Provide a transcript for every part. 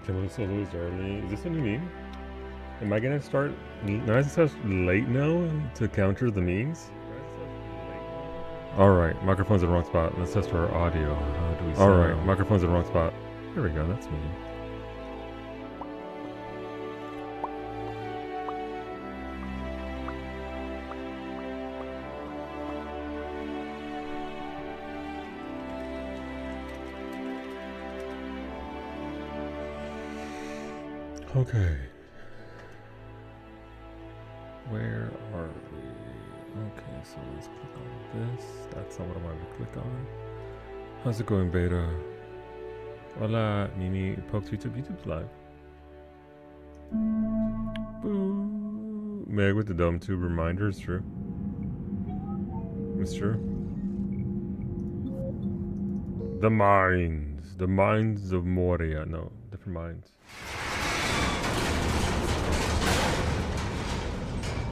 Killing Solo is early. Is this a new meme? Am I gonna start? No, I start late now to counter the memes. All right, microphone's in the wrong spot. Let's test our audio. How do we sound? All right, microphone's in the wrong spot. There we go. That's me. Okay. Where are we? Okay, so let's click on this. That's not what I wanted to click on. How's it going, beta? Hola, Mimi. Poke YouTube. YouTube's live. Boo. Meg with the Dome Tube reminders, true. It's true. The Mines. The Mines of Moria. No, different mines.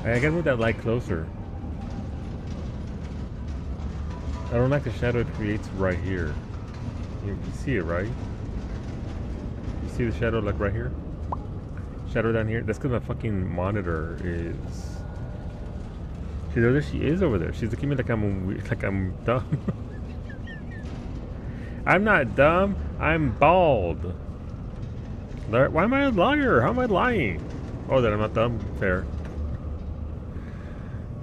I gotta move that light closer. I don't like the shadow it creates right here. You see it, right? You see the shadow like right here? Shadow down here? That's because my fucking monitor is... See, there she is over there. She's looking at me like I'm dumb. I'm not dumb. I'm bald. Why am I a liar? How am I lying? Oh, that I'm not dumb? Fair.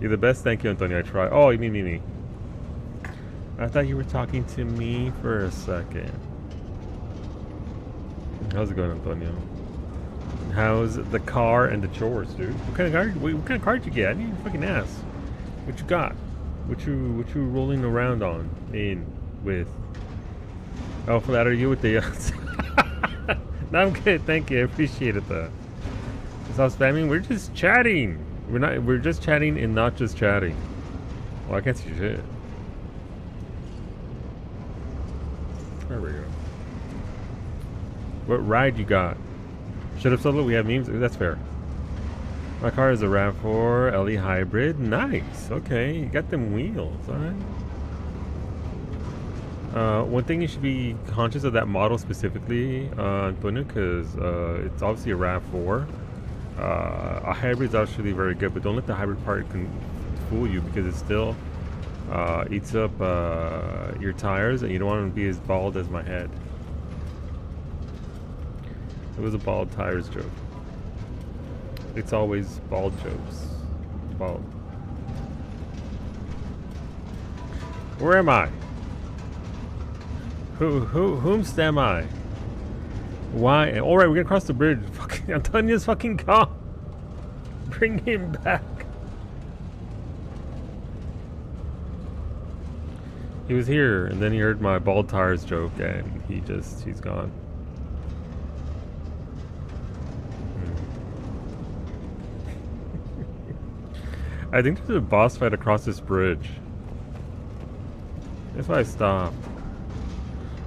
You're the best. Thank you, Antonio. I try. Oh, you mean me. I thought you were talking to me for a second. How's it going, Antonio? How's the car and the chores, dude? What kind of car did you get? I didn't even fucking ask. What you got? What you rolling around on? With? Oh, flatter you with the... No, I'm good. Thank you. I appreciate it, though. Stop spamming. We're just chatting. We're just chatting and not just chatting. Well, I can't see shit. There we go. What ride you got? Shut up, Solo. We have memes. That's fair. My car is a RAV4 LE hybrid. Nice. Okay, you got them wheels. All right. One thing you should be conscious of that model specifically, Antonio, because it's obviously a RAV4. A hybrid is actually very good, but don't let the hybrid part fool you, because it still eats up your tires, and you don't want to be as bald as my head. It was a bald tires joke. It's always bald jokes. Bald. Where am I? Whomst am I? Why? All right, we're gonna cross the bridge. Fucking Antonio's fucking gone. Bring him back. He was here, and then he heard my bald tires joke, and he's gone. I think there's a boss fight across this bridge. That's why I stopped.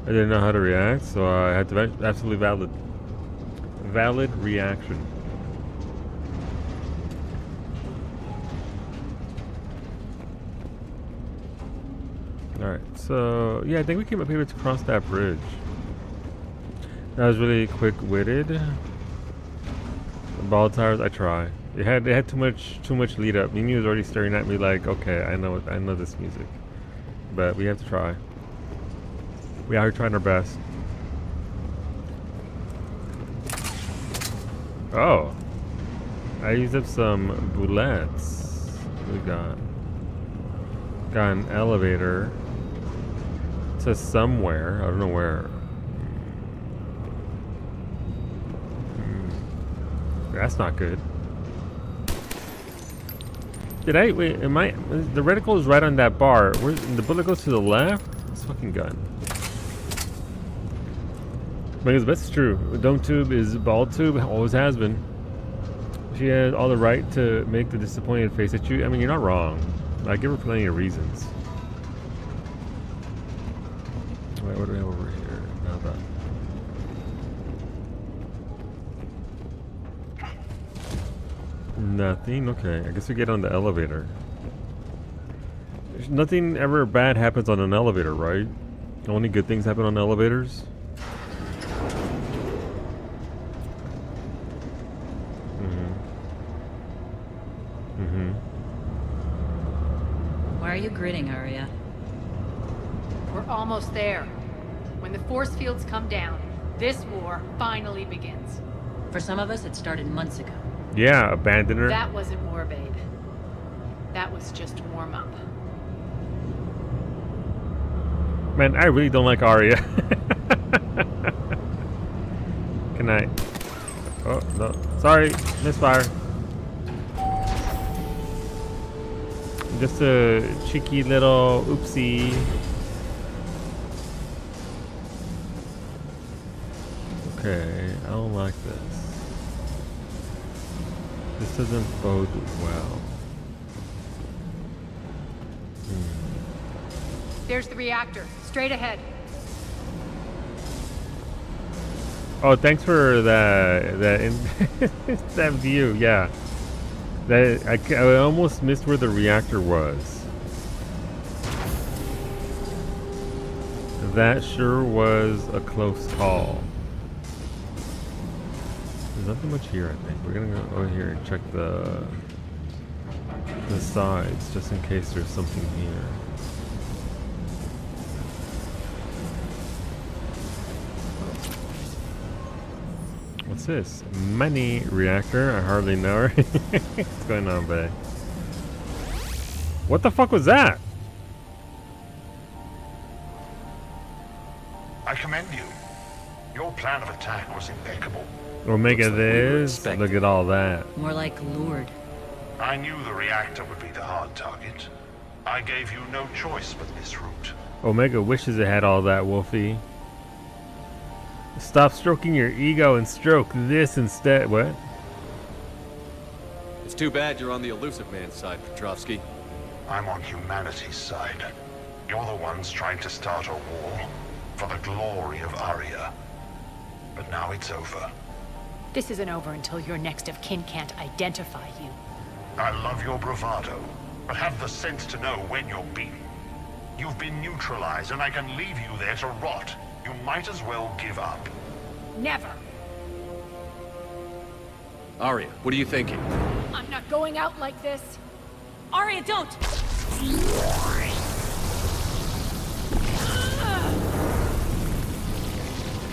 I didn't know how to react, so I had to absolutely valid reaction. Alright, so yeah, I think we came up here to cross that bridge. That was really quick-witted. The bald tires, I try. It had too much lead up. Mimi was already staring at me like, okay, I know this music. But we have to try. We are trying our best. Oh. I used up some bullets. We got an elevator to somewhere. I don't know where. That's not good. Wait, the reticle is right on that bar. The bullet goes to the left? This fucking gun. Because that's true. Dome Tube is bald tube, always has been. She has all the right to make the disappointed face at you. I mean, you're not wrong. I give her plenty of reasons. Wait, what do we have over here? How about... Nothing? Okay, I guess we get on the elevator. Nothing ever bad happens on an elevator, right? Only good things happen on elevators? are you grinning, Arya? We're almost there. When the force fields come down, this war finally begins. For some of us, it started months ago. Yeah, abandon her. That wasn't war, babe. That was just warm up. Man, I really don't like Arya. Can I? Oh, no. Sorry, misfire. Just a cheeky little oopsie. Okay, I don't like this. This doesn't bode well. There's the reactor, straight ahead. Oh, thanks for that that view. Yeah, I almost missed where the reactor was. That sure was a close call. There's nothing much here. I think we're gonna go over here and check the sides just in case there's something here. What's this? Money reactor? I hardly know her. What's going on, babe? What the fuck was that? I commend you. Your plan of attack was impeccable. Omega Looks like we were this. expecting. Look at all that. More like lured. I knew the reactor would be the hard target. I gave you no choice but this route. Omega wishes it had all that, Wolfie. Stop stroking your ego and stroke this instead. What? It's too bad you're on the Illusive Man's side, Petrovsky. I'm on humanity's side. You're the ones trying to start a war for the glory of Arya. But now it's over. This isn't over until your next of kin can't identify you. I love your bravado, but have the sense to know when you're beaten. You've been neutralized, and I can leave you there to rot. You might as well give up. Never. Arya, what are you thinking? I'm not going out like this. Arya, don't!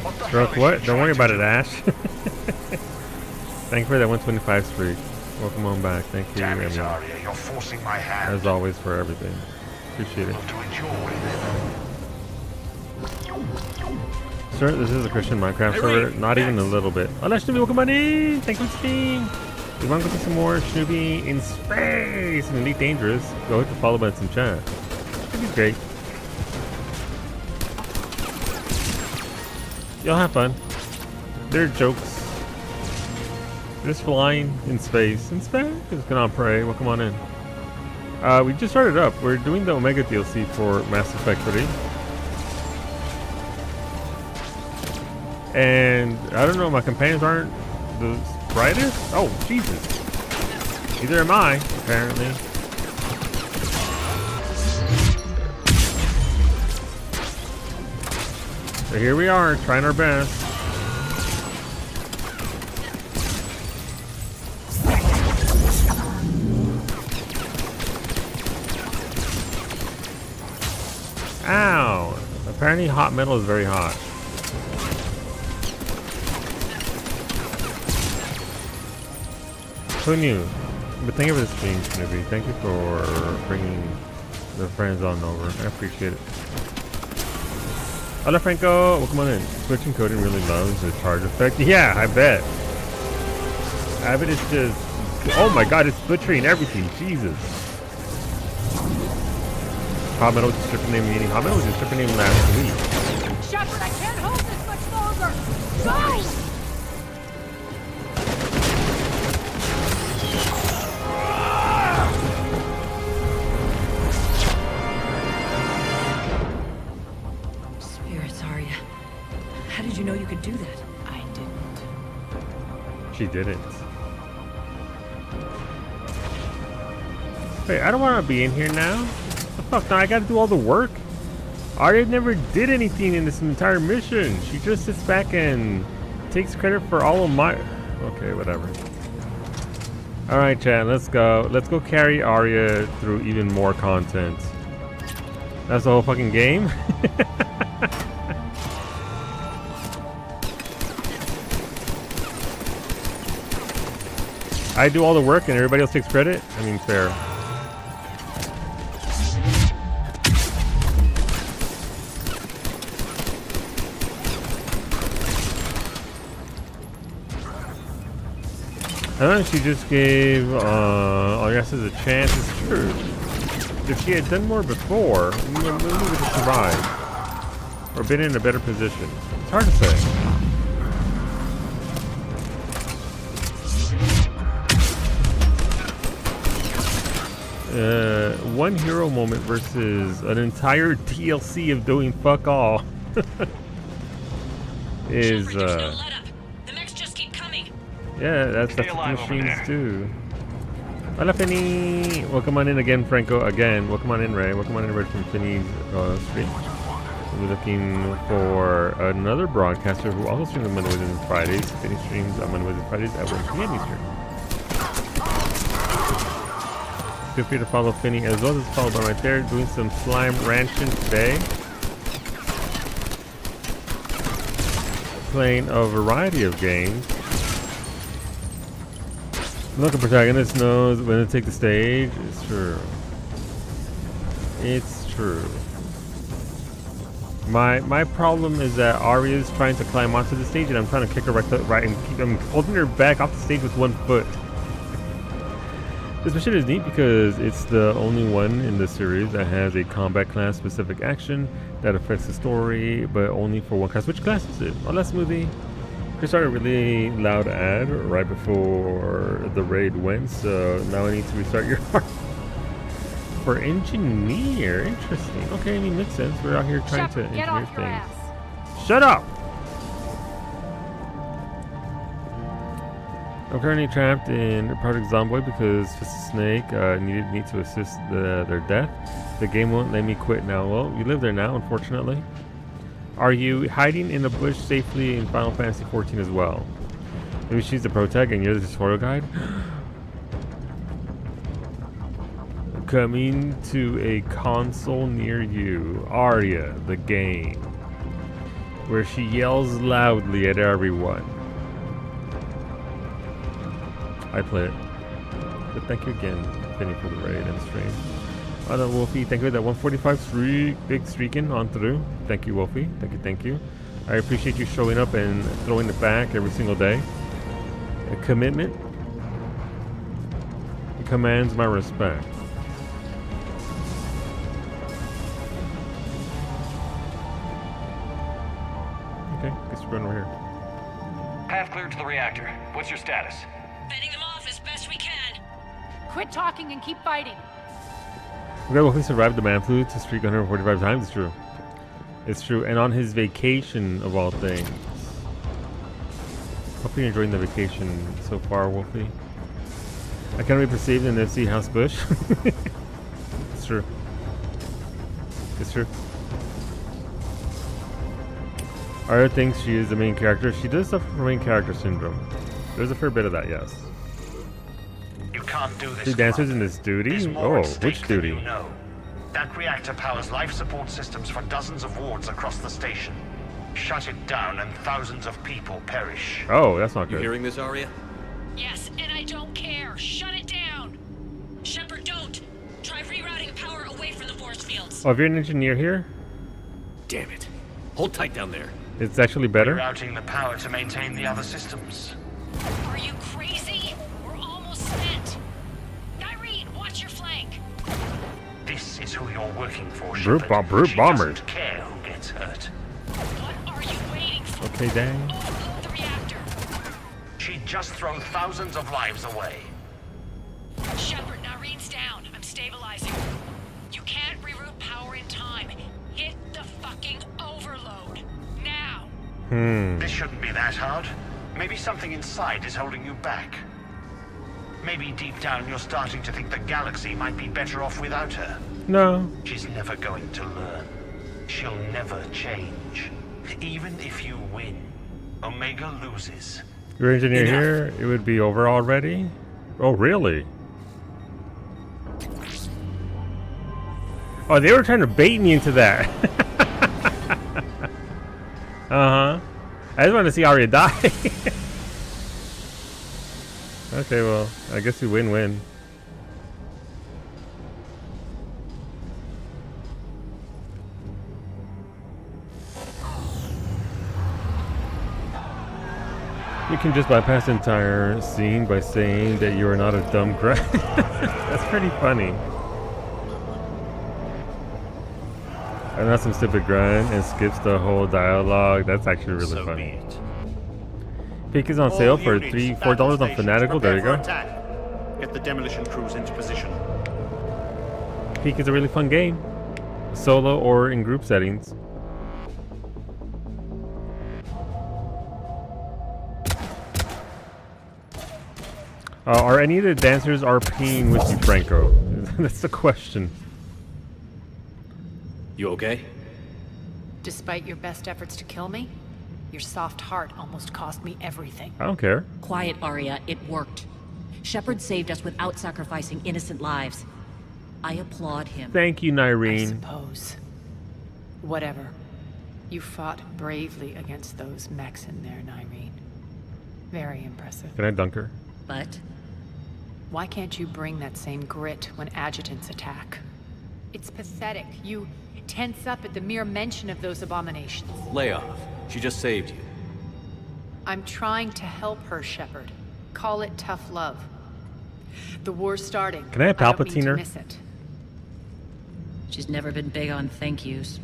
What the Stroke hell is what? she Don't worry trying about to it, Ash. Thank you for that 125 streak. Welcome on back. Thank you, Damn it, Emily, Arya, you're forcing my hand. as always, for everything. Appreciate it. We'll do it your way then. Sir, this is a Christian Minecraft server. Not even a little bit. Hola, Snoopy, welcome on in. Thank you for Steam. We want to go see some more Snoopy in space and Elite Dangerous. Go hit the follow buttons in chat. It'd be great. You'll have fun. They're jokes. Just flying in space. In space. Just gonna pray. Welcome on in. We just started up. We're doing the Omega DLC for Mass Effect 3. And I don't know, my companions aren't the brightest? Oh, Jesus. Neither am I, apparently. So here we are, trying our best. Ow! Apparently hot metal is very hot. Who knew? But thank you for the stream, Snoopy. Thank you for bringing the friends on over. I appreciate it. Hola, Franco. Welcome on in. Switching coding really loves the charge effect. Yeah, I bet. I bet it's just... Oh my god, it's butchering everything. Jesus. Hot Metal was just stripping name meeting. Hot Metal was just stripping name last week. Shepard, I can't hold this much longer! Go! Spirits, Arya. How did you know you could do that? I didn't. She didn't. Wait, I don't want to be in here now. The fuck? Now I gotta do all the work? Arya never did anything in this entire mission. She just sits back and takes credit for all of my... Okay, whatever. Alright, chat, let's go. Let's go carry Arya through even more content. That's the whole fucking game? I do all the work and everybody else takes credit? I mean, fair. I don't know if she just gave all you guys a chance. It's true. If she had done more before, we would have survived. Or been in a better position. It's hard to say. One hero moment versus an entire DLC of doing fuck all is Shepard, there's no let up. The mechs just keep coming. yeah, that's what the machines do. Hola, Finny. Welcome on in again, Franco. Again, welcome on in, Ray. Welcome on in, Ray, from Finny's stream. We're looking for another broadcaster who also streams on Monday, Wednesdays, and Fridays. Finny streams on Monday, Wednesdays, and Fridays at 1 p.m. Eastern. Feel free to follow Finny as well. As follow button right there. Doing some slime ranching today. Playing a variety of games. Look, a protagonist knows when to take the stage. It's true. It's true. My problem is that Arya is trying to climb onto the stage, and I'm trying to kick her right and keep I'm holding her back off the stage with one foot. This mission is neat because it's the only one in the series that has a combat class specific action that affects the story, but only for one class. Which class is it? Oh, that's Smoothie. We started a really loud ad right before the raid went, so now I need to restart your heart. For engineer, interesting. Okay, I mean, makes sense. We're out here trying to Shepard, get engineer off your things. ass. Shut up! I'm currently trapped in Project Zomboid because Fisted Snake needed me to assist their death. The game won't let me quit now. Well, you live there now, unfortunately. Are you hiding in a bush safely in Final Fantasy XIV as well? Maybe she's the protag and you're the tutorial guide? Coming to a console near you, Arya, the game, where she yells loudly at everyone. I play it. But thank you again, Finny, for the raid and stream. Other Wolfie, thank you for that 145 streak, big streaking on through. Thank you, Wolfie. Thank you. I appreciate you showing up and throwing it back every single day. A commitment. It commands my respect. Okay, guess we're going over here. Path cleared to the reactor. What's your status? Fending them off as best we can. Quit talking and keep fighting. Okay, well, he survived the man flu to streak 145 times. It's true. It's true. And on his vacation, of all things. Hope you're enjoying the vacation so far, Wolfie. I can't be perceived in FC House Bush. It's true. It's true. Arya thinks she is the main character. She does suffer from main character syndrome. There's a fair bit of that, yes. You can't do this. Two dancers in this duty? There's more Oh, at stake which than duty? you know. That reactor powers life support systems for dozens of wards across the station. Shut it down and thousands of people perish. Oh, that's not You good. hearing this, Arya? Yes, and I don't care. Shut it down. Shepard, don't. Try rerouting power away from the force fields. Oh, if you're an engineer here, Damn it. Hold tight down there. it's actually better. Rerouting the power to maintain the other systems. Are you crazy? We're almost spent. Nyreen, watch your flank. This is who you're working for, Brute Shepard. brute She bombers. doesn't care who gets hurt. What are you waiting for? Okay, dang. Overload the reactor. She'd just throw thousands of lives away. Shepard, Nyreen's down. I'm stabilizing. You can't reroute power in time. Hit the fucking overload. Now. This shouldn't be that hard. Maybe something inside is holding you back. Maybe deep down you're starting to think the galaxy might be better off without her. No. She's never going to learn. She'll never change. Even if you win, Omega loses. Your engineer Enough. here, it would be over already? Oh, really? Oh, they were trying to bait me into that. Uh-huh. I just wanted to see Arya die. Okay, well, I guess we win-win. You can just bypass the entire scene by saying that you are not a dumb grunt. That's pretty funny. I'm not some stupid grunt and skips the whole dialogue. That's actually really So be funny. it. Peak is on All sale for units, $4 on battle Fanatical. stations, There you prepare go. for attack. Get the demolition crews into position. Peak is a really fun game, solo or in group settings. Are any of the dancers RPing with you, Franco? That's the question. You okay? Despite your best efforts to kill me, your soft heart almost cost me everything. I don't care. Quiet, Arya. It worked. Shepard saved us without sacrificing innocent lives. I applaud him. Thank you, I Nyreen. suppose. Whatever. You fought bravely against those mechs in there, Nyreen. Very impressive. Can I dunk her? But Why can't you bring that same grit when adjutants attack? It's pathetic. You tense up at the mere mention of those abominations. Lay off. She just saved you. I'm trying to help her, Shepard. Call it tough love. The war's starting. Can I have don't mean Palpatine to her? miss it. she's never been big on thank yous.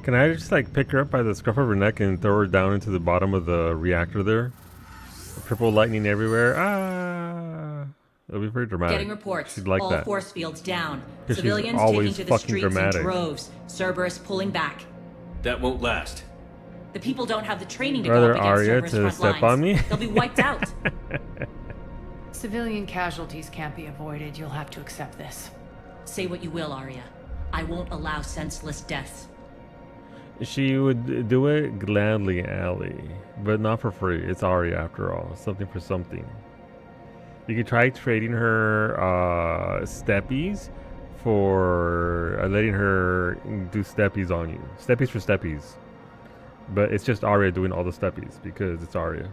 Can I just like pick her up by the scruff of her neck and throw her down into the bottom of the reactor there? Purple lightning everywhere. Ah, it'll be very dramatic. Getting reports. She'd like All that. force fields down. 'Cause she's Civilians always taking to the fucking streets dramatic. in droves. Cerberus pulling back. That won't last. The people don't have the training to Rather go up against Arya Cerberus to front step lines. on me? They'll be wiped out. Civilian casualties can't be avoided. You'll have to accept this. Say what you will, Arya. I won't allow senseless deaths. She would do it gladly, Allie, but not for free. It's Arya after all. Something for something. You could try trading her steppies for letting her do steppies on you. Steppies for steppies. But it's just Arya doing all the steppies because it's Arya.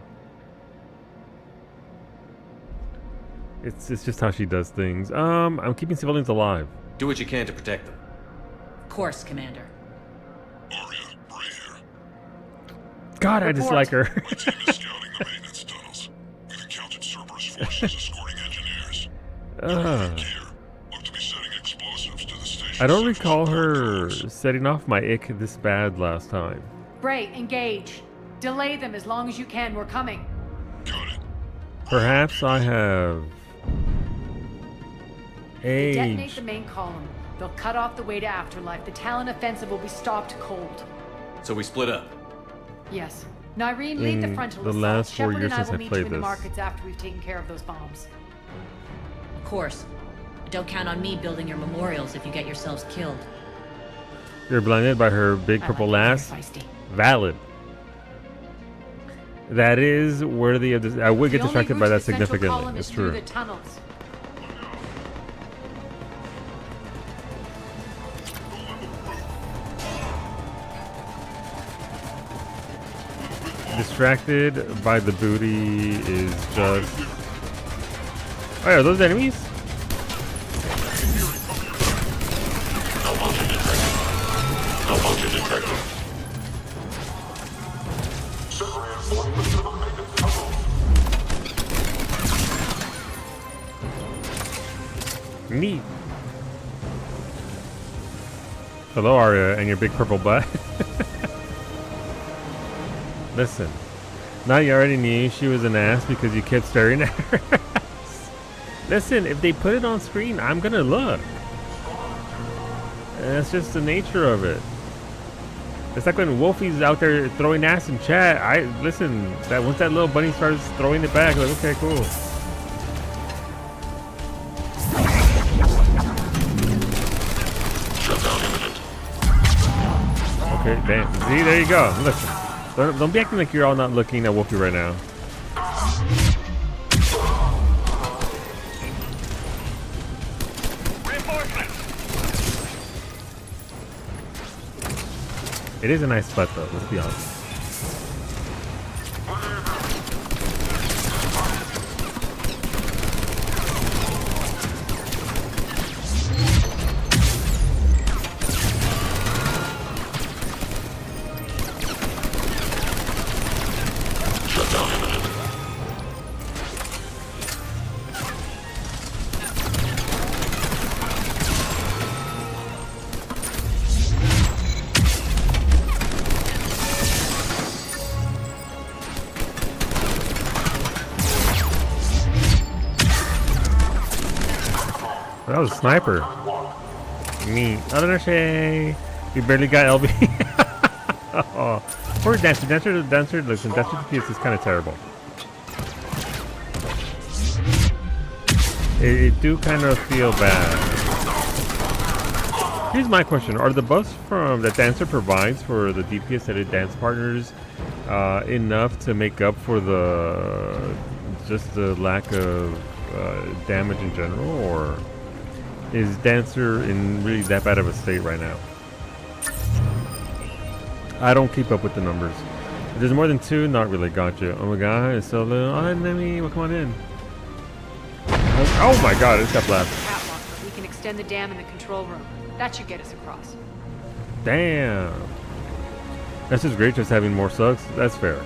It's just how she does things. I'm keeping civilians alive. Do what you can to protect them. Of course, Commander. Arya, Bray here. God, I dislike her. My team is scouting the maintenance tunnels. We've encountered Cerberus forces escorting engineers. Here, look to be setting explosives to the station. I don't recall her setting off my ick this bad last time. Bray, engage. Delay them as long as you can. We're coming. Got it. Perhaps I have Detonate aged. the main column. They'll cut off the way to Afterlife. The Talon offensive will be stopped cold. So we split up. Yes. Nyreen, lead the In frontal the assault. last 4 Shepard years and I since will I meet you played in the this. markets after we've taken care of those bombs. Of course. But don't count on me building your memorials if you get yourselves killed. You're blinded by her big I purple like lass. that you're feisty. Valid. That is worthy of this. I would get The only distracted route by to that the central significantly. column It's is through true. the tunnels. Distracted by the booty is just. Oh, yeah, are those enemies? Malfunction detected. Neat. Hello, Arya, and your big purple butt. Listen, now you already knew she was an ass because you kept staring at her ass. Listen, if they put it on screen, I'm gonna look. And that's just the nature of it. It's like when Wolfie's out there throwing ass in chat. Listen. That once that little bunny starts throwing it back, like, okay, cool. Okay, damn. See, there you go. Listen, don't be acting like you're all not looking at Wolfie right now. Reinforcements! It is a nice spot though, let's be honest. That was a sniper. Me. Other Shay. We barely got LB. Oh, poor Dancer. Dancer. Listen, Dancer DPS is kind of terrible. It do kind of feel bad. Here's my question: are the buffs from that Dancer provides for the DPS headed dance partners enough to make up for just the lack of damage in general, or is Dancer in really that bad of a state right now? I don't keep up with the numbers. If there's more than 2, not really. Gotcha. Oh my god, it's so little. Oh, enemy, well, come on in. Oh my god, it's got blast. Catwalk, but we can extend the dam in the control room. That should get us across. Damn. That's just great, just having more sucks. That's fair.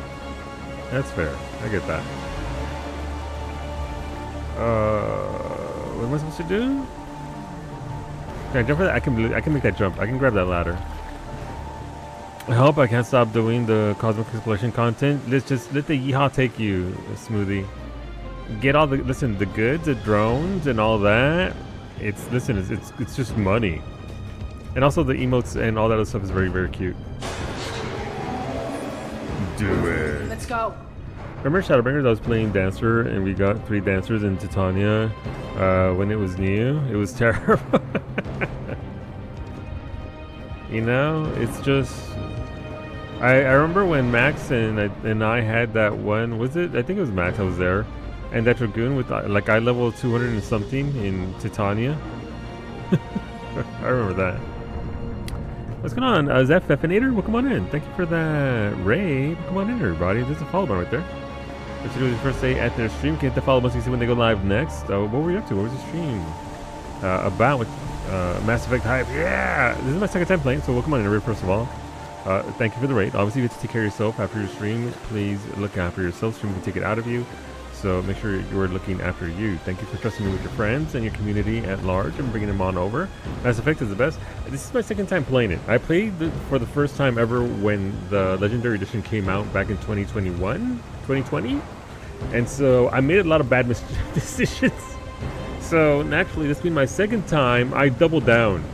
That's fair. I get that. What am I supposed to do? Can I jump for that? I can make that jump. I can grab that ladder. I hope I can't stop doing the cosmic exploration content. Let's just let the yeehaw take you, Smoothie. Get all the the goods, the drones, and all that. It's just money, and also the emotes and all that other stuff is very, very cute. Do it. Let's go. Remember Shadowbringers? I was playing Dancer, and we got 3 dancers in Titania when it was new. It was terrible. You know, it's just. I remember when Max and I had that one. Was it? I think it was Max. I was there, and that Dragoon with like eye level 200 and something in Titania. I remember that. What's going on? Is that Feffinator? Well, come on in. Thank you for that raid. Come on in, everybody. There's a follow button right there. What you do is first say at their stream. Hit the follow button so you see when they go live next. What were you up to? What was the stream about with Mass Effect hype? Yeah, this is my second time playing, so welcome on in, everybody. First of all, thank you for the raid. Obviously, you have to take care of yourself after your stream. Please look after yourself. Stream can take it out of you. So make sure you're looking after you. Thank you for trusting me with your friends and your community at large and bringing them on over. Mass Effect is the best. This is my second time playing it. I played for the first time ever when the Legendary Edition came out back in 2020. And so I made a lot of bad decisions. So naturally, this being my second time, I doubled down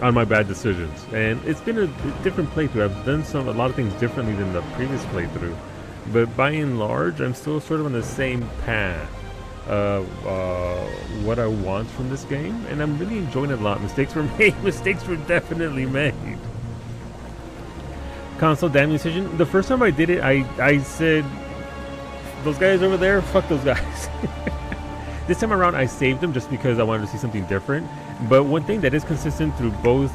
on my bad decisions. And it's been a different playthrough. I've done a lot of things differently than the previous playthrough. But by and large, I'm still sort of on the same path of what I want from this game, and I'm really enjoying it a lot. Mistakes were made. Mistakes were definitely made. Console damn decision. The first time I did it, I said, those guys over there, fuck those guys. This time around, I saved them just because I wanted to see something different. But one thing that is consistent through both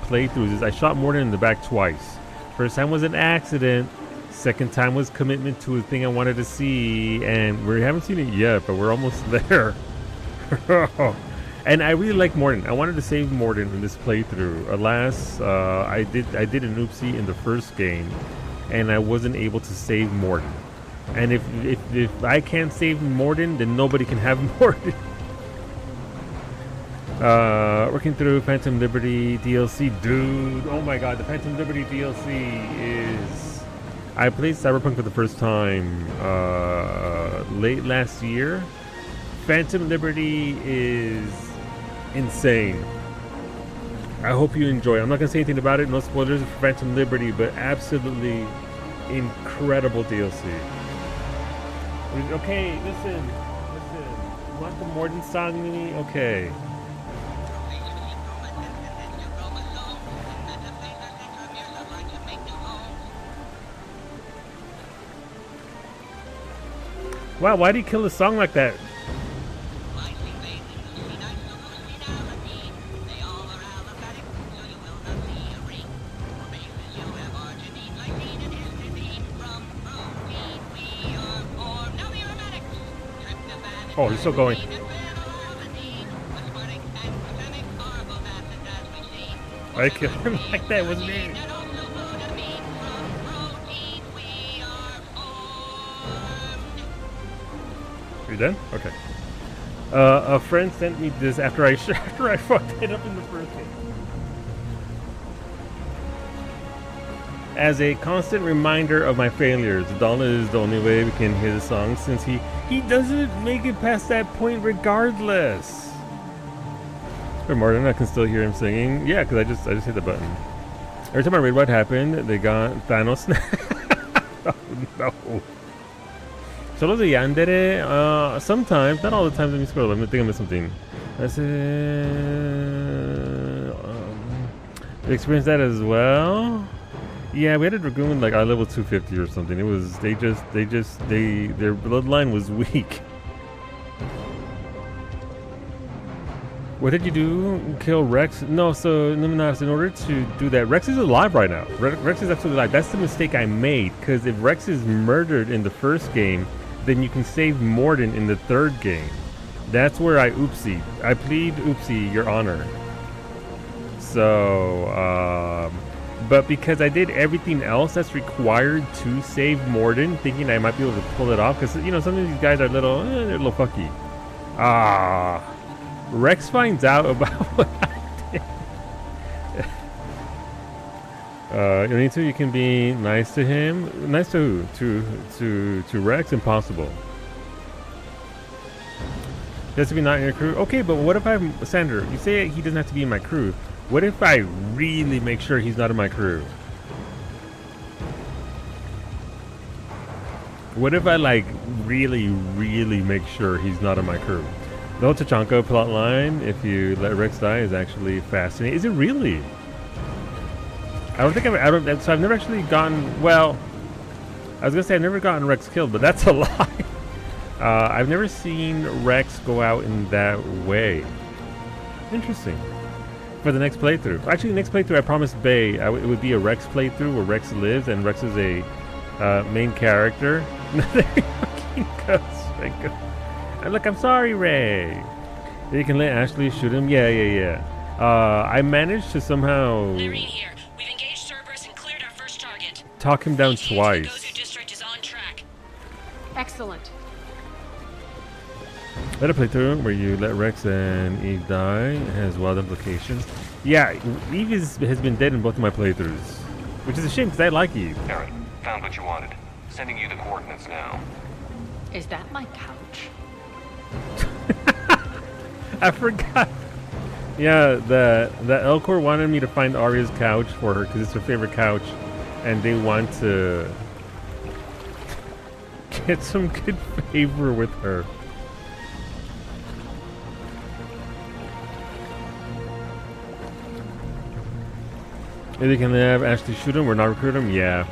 playthroughs is I shot Mordin in the back twice. First time was an accident. Second time was commitment to a thing I wanted to see, and we haven't seen it yet, but we're almost there. And I really like Mordin. I wanted to save Mordin in this playthrough. Alas, I did an oopsie in the first game, and I wasn't able to save Mordin. And if I can't save Mordin, then nobody can have Mordin. Working through Phantom Liberty DLC, dude. Oh my god, the Phantom Liberty DLC is. I played Cyberpunk for the first time late last year. Phantom Liberty is insane. I hope you enjoy. I'm not gonna say anything about it. No spoilers for Phantom Liberty, but absolutely incredible DLC. Okay, listen. You want the Mordin song, Mimi? Okay. Wow, why'd he kill the song like that? Oh, he's still going. I killed him like that, wasn't it? You done? Okay. A friend sent me this after I fucked it up in the first game. As a constant reminder of my failures, Donna is the only way we can hear the song since he doesn't make it past that point regardless. For Martin, I can still hear him singing. Yeah, because I just hit the button. Every time I read what happened, they got Thanos. Oh no. Solo de yandere, sometimes, not all the times. Let me scroll. I think I missed something. I said, experienced that as well. Yeah, we had a dragoon like our level 250 or something. It was their bloodline was weak. What did you do? Kill Rex? No, so Numinas, in order to do that, Rex is alive right now. Rex is absolutely alive. That's the mistake I made, because if Rex is murdered in the first game, then you can save Mordin in the third game. That's where I oopsie. I plead oopsie, your honor. So, but because I did everything else that's required to save Mordin, thinking I might be able to pull it off, because, you know, some of these guys are they're a little fucky. Rex finds out about what I did. Yonito, you can be nice to him. Nice to who? To Rex? Impossible. He has to be not in your crew. Okay, but what if I'm Sander? You say he doesn't have to be in my crew. What if I really make sure he's not in my crew? What if I like really make sure he's not in my crew? The Tachanka plotline, if you let Rex die, is actually fascinating. Is it really? I don't think so I've never actually gotten, well, I was gonna say I've never gotten Rex killed, but that's a lie. I've never seen Rex go out in that way. Interesting. For the next playthrough. Actually, the next playthrough I promised Bay, it would be a Rex playthrough where Rex lives and Rex is a main character. There he fucking goes. Thank God. Look, I'm sorry, Ray. You can let Ashley shoot him. Yeah. I managed to somehow Lyrene here. We've engaged Cerberus and cleared our first target. talk him down ETA to the twice. Gozu district is on track. Excellent. Let a playthrough where you let Rex and Eve die has wild implications. Yeah, Eve has been dead in both of my playthroughs, which is a shame because I like Eve. Aaron, found what you wanted. Sending you the coordinates now. Is that my couch? I forgot. Yeah, the Elcor wanted me to find Arya's couch for her because it's her favorite couch, and they want to get some good favor with her. Maybe they can have Ashley shoot him or not recruit him. Yeah.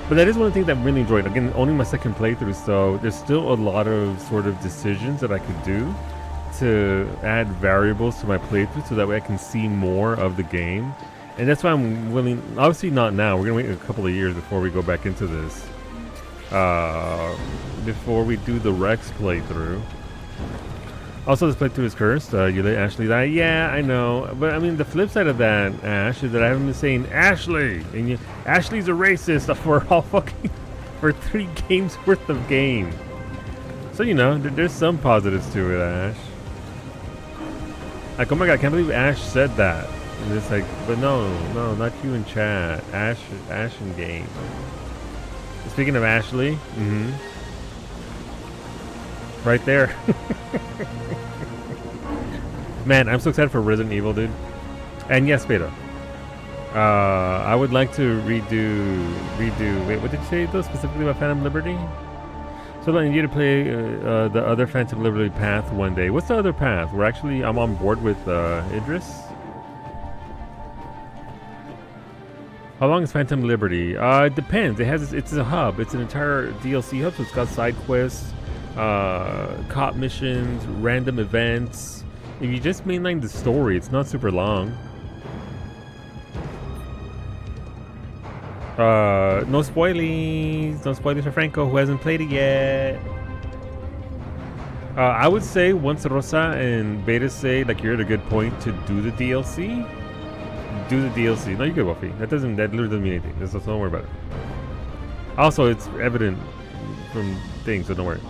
But that is one of the things that I really enjoyed. Again, only my second playthrough, so there's still a lot of sort of decisions that I could do to add variables to my playthrough so that way I can see more of the game. And that's why I'm willing, obviously not now, we're going to wait a couple of years before we go back into this. Before we do the Rex playthrough. Also, this playthrough is cursed. You let Ashley die. Yeah, I know. But I mean, the flip side of that, Ash, is that I haven't been saying Ashley. And Ashley's a racist for all fucking, for 3 games worth of game. So, you know, there's some positives to it, Ash. Like, oh my god, I can't believe Ash said that. And it's like, but no, not you in chat. Ash in game. Speaking of Ashley, right there. Man, I'm so excited for Resident Evil, dude. And yes, Beta. I would like to redo. Wait, what did you say though? Specifically about Phantom Liberty? So I need you to play the other Phantom Liberty path one day. What's the other path? I'm on board with Idris. How long is Phantom Liberty? It depends. It's a hub. It's an entire DLC hub, so it's got side quests, cop missions, random events. If you just mainline the story, it's not super long. No spoilies. No spoilers for Franco, who hasn't played it yet. I would say once Rosa and Beta say like you're at a good point to do the DLC, do the DLC. No, you're good, Wolfie. That literally doesn't mean anything. Just don't worry about it. Also, it's evident from things, so don't worry.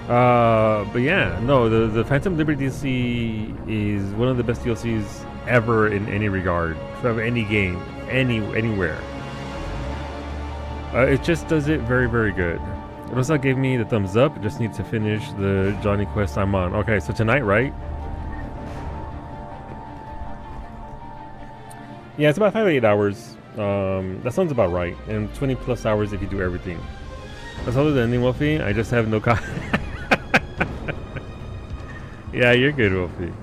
But yeah, no, the Phantom Liberty DLC is one of the best DLCs ever in any regard from any game, anywhere. It just does it very, very good. Rosa gave me the thumbs up. Just need to finish the Johnny quest I'm on. Okay, so tonight, right? Yeah, it's about 5 to 8 hours. That sounds about right. And 20 plus hours if you do everything. That's all the ending, Wolfie. I just have no Yeah, you're good, Wolfie.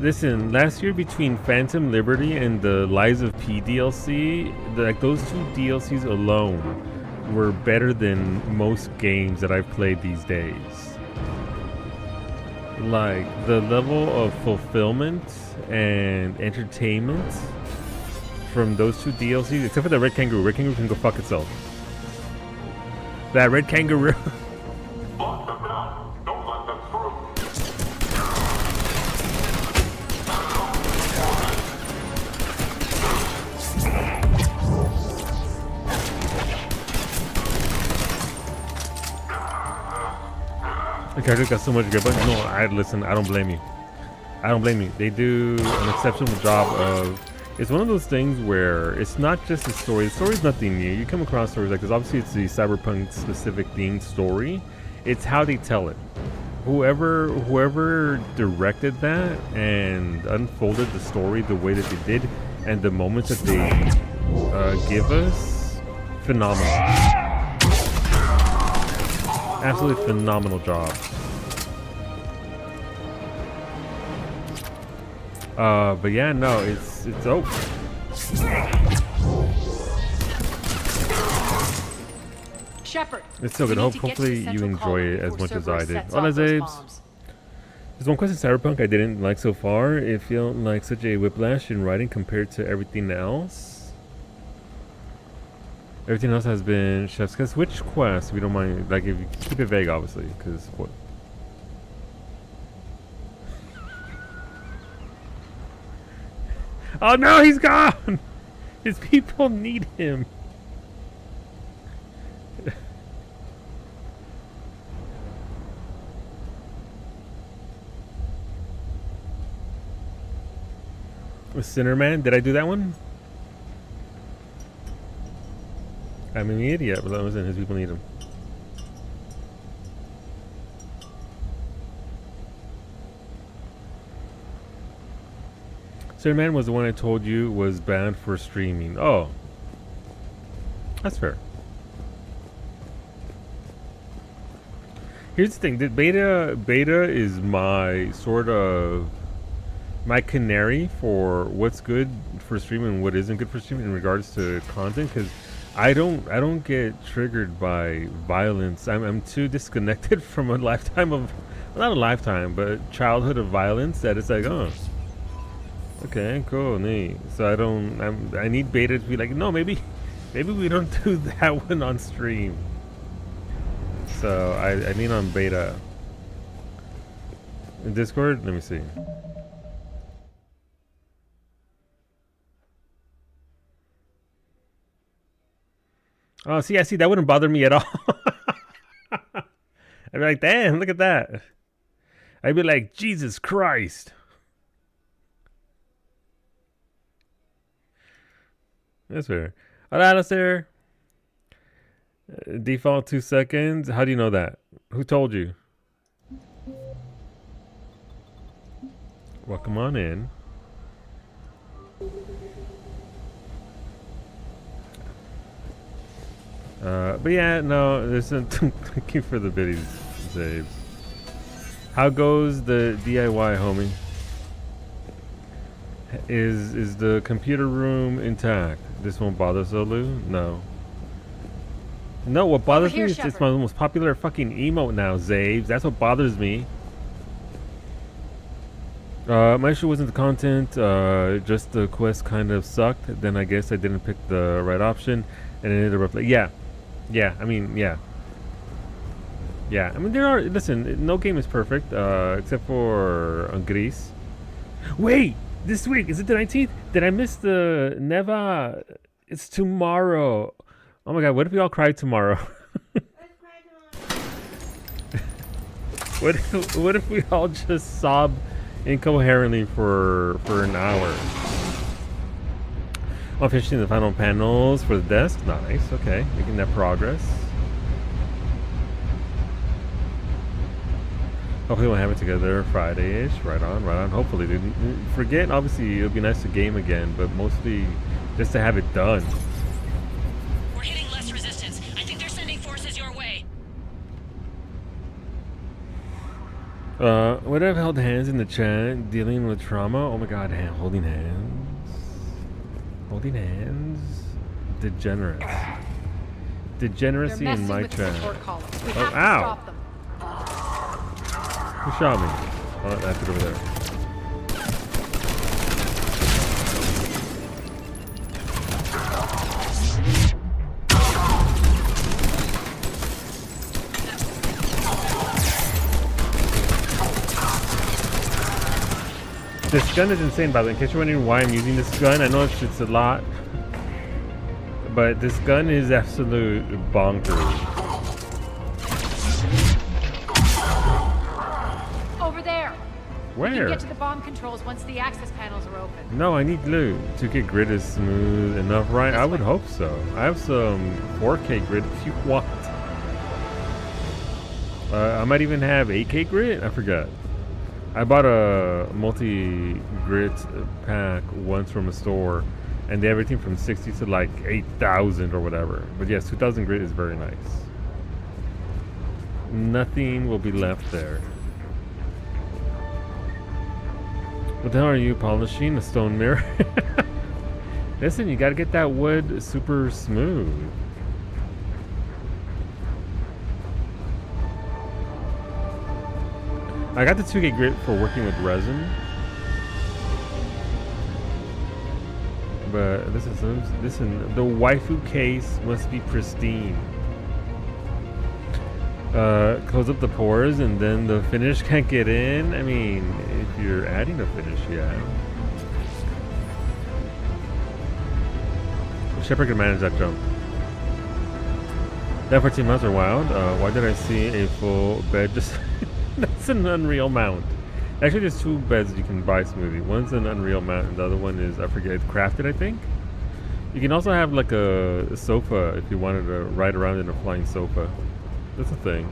Listen, last year between Phantom Liberty and the Lies of P DLC, like those two DLCs alone were better than most games that I've played these days. Like the level of fulfillment and entertainment from those two DLCs, except for the Red Kangaroo. Red Kangaroo can go fuck itself. That Red Kangaroo. The character got so much good, but no, listen, I don't blame you. I don't blame you. They do an exceptional job of. It's one of those things where it's not just the story. The story's nothing new. You come across stories like this. Obviously, it's the cyberpunk specific themed story. It's how they tell it. Whoever directed that and unfolded the story the way that they did, and the moments that they give us, phenomenal. Absolutely phenomenal job. But yeah, no, it's open. Shepard. It's so good. Hopefully you enjoy it as much as I did. Hola, Zabes. There's one quest in Cyberpunk I didn't like so far. It felt like such a whiplash in writing compared to everything else. Everything else has been chef's kiss. Which quest? We don't mind. Like, if you keep it vague, obviously, because what? Oh no, he's gone! His people need him. Sinner Man, did I do that one? I'm an idiot, but listen, his people need him. Sinner Man was the one I told you was banned for streaming. Oh. That's fair. Here's the thing, the beta is my sort of my canary for what's good for streaming and what isn't good for streaming in regards to content, because I don't get triggered by violence. I'm too disconnected from a lifetime of, well, not a lifetime, but childhood of violence that it's like, oh, okay, cool, neat. So I need beta to be like, no, maybe we don't do that one on stream. So I lean on beta. In Discord, let me see. Oh, see, that wouldn't bother me at all. I'd be like, damn, look at that. I'd be like, Jesus Christ. That's fair. All right, Alistair. Default 2 seconds. How do you know that? Who told you? Welcome on in. But yeah, no, there's no. Thank you for the biddies, Zabes. How goes the DIY, homie? Is the computer room intact? This won't bother Zolu? No. No, what bothers me is it's my most popular fucking emote now, Zabes. That's what bothers me. My issue wasn't the content, just the quest kind of sucked. Then I guess I didn't pick the right option, and it ended up like, yeah. I mean, yeah. I mean, listen, no game is perfect, except for Gris. Wait, this week, is it the 19th? Did I miss the Neva? It's tomorrow. Oh my god, what if we all cry tomorrow? What if we all just sob incoherently for an hour? I'm finishing the final panels for the desk. Nice, okay, making that progress. Hopefully we'll have it together Friday-ish. Right on. Hopefully, dude. Forget, obviously, it'll be nice to game again, but mostly just to have it done. We're hitting less resistance. I think they're sending forces your way. Would have held hands in the chat, dealing with trauma. Oh my god, holding hands. Holding hands. Degenerates. Degeneracy in my chat. Oh, ow! Who shot me? Oh, that's it over there. This gun is insane, by the way. In case you're wondering why I'm using this gun, I know it's a lot, but this gun is absolute bonkers. Over there. Where? You can get to the bomb controls once the access panels are open. No, I need glue. 2K grid is smooth enough, right? I would hope so. I have some 4K grid if you want. I might even have 8K grid. I forgot. I bought a multi-grid pack once from a store, and they have everything from 60 to like 8,000 or whatever. But yes, 2,000 grid is very nice. Nothing will be left there. What the hell are you polishing? A stone mirror? Listen, you gotta get that wood super smooth. I got the 2K grit for working with resin. But listen, the waifu case must be pristine. Close up the pores and then the finish can't get in. I mean, if you're adding a finish, yeah. Shepard can manage that jump. That 14 mounts are wild. Why did I see a full bed just... That's an Unreal mount. Actually, there's two beds you can buy smoothie. One's an Unreal mount and the other one is, I forget, it's crafted, I think. You can also have like a sofa if you wanted to ride around in a flying sofa. That's a thing.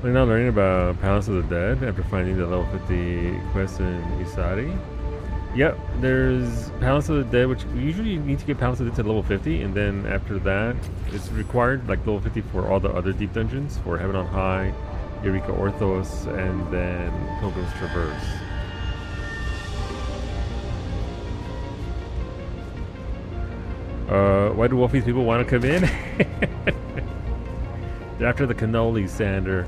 We're now learning about Palace of the Dead after finding the level 50 quest in Isari. Yep, there's Palace of the Dead, which we usually need to get Palace of the Dead to level 50, and then after that, it's required like level 50 for all the other deep dungeons, for Heaven on High, Eureka Orthos, and then Pilgrim's Traverse. Why do Wolfie's people want to come in? After the cannoli, Sander.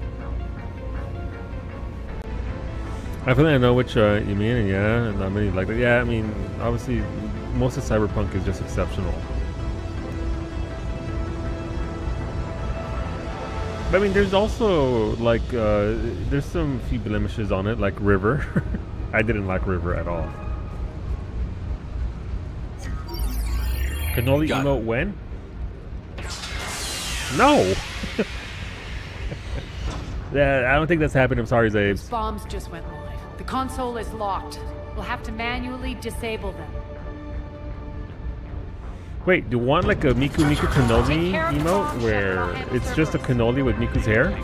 I feel like I know which you mean, and yeah, not many like that. Yeah, I mean, obviously, most of Cyberpunk is just exceptional. But I mean, there's also like there's some few blemishes on it, like River. I didn't like River at all. Cannoli emote when? No. Yeah, I don't think that's happened. I'm sorry, Zabes. Those bombs just went live. The console is locked. We'll have to manually disable them. Wait, do you want like a Miku cannoli emote where it's just a cannoli with Miku's hair?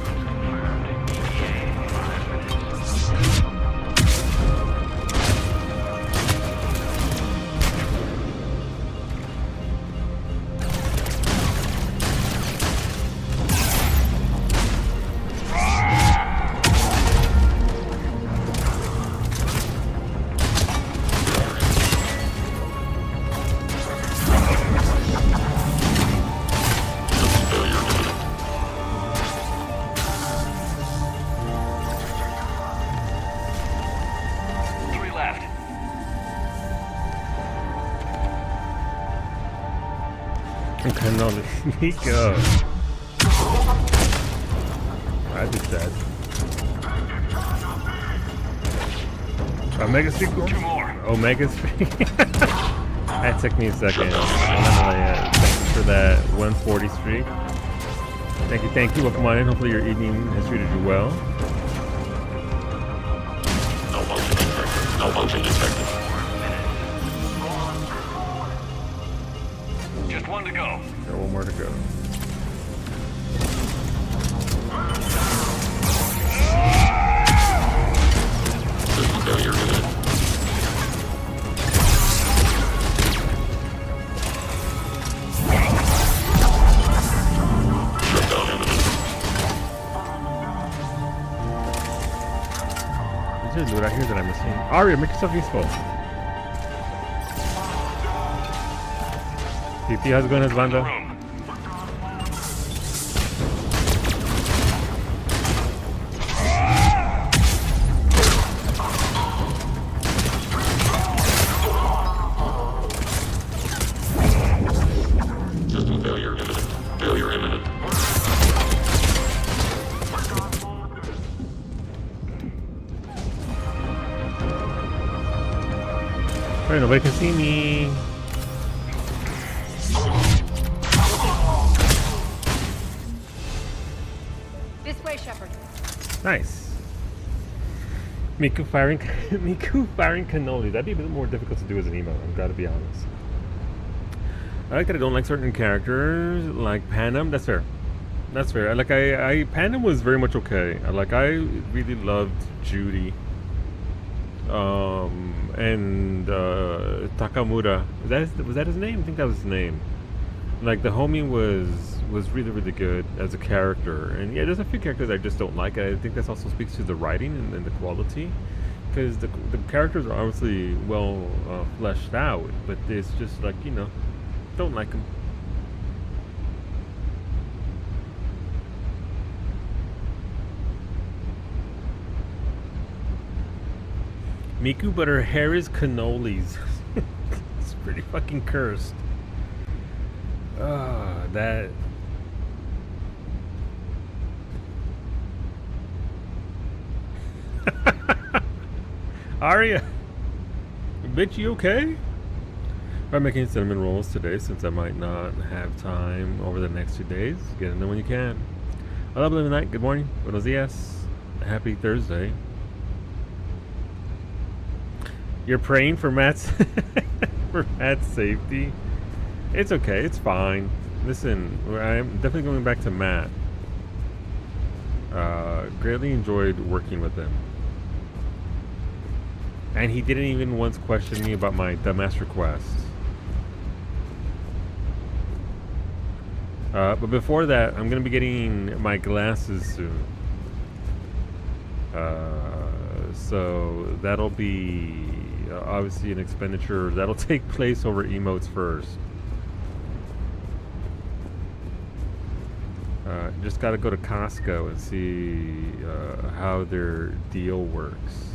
Cannoli. Nico. I just said. Omega Street? Two more. Omega Street? That took me a second. Thank you for that 140 streak. Thank you. Welcome on in. Hopefully your evening has treated you well. No motion detected. Just one to go. Got one more to go. System failure imminent. Shutdown imminent. Is there loot out here that I'm missing? Aria, make yourself useful. PP, how's it going, Hezbanda? Room. System failure imminent. Failure imminent. Alright, nobody can see me. This way, Shepard. Nice. Miku firing cannoli. That'd be a bit more difficult to do as an emo, I've got to be honest. I like that I don't like certain characters, like Panem. That's fair. That's fair. I Panem was very much okay. I really loved Judy. And Takamura. Was that his name? I think that was his name. Like the homie was really, really good as a character. And yeah, there's a few characters I just don't like. I think that also speaks to the writing and the quality, because the characters are obviously well fleshed out, but it's just like, you know, don't like them. Miku, but her hair is cannolis. It's pretty fucking cursed. That. Aria, bitch, you okay? I'm making cinnamon rolls today since I might not have time over the next 2 days. Get in there when you can. I love living night. Good morning. Buenos dias. Happy Thursday. You're praying for Matt's for Matt's safety. It's okay. It's fine. Listen, I'm definitely going back to Matt. Greatly enjoyed working with him, and he didn't even once question me about my dumbass request. But before that, I'm gonna be getting my glasses soon. So that'll be obviously an expenditure that'll take place over emotes first. Just gotta go to Costco and see how their deal works.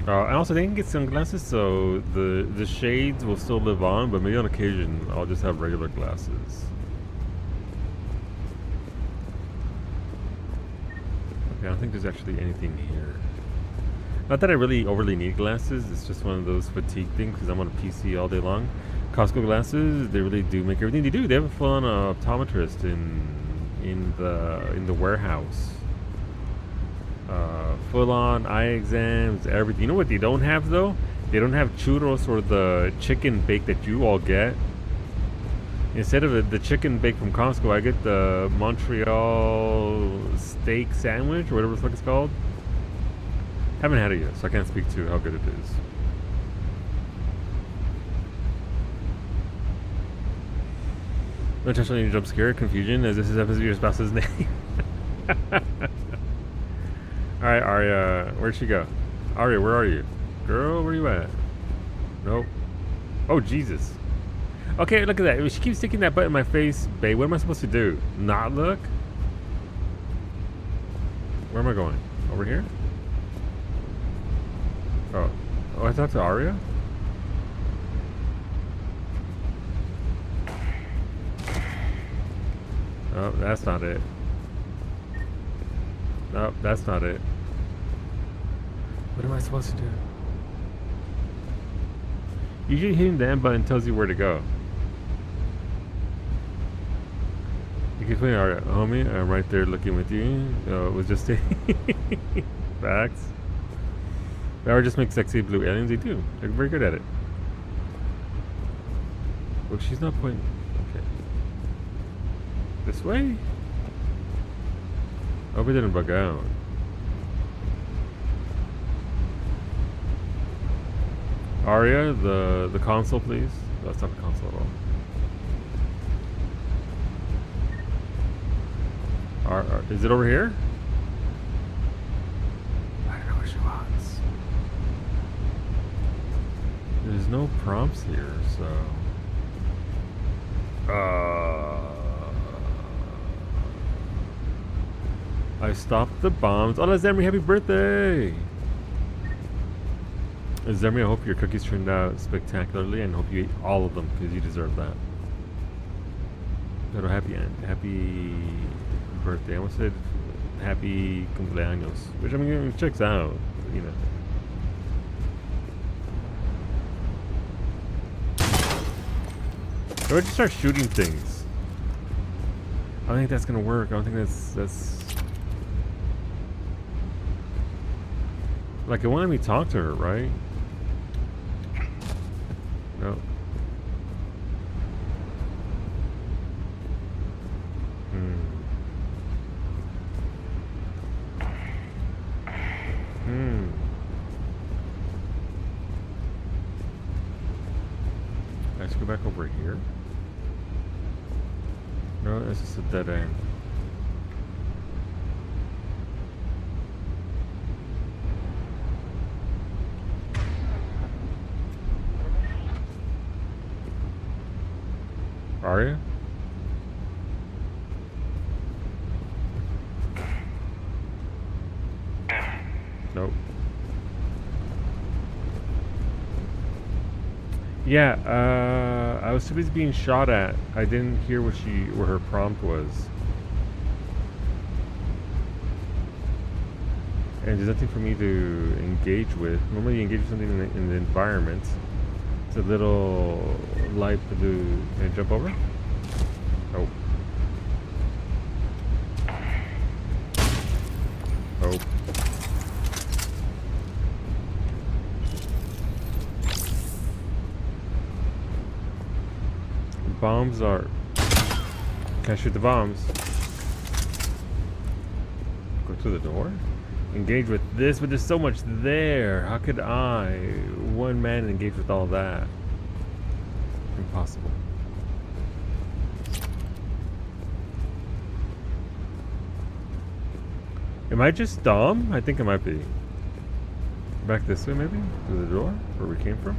I also didn't get sunglasses, so the shades will still live on, but maybe on occasion I'll just have regular glasses. Okay, I don't think there's actually anything here. Not that I really overly need glasses, it's just one of those fatigue things because I'm on a PC all day long. Costco glasses, they really do make everything they do. They have a full-on optometrist in the warehouse. Full-on eye exams, everything. You know what they don't have though? They don't have churros or the chicken bake that you all get. Instead of the chicken bake from Costco, I get the Montreal steak sandwich or whatever the fuck it's called. Haven't had it yet, so I can't speak to how good it is. No touch on any jump scare, confusion, as this is happens to be your spouse's name. Alright, Aria, where'd she go? Aria, where are you? Girl, where you at? Nope. Oh, Jesus. Okay, look at that. She keeps sticking that butt in my face, babe. What am I supposed to do? Not look? Where am I going? Over here? Oh. Oh, I talked to Aria? Oh, that's not it. Nope, that's not it. What am I supposed to do? Usually hitting the M button tells you where to go. You can play, alright, homie, I'm right there looking with you. It was just facts. Or just make sexy blue aliens, they do. They're very good at it. Look, she's not pointing. Okay. This way? Hope it didn't bug out. Aria, the console, please. No, that's not the console at all. Is it over here? I don't know where she wants. There's no prompts here, so. I stopped the bombs. Oh, that's Emery, happy birthday! Zemi, I hope your cookies turned out spectacularly and hope you ate all of them because you deserve that. Pero happy birthday. I almost said happy cumpleaños, which I mean it checks out, you know. I would just start shooting things. I don't think that's gonna work. I don't think that's like it won't let me talk to her, right? No. Let's go back over here. No, this is a dead end. Are you? Nope. Yeah, I was too busy being shot at. I didn't hear what her prompt was. And there's nothing for me to engage with. Normally you engage with something in the environment. It's a little light blue. Can I jump over? Oh. Oh. Bombs are... Can I shoot the bombs? Go through the door? Engage with this, but there's so much there. How could I, one man, engage with all that? Impossible. Am I just dumb? I think I might be. Back this way, maybe? Through the door? Where we came from?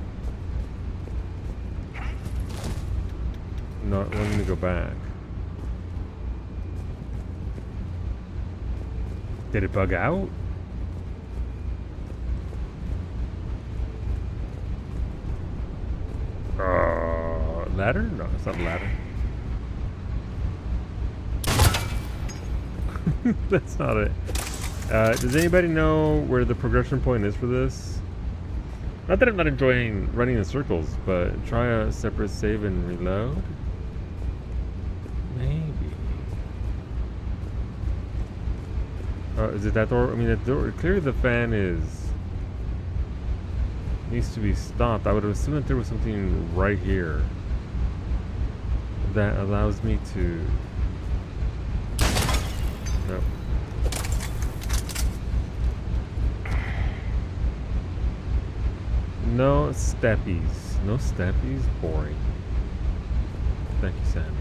Not wanting to go back. Did it bug out? Ladder? No, it's not a ladder. That's not it. Does anybody know where the progression point is for this? Not that I'm not enjoying running in circles, but try a separate save and reload? Maybe. Is it that door? I mean, that door. Clearly, the fan needs to be stopped. I would have assumed that there was something right here that allows me to. No. No steppies. No steppies. Boring. Thank you, Sam.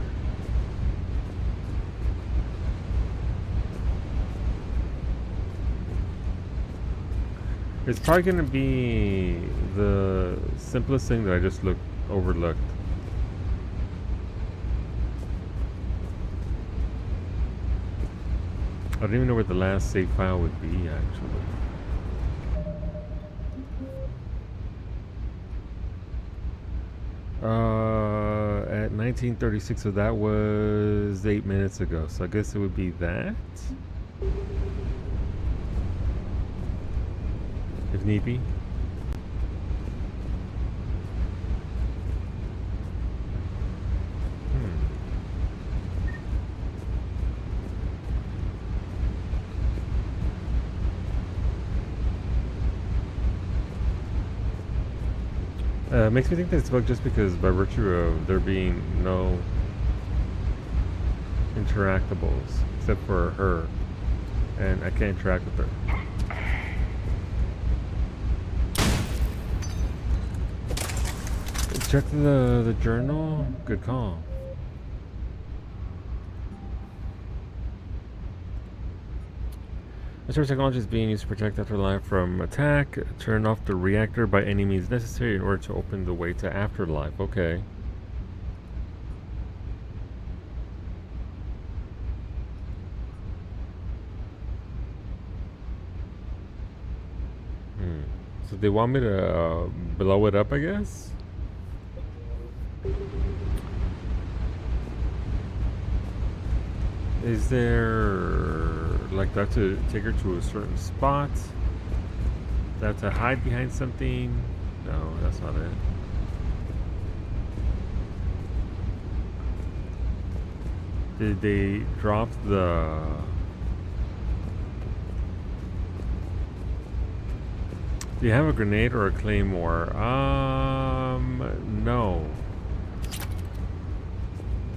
It's probably gonna be the simplest thing that I just overlooked. I don't even know where the last save file would be, actually. at 1936, so that was 8 minutes ago. So I guess it would be that. If need be. Makes me think that it's bugged just because by virtue of there being no interactables except for her, and I can't interact with her. Check the journal. Good call. The service technology is being used to protect Afterlife from attack. Turn off the reactor by any means necessary in order to open the way to Afterlife. Okay. So they want me to blow it up, I guess? Is there... like, do I have to take her to a certain spot? Do I have to hide behind something? No, that's not it. Did they drop the... Do you have a grenade or a claymore? No.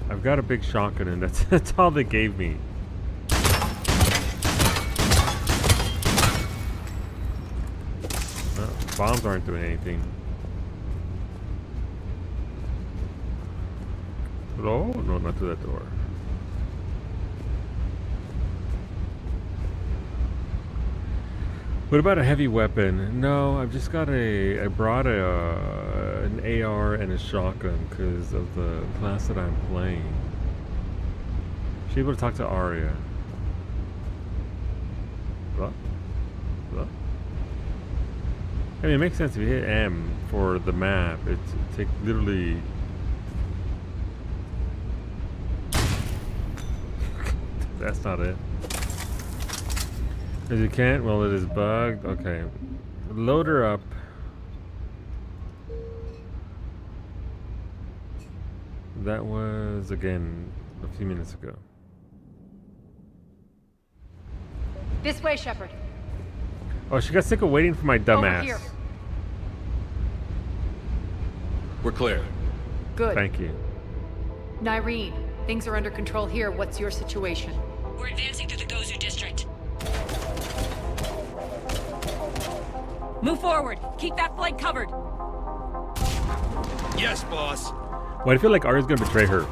I've got a big shotgun and that's all they gave me. Bombs aren't doing anything. Hello? No, not to that door. What about a heavy weapon? No, I've just got I brought an AR and a shotgun because of the class that I'm playing. She able to talk to Arya. What? What? I mean, it makes sense if you hit M for the map. It take literally. That's not it. If you can't, well, it is bugged. Okay, load her up. That was again a few minutes ago. This way, Shepard. Oh, she got sick of waiting for my dumbass. Over here. We're clear. Good. Thank you. Nyreen, things are under control here. What's your situation? We're advancing through the Gozu district. Move forward. Keep that flank covered. Yes, boss. Well, I feel like Arya's gonna betray her,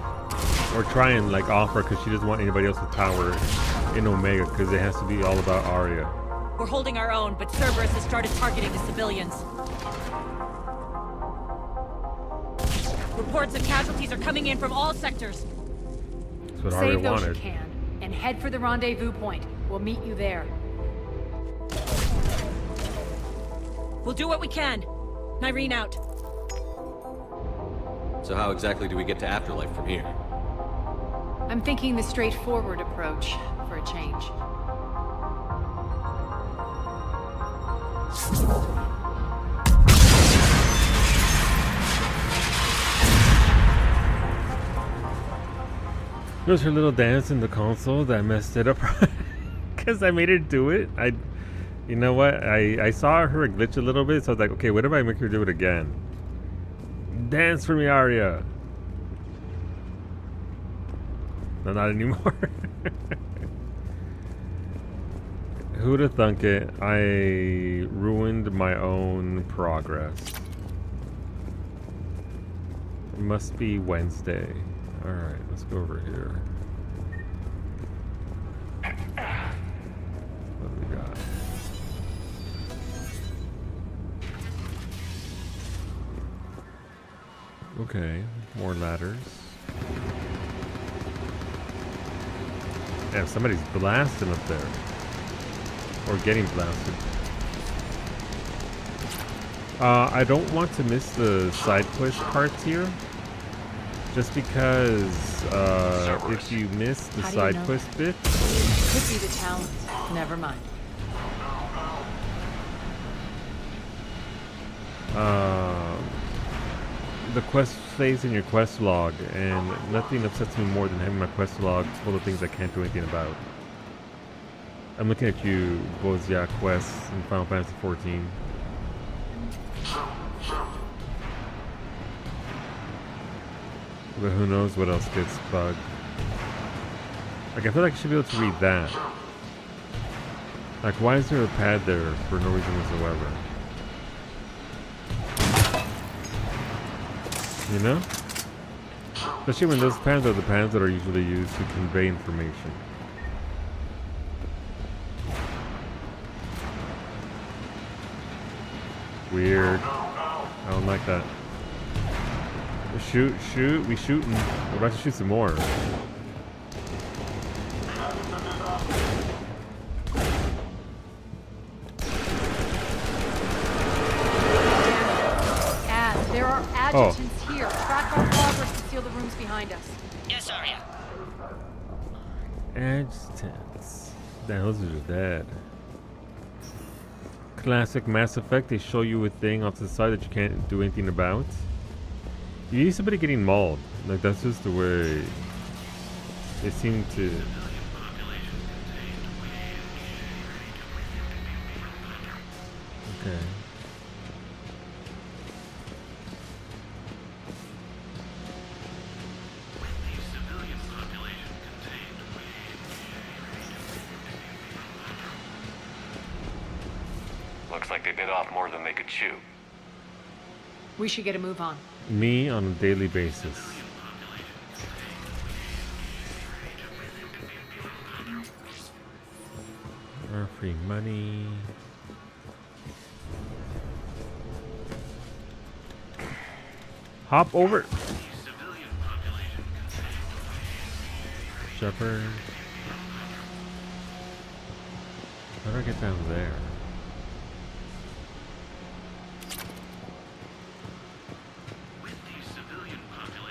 or try and like offer because she doesn't want anybody else's power in Omega because it has to be all about Arya. We're holding our own, but Cerberus has started targeting the civilians. Reports of casualties are coming in from all sectors. That's what Arya Save those wanted. you can, and head for the rendezvous point. We'll meet you there. We'll do what we can. Nyreen out. So how exactly do we get to Afterlife from here? I'm thinking the straightforward approach for a change. There was her little dance in the console that messed it up because I made her do it. You know what? I saw her glitch a little bit, so I was like, okay, what if I make her do it again? Dance for me, Arya. No, not anymore. Who'd have thunk it? I ruined my own progress. It must be Wednesday. Alright, let's go over here. What do we got? Okay, more ladders. Yeah, somebody's blasting up there. Or getting blasted. I don't want to miss the side quest parts here. Just because if you miss the How do you side know quest bit, Could be the talent. Never mind. the quest stays in your quest log, and nothing upsets me more than having my quest log full of things I can't do anything about. I'm looking at you, Bozia quests in Final Fantasy XIV. But who knows what else gets bugged. Like, I feel like I should be able to read that. Like, why is there a pad there for no reason whatsoever? You know? Especially when those pads are the pads that are usually used to convey information. Weird. I don't like that. Shoot, shoot, we shooting. We're about to shoot some more. There are adjutants here. Track our progress and seal the rooms behind us. Yes, Arya. Adjutants. Damn, those are dead. Classic Mass Effect, they show you a thing off to the side that you can't do anything about. You need somebody getting mauled. Like, that's just the way they seem to. Okay. Looks like they bit off more than they could chew. We should get a move on. Me on a daily basis. Our free money. Hop over. Shepard. How do I get down there?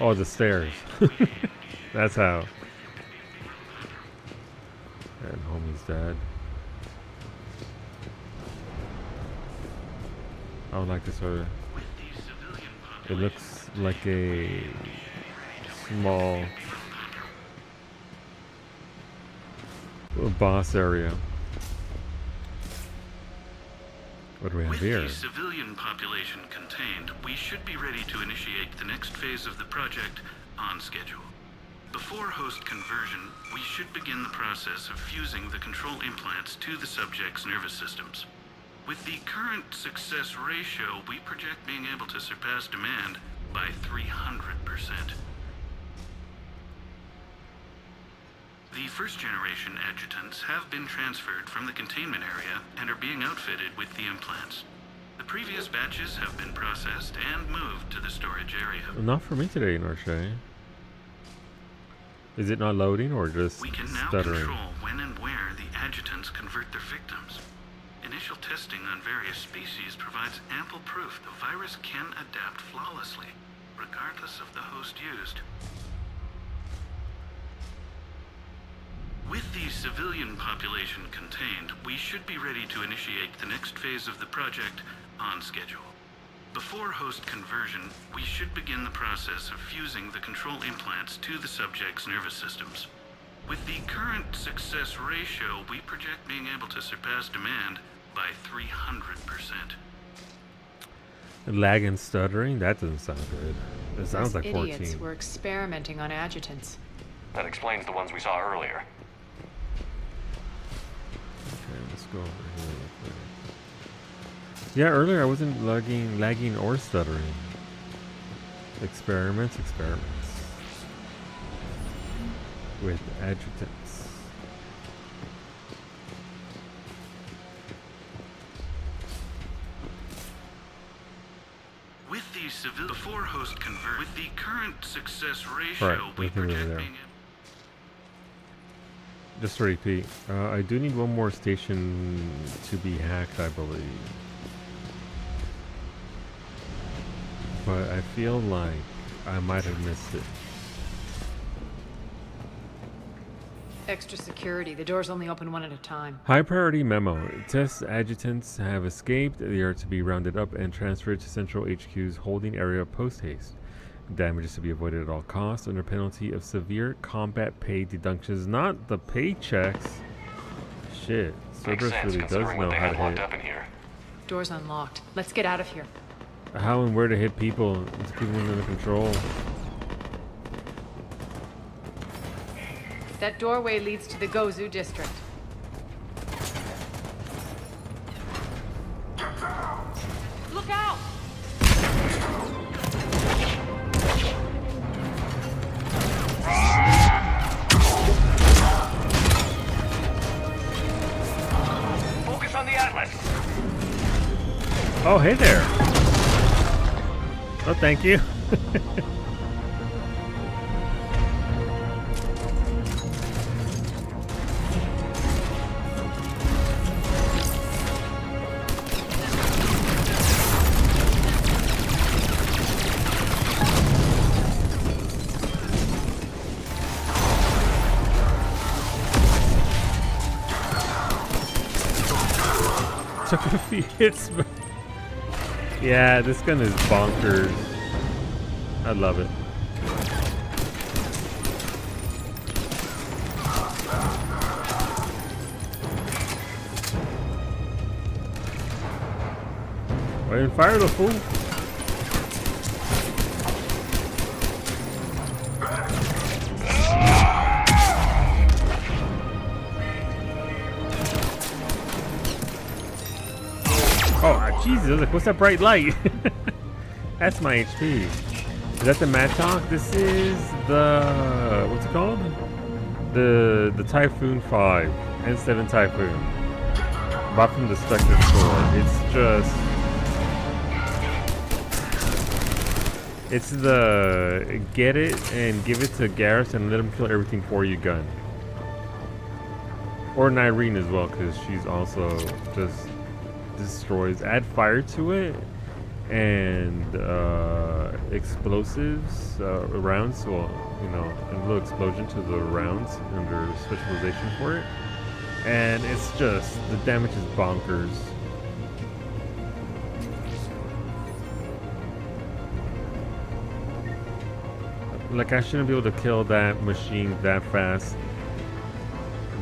Oh, the stairs. That's how. And homie's dead. I would like this order. It looks like a small boss area. What do we have With here? the civilian population contained, we should be ready to initiate the next phase of the project on schedule. Before host conversion, we should begin the process of fusing the control implants to the subject's nervous systems. With the current success ratio, we project being able to surpass demand by 300%. The first-generation adjutants have been transferred from the containment area and are being outfitted with the implants. The previous batches have been processed and moved to the storage area. Not for me today, Narshe. Is it not loading or just We can now stuttering? control when and where the adjutants convert their victims. Initial testing on various species provides ample proof the virus can adapt flawlessly, regardless of the host used. With the civilian population contained, we should be ready to initiate the next phase of the project on schedule. Before host conversion, we should begin the process of fusing the control implants to the subject's nervous systems. With the current success ratio, we project being able to surpass demand by 300%. Lag and stuttering? That doesn't sound good. It sounds Those like 14. idiots were experimenting on adjutants. That explains the ones we saw earlier. Okay, let's go over here real quick. Yeah, earlier I wasn't lagging or stuttering. Experiments. With adjutants. With the before host convert, with the current success ratio, Right, we nothing really project there. being Just to repeat, I do need one more station to be hacked, I believe. But I feel like I might have missed it. Extra security. The doors only open one at a time. High priority memo. Test adjutants have escaped. They are to be rounded up and transferred to Central HQ's holding area post haste. Damage is to be avoided at all costs under penalty of severe combat pay deductions. Not the paychecks. Shit. Cerberus really does know how to hit. Up in here. Door's unlocked. Let's get out of here. How and where to hit people to keep them under control. That doorway leads to the Gozu district. Look out! Focus on the Atlas. Oh, hey there. Oh, thank you. Took a few hits, but yeah, this gun is bonkers. I love it. Why didn't fire the fool? Oh, Jesus, I was like, what's that bright light? That's my HP. Is that the Mattock? This is the, what's it called? The Typhoon 5, N7 Typhoon. Bought from the Spectre store. It's just, it's the get it and give it to Garrus and let him kill everything for you gun. Or Nyreen as well, because she's also just destroys. Add fire to it and explosives rounds, well, you know, a little explosion to the rounds under specialization for it, and it's just, the damage is bonkers. Like, I shouldn't be able to kill that machine that fast,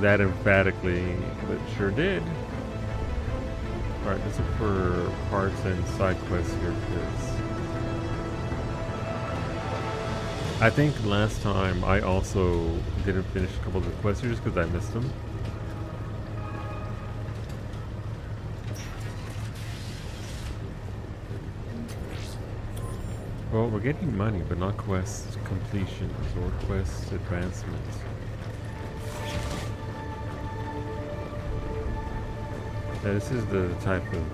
that emphatically, but sure did. Alright, let's look for parts and side quests here, because I think last time I also didn't finish a couple of the quests just because I missed them. Well, we're getting money, but not quest completions or quest advancements. Yeah, this is the type of...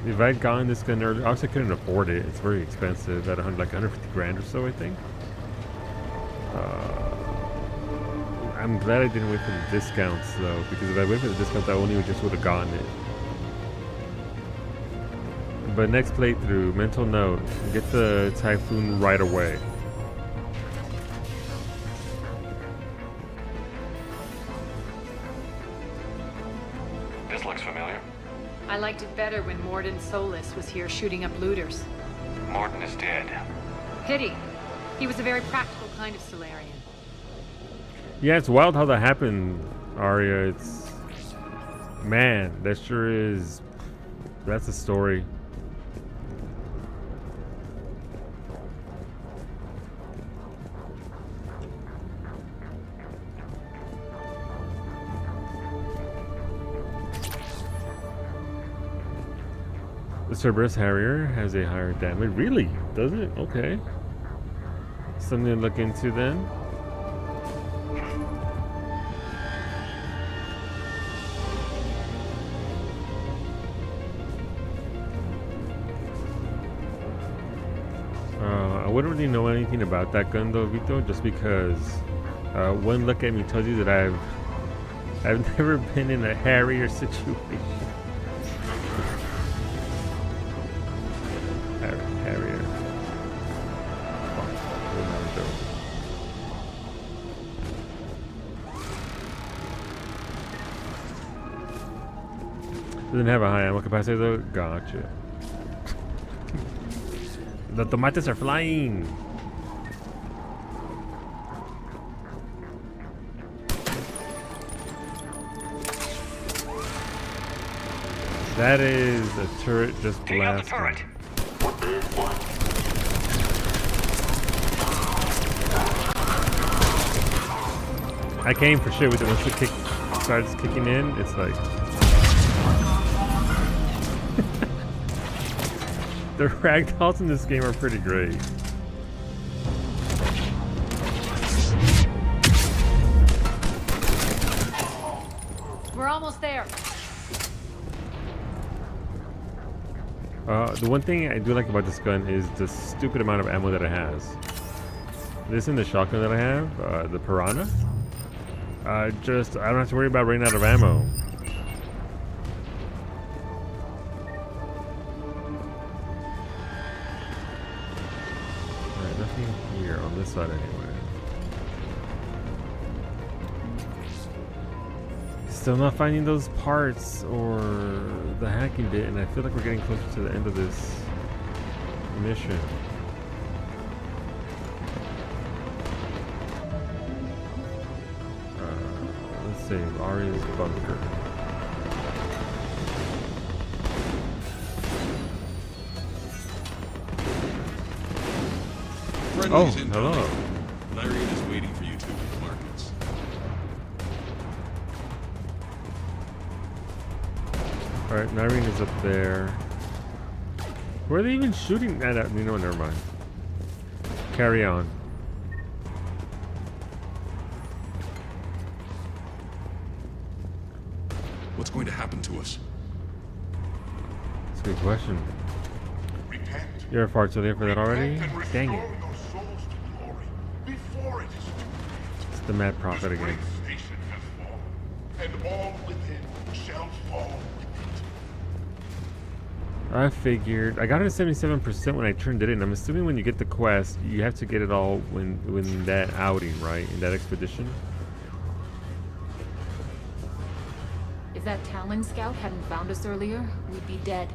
If I'd gotten this gun earlier, obviously I couldn't afford it. It's very expensive, at like 150 grand or so, I think. I'm glad I didn't wait for the discounts though, because if I waited for the discounts, I only just would have gotten it. But next playthrough, mental note, get the Typhoon right away. This looks familiar. I liked it better when Mordin Solus was here shooting up looters. Mordin is dead. Pity. He was a very practical kind of Solarian. Yeah, it's wild how that happened, Arya. It's... Man, that sure is... That's a story. The Cerberus Harrier has a higher damage. Really? Doesn't it? Okay. Something to look into then. I wouldn't really know anything about that gun though, Vito, just because one look at me tells you that I've never been in a Harrier situation. Harrier. Doesn't have a high ammo capacity though. Gotcha. The tomates are flying. That is a turret just Take out the blasting. turret. I came for shit with it. Once the kick starts kicking in, it's like the ragdolls in this game are pretty great. We're almost there. The one thing I do like about this gun is the stupid amount of ammo that it has. This and the shotgun that I have, the Piranha. I don't have to worry about running out of ammo. Alright, nothing here on this side anyway. Still not finding those parts or the hacking bit, and I feel like we're getting closer to the end of this mission. Let's save Aria's bunker. Oh, hello. Nyreen is waiting for you two at the markets. Alright, Nyreen is up there. Where are they even shooting that at? You know, never mind. Carry on. What's going to happen to us? That's a good question. Repent. You're far too late for that already? Repent and Dang restore it. your souls to glory before it is too late. It's the Mad Prophet This again. great station has fallen, and all within shall fall with it. I figured. I got it at 77% when I turned it in. I'm assuming when you get the quest, you have to get it all when that outing, right? In that expedition. If that Talon scout hadn't found us earlier, we'd be dead.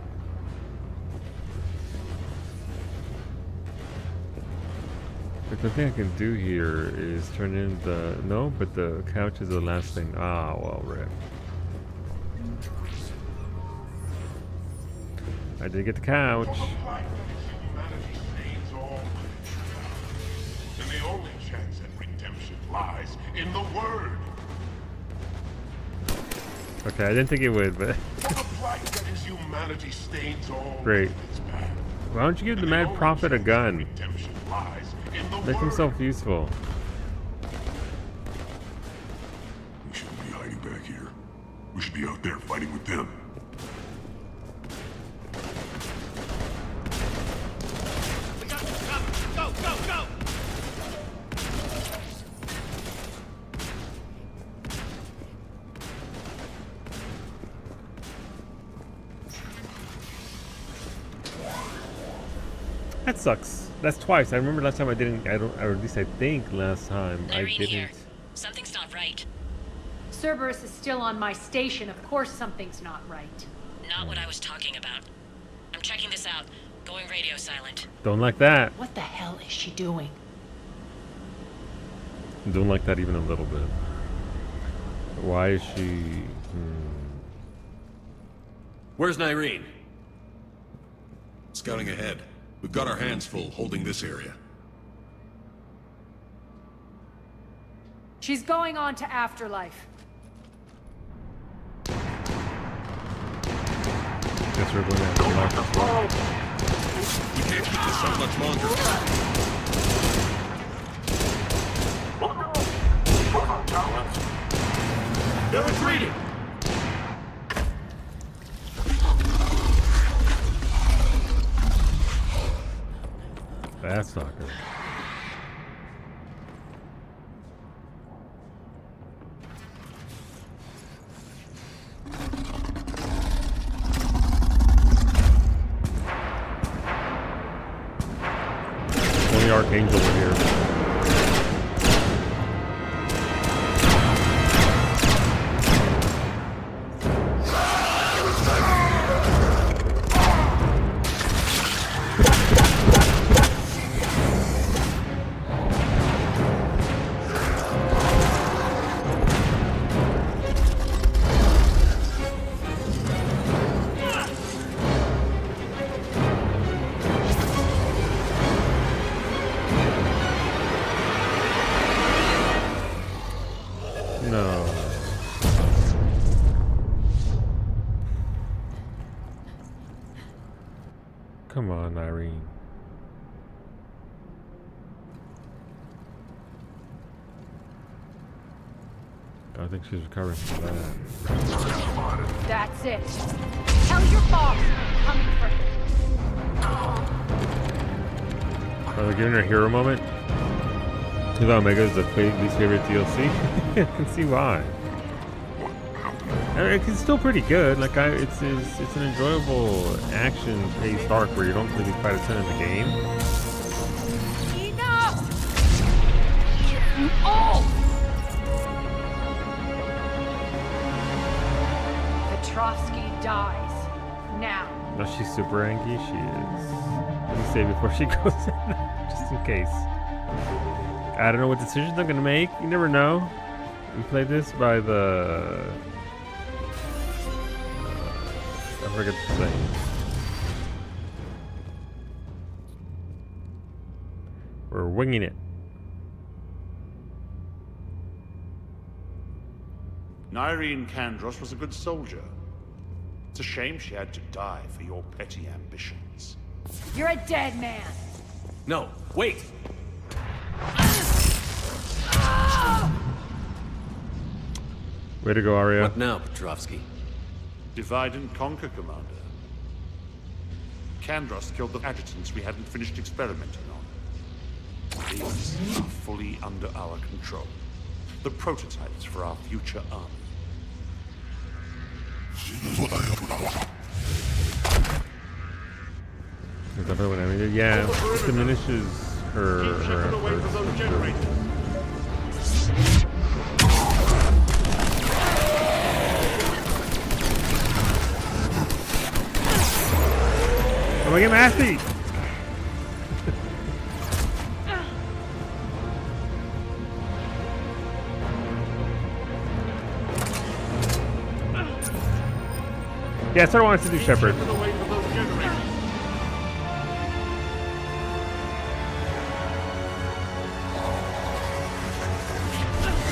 But the thing I can do here is turn in the... No, but the couch is the last thing. Ah, well, rip. I did get the couch. For the plight that humanity stains all with, and the only chance at redemption lies in the Word. Okay, I didn't think it would, but... For the plight that is humanity stains all Great. with its path. Why don't you give the And Mad only Prophet a chance at gun? redemption lies in the Make Word. himself useful. We shouldn't be hiding back here. We should be out there fighting with them. Go, go, go! That sucks. That's twice. I remember last time I didn't. I don't. Or at least I think last time I Irene didn't. here. Something's not right. Cerberus is still on my station. Of course something's not right. Not what I was talking about. I'm checking this out. Going radio silent. Don't like that. What the hell is she doing? Don't like that even a little bit. Why is she? Where's Nyreen? Scouting ahead. We've got our hands full holding this area. She's going on to Afterlife. Guess we're going to have to life as well. We can't keep this up much longer. They're retreating! That's not good. Only Archangel were here. come on, Irene. I think she's recovering from that. That's it. Tell your boss I'm coming for him. Are they giving her a hero moment? Tila Omega is the least favorite DLC. I can see why. I mean, it's still pretty good. Like it's an enjoyable action-paced arc where you don't really fight a ton in the game. Enough! Oh! Petrovsky dies. Now. No, she's super angry. She is. Let me say before she goes in, just in case. I don't know what decisions I'm gonna make. You never know. We played this by the. I forget to say. We're winging it. Nyreen Kandros was a good soldier. It's a shame she had to die for your petty ambitions. You're a dead man. No, wait! Way to go, Arya. What now, Petrovsky? Divide and conquer, Commander. Kandros killed the adjutants we hadn't finished experimenting on. These are fully under our control. The prototypes for our future army. Is that what I mean? Yeah, it diminishes her efforts. I'm gonna get nasty! Yeah, that's what I wanted to do, Shepard.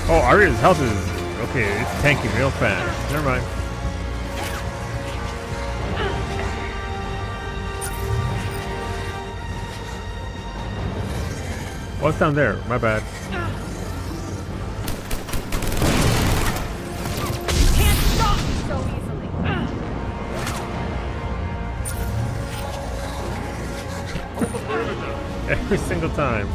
Oh, Arya's health is... Okay, it's tanking real fast. Never mind. What's down there? My bad. You can't stop me so easily. Every single time.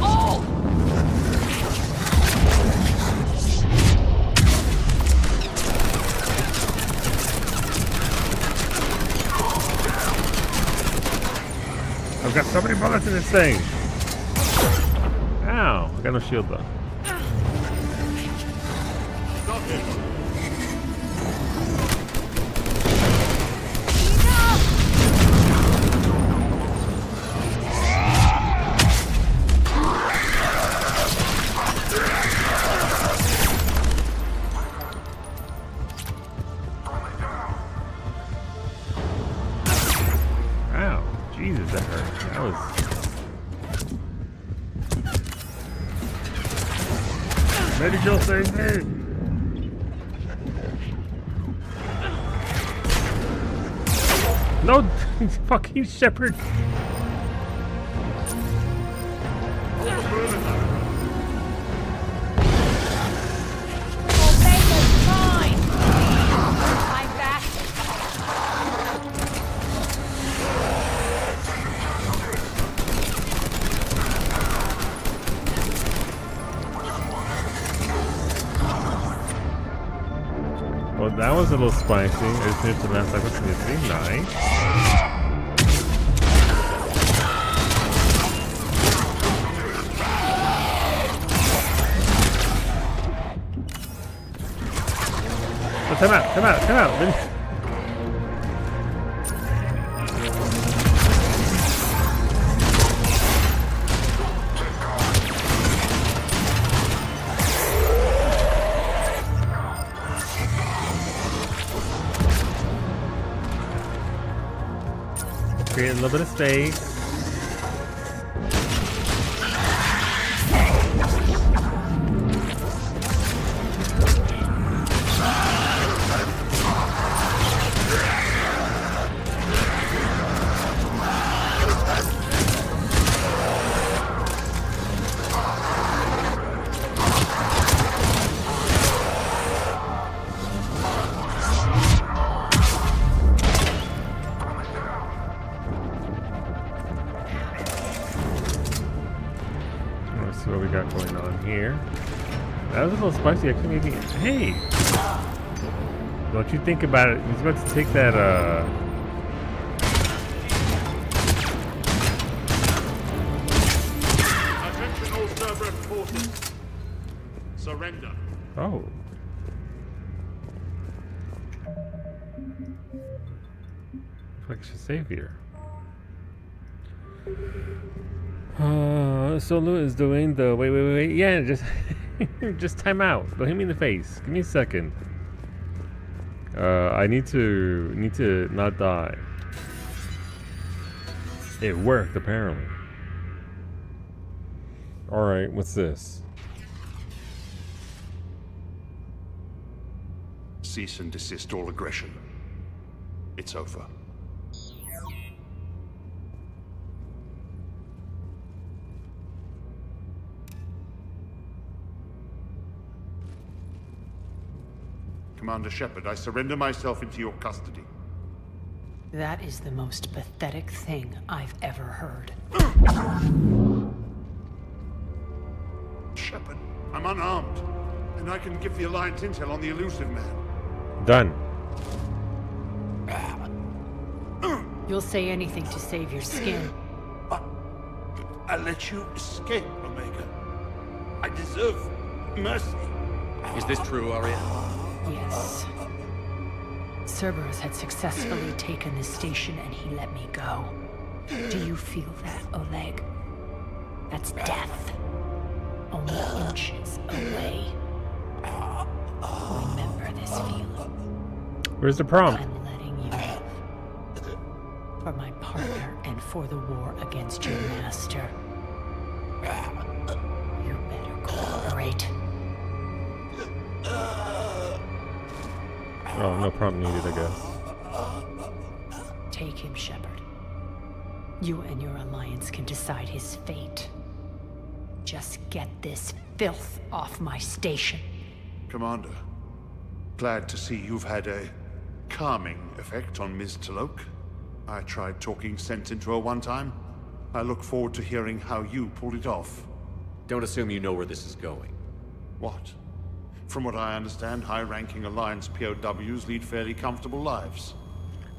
Oh! I've got so many bullets in this thing. Ow! I got no shield though. Ow! Jesus, that hurt. That was. Lady Jill save me! No, fucking Shepard! Omega's mine! I'm back. Well, that was a little spicy. I just needed to mess like, what's this? Nice. Oh, time out, time out, time out. Create a little bit of space. That was a little spicy. Actually, maybe. Hey! Don't you think about it? He's about to take that, Attention all Cerberus forces. Surrender. Oh. I feel like I should save here. So Lou is doing the wait. Yeah, just just time out. Don't hit me in the face. Give me a second. I need to not die. It worked apparently. All right, what's this? Cease and desist all aggression. It's over. Commander Shepard, I surrender myself into your custody. That is the most pathetic thing I've ever heard. Shepard, I'm unarmed, and I can give the Alliance intel on the elusive man. Done. You'll say anything to save your skin. But I let you escape, Omega. I deserve mercy. Is this true, Aria? Yes. Cerberus had successfully taken this station and he let me go. Do you feel that, Oleg? That's death. Only inches away. Remember this feeling. Where's the prompt? I'm letting you live. For my partner and for the war against your master. You better cooperate. Oh, no prompt needed, I guess. Take him, Shepard. You and your Alliance can decide his fate. Just get this filth off my station. Commander, glad to see you've had a calming effect on Ms. Talok. I tried talking sense into her one time. I look forward to hearing how you pulled it off. Don't assume you know where this is going. What? From what I understand, high-ranking Alliance POWs lead fairly comfortable lives.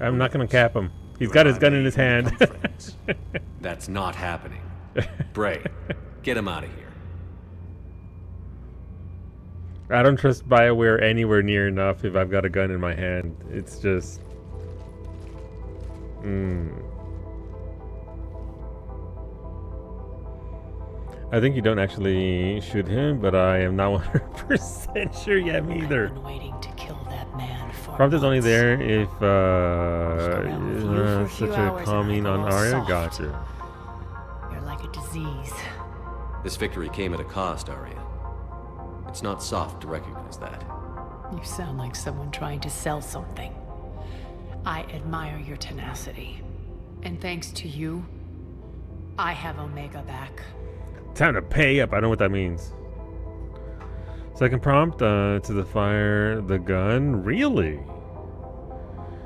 I'm not gonna cap him. He's got his gun in his hand. That's not happening. Bray, get him out of here. I don't trust BioWare anywhere near enough if I've got a gun in my hand. It's just... I think you don't actually shoot him, but I am not 100% sure yet either. I've been waiting to kill that man for Prompt is only months. there if around with you for a few such a hours and calming I on go all Arya. soft. Gotcha. You're like a disease. This victory came at a cost, Aria. It's not soft to recognize that. You sound like someone trying to sell something. I admire your tenacity. And thanks to you, I have Omega back. Time to pay up. I don't know what that means. Second prompt to the fire the gun. Really?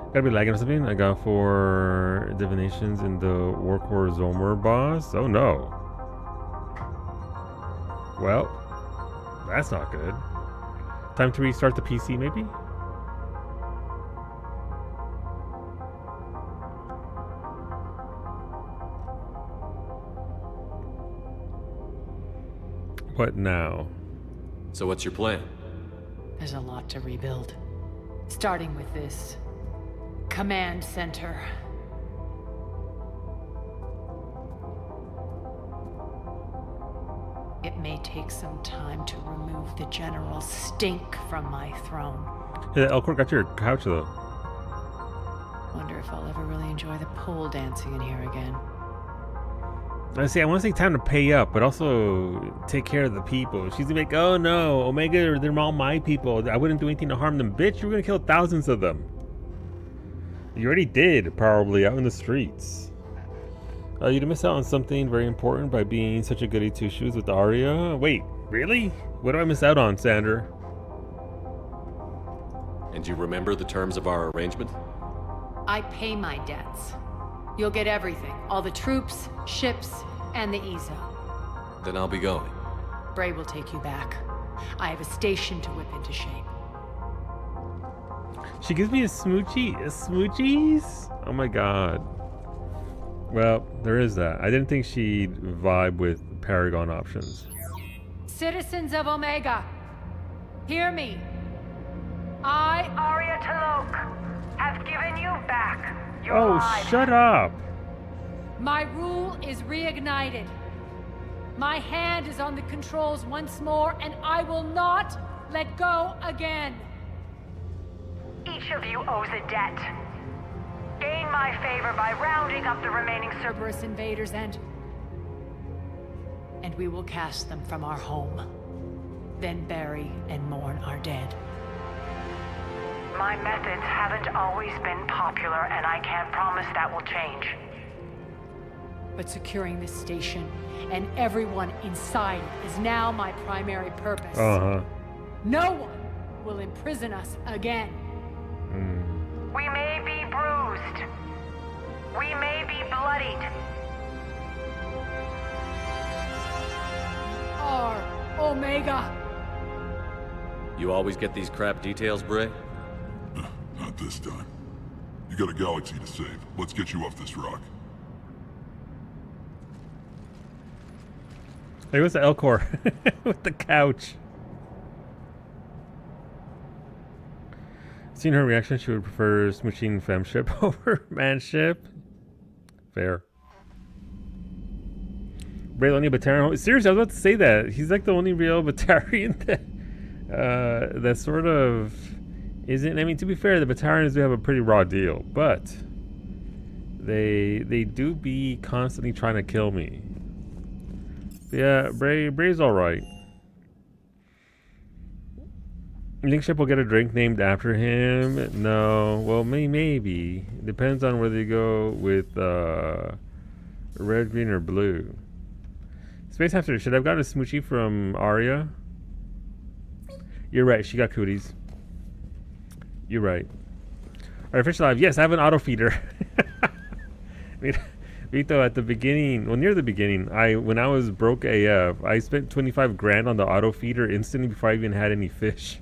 Gotta be lagging or something. I got 4 divinations in the Warcore Zomer boss. Oh no. Well, that's not good. Time to restart the PC, maybe? What now? So what's your plan? There's a lot to rebuild. Starting with this command center. It may take some time to remove the general stink from my throne. Yeah, Elcor got your couch though. Wonder if I'll ever really enjoy the pole dancing in here again. I see. I want to take time to pay up, but also take care of the people. She's like, "Oh no, Omega, they're all my people. I wouldn't do anything to harm them, bitch. You were gonna kill thousands of them. You already did, probably out in the streets. You'd miss out on something very important by being such a goody two shoes with Arya. Wait, really? What do I miss out on, Sandra? And you remember the terms of our arrangement? I pay my debts. You'll get everything. All the troops, ships, and the Ezo. Then I'll be going. Bray will take you back. I have a station to whip into shape. She gives me a smoochies? Oh my god. Well, there is that. I didn't think she'd vibe with Paragon options. Citizens of Omega, hear me. I, Arya T'Loak, have given you back your lives. Shut up. My rule is reignited. My hand is on the controls once more, and I will not let go again. Each of you owes a debt. Gain my favor by rounding up the remaining Cerberus invaders, and we will cast them from our home. Then bury and mourn our dead. My methods haven't always been popular, and I can't promise that will change. But securing this station and everyone inside it is now my primary purpose. No one will imprison us again. We may be bruised. We may be bloodied. Our Omega. You always get these crap details, Bray? Not this time. You got a galaxy to save. Let's get you off this rock. Hey, what's the Elcor with the couch? Seeing her reaction, she would prefer smooching femship over manship. Fair. Bray, only Batarian. Seriously, I was about to say that. He's like the only real Batarian that sort of isn't. I mean, to be fair, the Batarians do have a pretty raw deal, but they do be constantly trying to kill me. Yeah, Bray's all right. You think Ship will get a drink named after him? No. Well, maybe. Depends on whether you go with red, green, or blue. Space Hamster, should I have gotten a smoochie from Arya? You're right. She got cooties. You're right. Artificial Live. Yes, I have an auto feeder. Vito, at the beginning, well, near the beginning, when I was broke AF, I spent 25 grand on the auto feeder instantly before I even had any fish.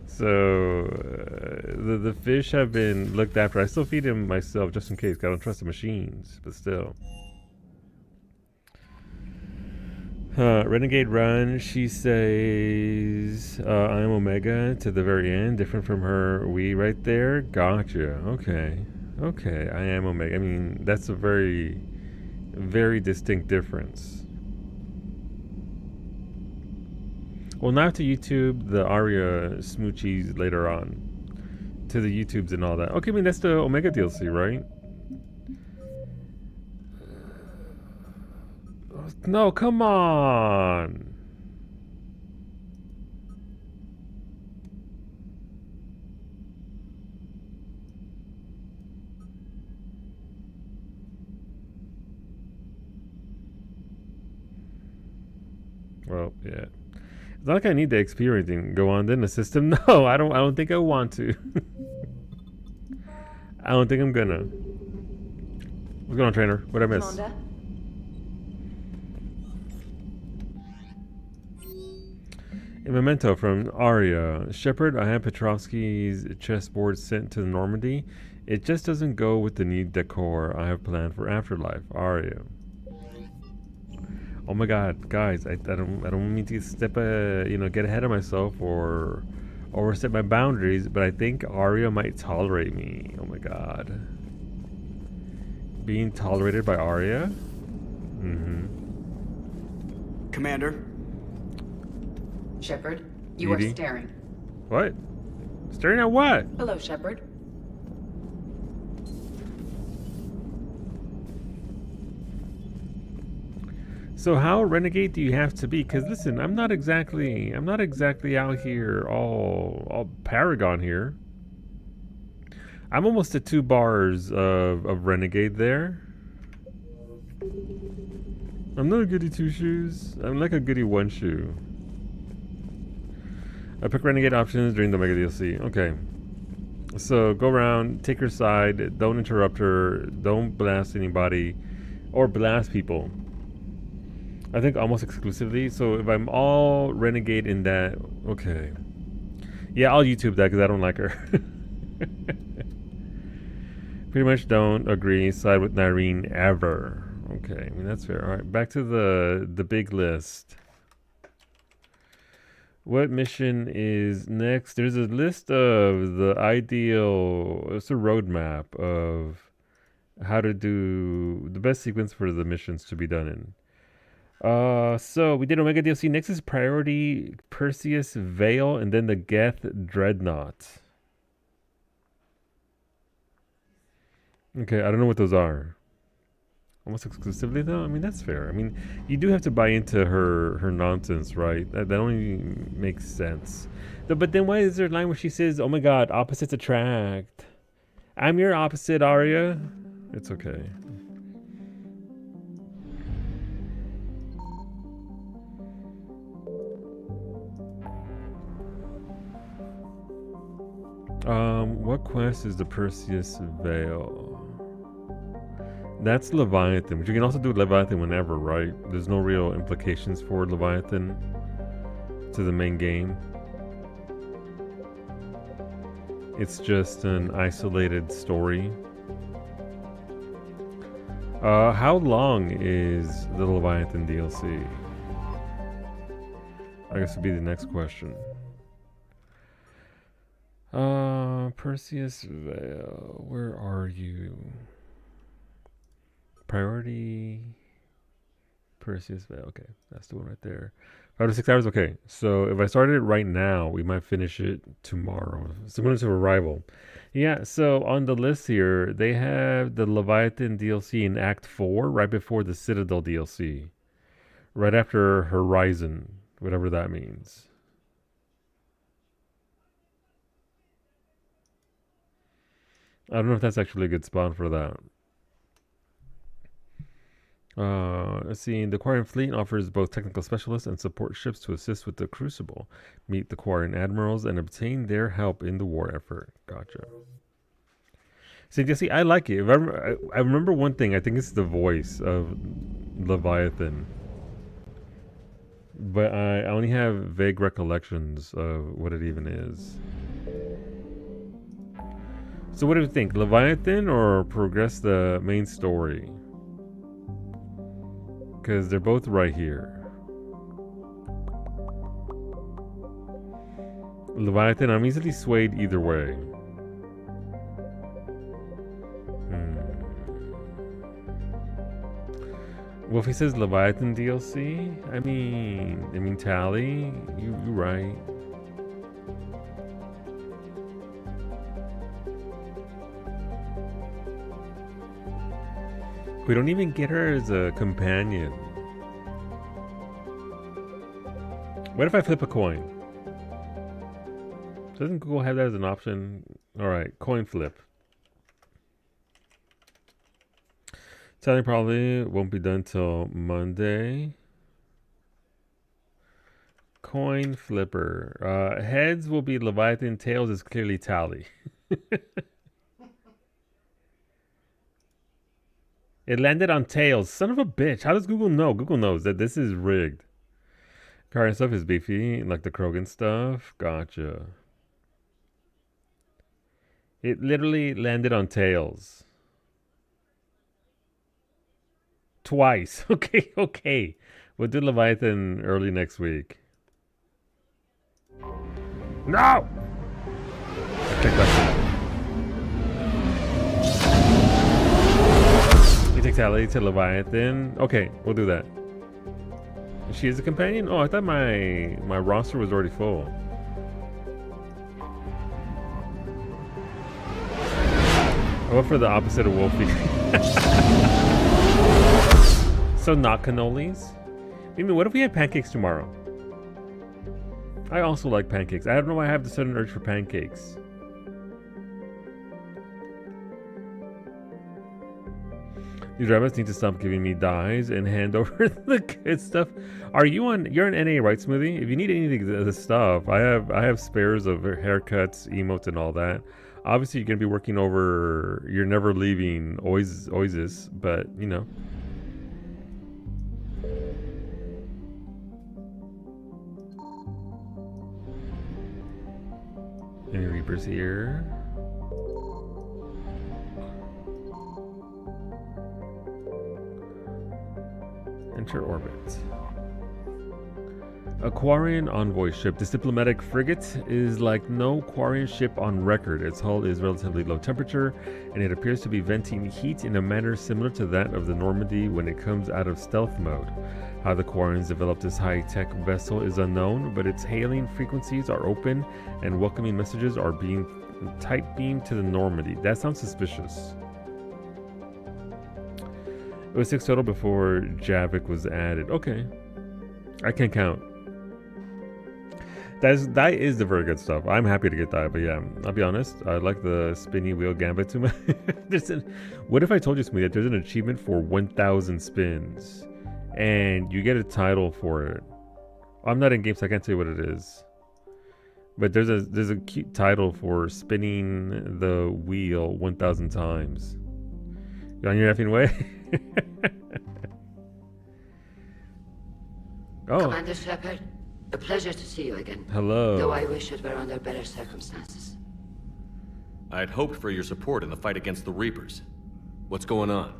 So the fish have been looked after. I still feed him myself just in case. 'Cause I don't trust the machines, but still. Renegade Run, she says, I am Omega to the very end. Different from her we right there. Gotcha. Okay, I am Omega. I mean, that's a very, very distinct difference. Well, now to YouTube the Arya smoochies later on. To the YouTubes and all that. Okay, I mean, that's the Omega DLC, right? No, come on. Well, yeah. It's not like I need the XP or anything. Go on then the system. No, I don't think I want to. I don't think I'm gonna. What's going on, trainer? What'd I miss? Commander? A memento from Arya. Shepard, I had Petrovsky's chessboard sent to Normandy. It just doesn't go with the new decor I have planned for Afterlife. Arya. Oh my god, guys, I don't mean to get ahead of myself or overstep my boundaries, but I think Arya might tolerate me. Oh my god. Being tolerated by Arya? Commander? Shepard, you are staring. What? Staring at what? Hello, Shepard. So how renegade do you have to be? Because listen, I'm not exactly out here all Paragon here. I'm almost at 2 bars of renegade there. I'm not a goody 2 shoes. I'm like a goody 1 shoe. I pick renegade options during the Mega DLC. Okay. So go around, take her side, don't interrupt her, don't blast anybody, or blast people. I think almost exclusively. So if I'm all renegade in that, okay. Yeah, I'll YouTube that because I don't like her. Pretty much don't agree, side with Nyreen ever. Okay, I mean that's fair. All right, back to the big list. What mission is next? There's a list of the ideal. It's a roadmap of how to do the best sequence for the missions to be done in. So we did Omega DLC. Next is Priority, Perseus, Veil, and then the Geth Dreadnought. Okay, I don't know what those are. Almost exclusively though? I mean, that's fair. I mean, you do have to buy into her nonsense, right? That only makes sense. But then why is there a line where she says, oh my god, opposites attract? I'm your opposite, Arya. It's okay. What quest is the Perseus Veil? That's Leviathan, but you can also do Leviathan whenever, right? There's no real implications for Leviathan to the main game. It's just an isolated story. How long is the Leviathan DLC? I guess would be the next question. Perseus Veil, where are you? Priority, Perseus Veil. Okay, that's the one right there. 5 to 6 hours. Okay, so if I started it right now, we might finish it tomorrow. Similar to Arrival. Yeah, so on the list here, they have the Leviathan DLC in Act 4, right before the Citadel DLC. Right after Horizon, whatever that means. I don't know if that's actually a good spot for that. Let's see. The Quarian fleet offers both technical specialists and support ships to assist with the Crucible. Meet the Quarian admirals and obtain their help in the war effort. Gotcha. See, Jesse, I like it. If I remember one thing. I think it's the voice of Leviathan. But I only have vague recollections of what it even is. So what do you think? Leviathan or progress the main story? Because they're both right here. Leviathan, I'm easily swayed either way. Well, if he says Leviathan DLC, I mean Tally, you're right. We don't even get her as a companion. What if I flip a coin? Doesn't Google have that as an option? Alright, coin flip. Tally probably won't be done till Monday. Coin flipper. Heads will be Leviathan, tails is clearly Tally. It landed on tails. Son of a bitch. How does Google know? Google knows that this is rigged. Car and stuff is beefy, like the Krogan stuff. Gotcha. It literally landed on tails. Twice. Okay, okay. We'll do Leviathan early next week. No! I think that's it. You take Tally to Leviathan. Okay, we'll do that. She is a companion? Oh, I thought my roster was already full. I went for the opposite of Wolfie. So not cannolis? I mean, what if we had pancakes tomorrow? I also like pancakes. I don't know why I have the sudden urge for pancakes. You drivers need to stop giving me dies and hand over the good stuff. You're an NA, right, Smoothie? If you need anything of this stuff, I have spares of haircuts, emotes, and all that. Obviously, you're gonna be working over. You're never leaving Oasis, but you know. Any Reapers here? Enter orbit. A Quarian envoy ship. This diplomatic frigate is like no Quarian ship on record. Its hull is relatively low temperature, and it appears to be venting heat in a manner similar to that of the Normandy when it comes out of stealth mode. How the Quarians developed this high-tech vessel is unknown, but its hailing frequencies are open, and welcoming messages are being tight-beamed to the Normandy. That sounds suspicious. It was 6 total before Javik was added. Okay. I can count. That is the very good stuff. I'm happy to get that, but yeah, I'll be honest. I like the spinny wheel gambit too much. What if I told you, Smoothie, that there's an achievement for 1,000 spins, and you get a title for it? I'm not in game, so I can't tell you what it is. But there's a cute title for spinning the wheel 1,000 times. You on your effing way? Oh. Commander Shepard, a pleasure to see you again. Hello. Though I wish it were under better circumstances. I had hoped for your support in the fight against the Reapers. What's going on?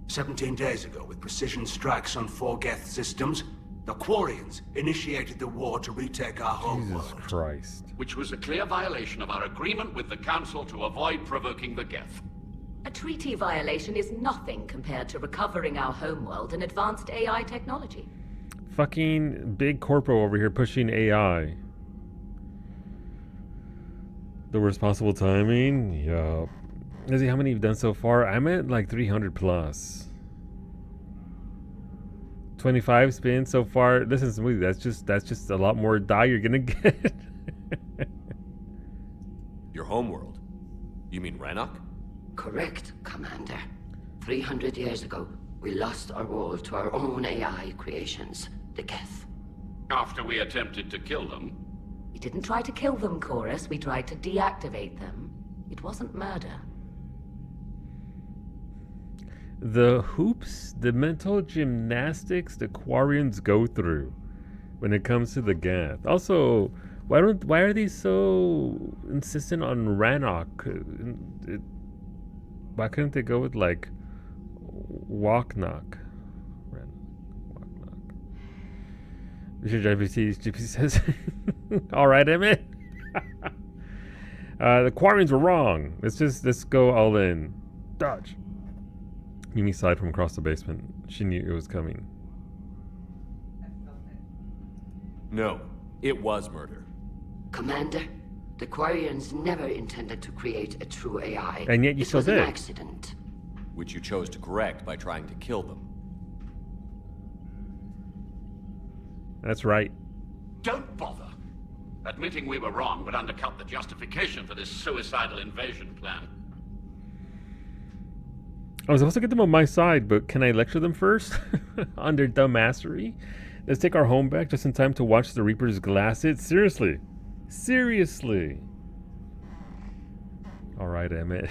17 days ago, with precision strikes on 4 Geth systems, the Quarians initiated the war to retake our homeworld. Jesus Christ. Which was a clear violation of our agreement with the Council to avoid provoking the Geth. A treaty violation is nothing compared to recovering our homeworld and advanced AI technology. Fucking big corpo over here pushing AI. The worst possible timing? Yup. Let's see how many you've done so far. I'm at like 300 plus. 25 spins so far. Listen, Smoothie, that's just a lot more die you're gonna get. Your homeworld? You mean Rannoch? Correct, Commander. 300 years ago, we lost our world to our own AI creations, the Geth. After we attempted to kill them. We didn't try to kill them, Chorus. We tried to deactivate them. It wasn't murder. The hoops, the mental gymnastics the Quarians go through when it comes to the Geth. Also, why are they so insistent on Rannoch? Why couldn't they go with like Walknock? Mr. GPT says, all right, Emmett. The Quarians were wrong. Let's go all in. Dodge. Mimi sighed from across the basement. She knew it was coming. No, it was murder. Commander, the Quarians never intended to create a true AI. And yet you still did. It was an accident. Which you chose to correct by trying to kill them. That's right. Don't bother. Admitting we were wrong would undercut the justification for this suicidal invasion plan. I was supposed to get them on my side, but can I lecture them first? Under dumbassery? Let's take our home back just in time to watch the Reapers glass it? Seriously. Seriously. Alright, Emmett.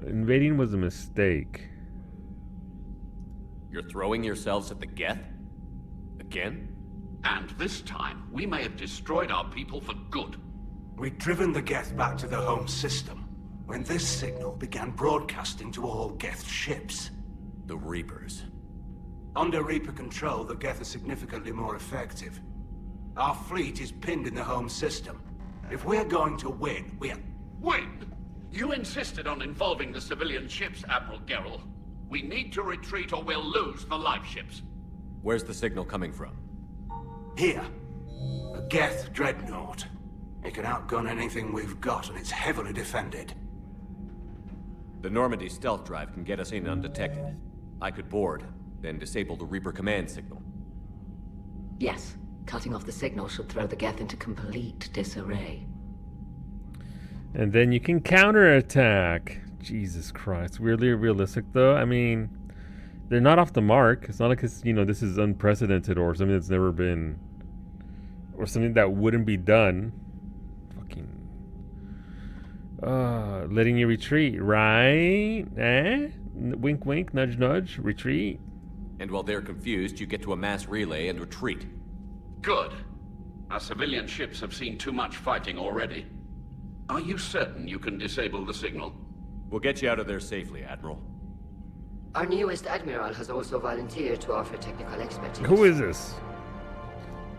Invading was a mistake. You're throwing yourselves at the Geth? Again? And this time, we may have destroyed our people for good. We'd driven the Geth back to the home system when this signal began broadcasting to all Geth ships. The Reapers. Under Reaper control, the Geth are significantly more effective. Our fleet is pinned in the home system. If we're going to win, Win? You insisted on involving the civilian ships, Admiral Gerrel. We need to retreat or we'll lose the live ships. Where's the signal coming from? Here. A Geth dreadnought. It can outgun anything we've got, and it's heavily defended. The Normandy stealth drive can get us in undetected. I could board, then disable the Reaper command signal. Yes, cutting off the signal should throw the Geth into complete disarray. And then you can counterattack. Jesus Christ. Weirdly realistic, though. I mean, they're not off the mark. It's not like it's, this is unprecedented or something that's never been, or something that wouldn't be done. Fucking letting you retreat, right? Wink, wink, nudge, nudge, retreat. And while they're confused, you get to a mass relay and retreat. Good. Our civilian ships have seen too much fighting already. Are you certain you can disable the signal? We'll get you out of there safely, Admiral. Our newest Admiral has also volunteered to offer technical expertise. Who is this?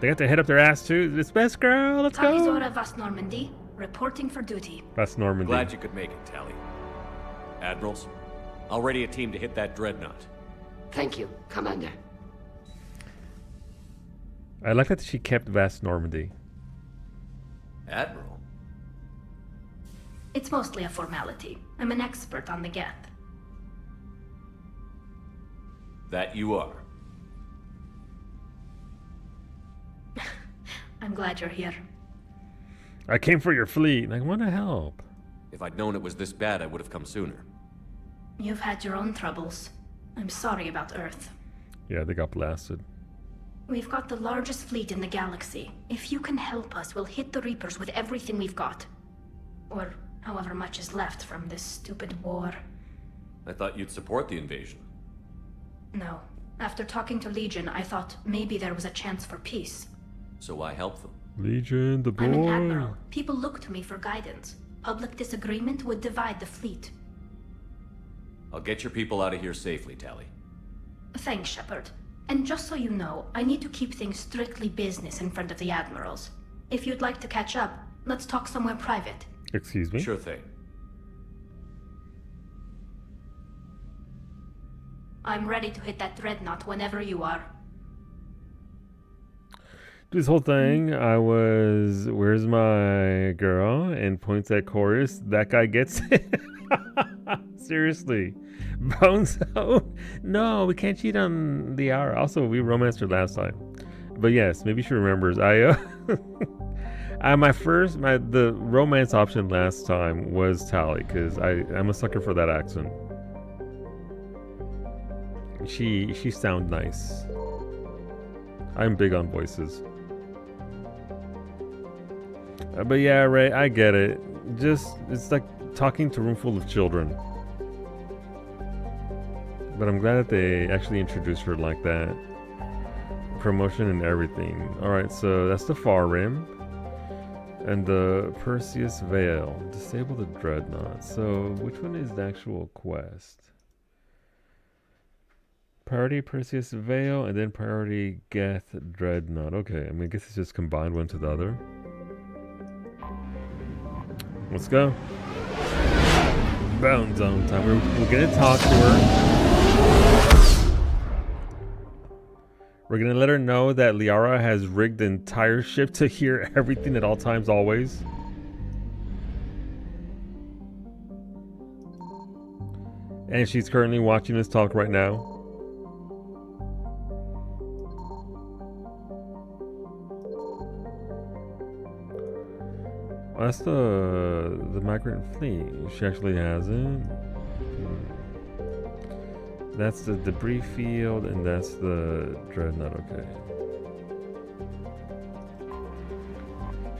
They got their head up their ass too. This best girl, let's go. Talizora Vas Normandy, reporting for duty. That's Normandy. Glad you could make it, Tally. Admirals, I'll ready a team to hit that dreadnought. Thank you, Commander. I like that she kept Vast Normandy. Admiral? It's mostly a formality. I'm an expert on the Geth. That you are. I'm glad you're here. I came for your fleet and I want to help. If I'd known it was this bad, I would have come sooner. You've had your own troubles. I'm sorry about Earth. Yeah, they got blasted. We've got the largest fleet in the galaxy. If you can help us, we'll hit the Reapers with everything we've got. Or however much is left from this stupid war. I thought you'd support the invasion. No. After talking to Legion, I thought maybe there was a chance for peace. So why help them? Legion, the boy. I'm an admiral. People look to me for guidance. Public disagreement would divide the fleet. I'll get your people out of here safely, Tally. Thanks, Shepard. And just so you know, I need to keep things strictly business in front of the admirals. If you'd like to catch up, let's talk somewhere private. Excuse me? Sure thing. I'm ready to hit that dreadnought whenever you are. This whole thing, I was, where's my girl? And points at Chorus. That guy gets it. Seriously. Bones out? No, we can't cheat on the hour. Also, we romanced her last time. But yes, maybe she remembers. The romance option last time was Tally, because I'm a sucker for that accent. She sounds nice. I'm big on voices. But yeah, Ray, I get it. Just, it's like talking to a room full of children. But I'm glad that they actually introduced her like that. Promotion and everything. Alright, so that's the Far Rim. And the Perseus Veil. Disable the Dreadnought. So, which one is the actual quest? Priority Perseus Veil, and then priority Geth Dreadnought. Okay, I mean, I guess it's just combined one to the other. Let's go. Bound Zone time. We're gonna talk to her. We're gonna let her know that Liara has rigged the entire ship to hear everything at all times, always. And she's currently watching us talk right now. Oh, that's the migrant fleet. She actually has it. That's the debris field, and that's the dreadnought. Okay.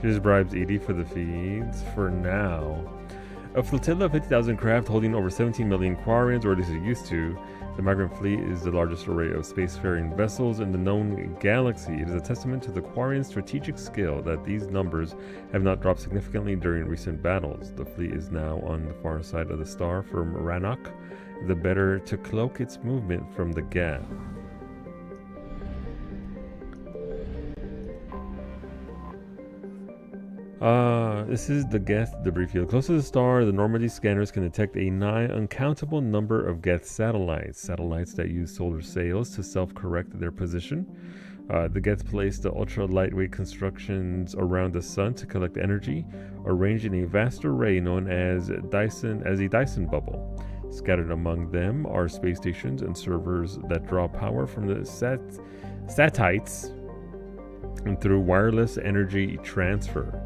She just bribes Edie for the feeds for now. A flotilla of 50,000 craft holding over 17 million Quarians, or at least it used to. The migrant fleet is the largest array of spacefaring vessels in the known galaxy. It is a testament to the Quarian strategic skill that these numbers have not dropped significantly during recent battles. The fleet is now on the far side of the star from Rannoch, the better to cloak its movement from the Geth. This is the Geth debris field. Close to the star, the Normandy scanners can detect a nigh uncountable number of Geth satellites. Satellites that use solar sails to self-correct their position. The Geth place the ultra-lightweight constructions around the sun to collect energy, arranged in a vast array known as a Dyson bubble. Scattered among them are space stations and servers that draw power from the satellites and through wireless energy transfer.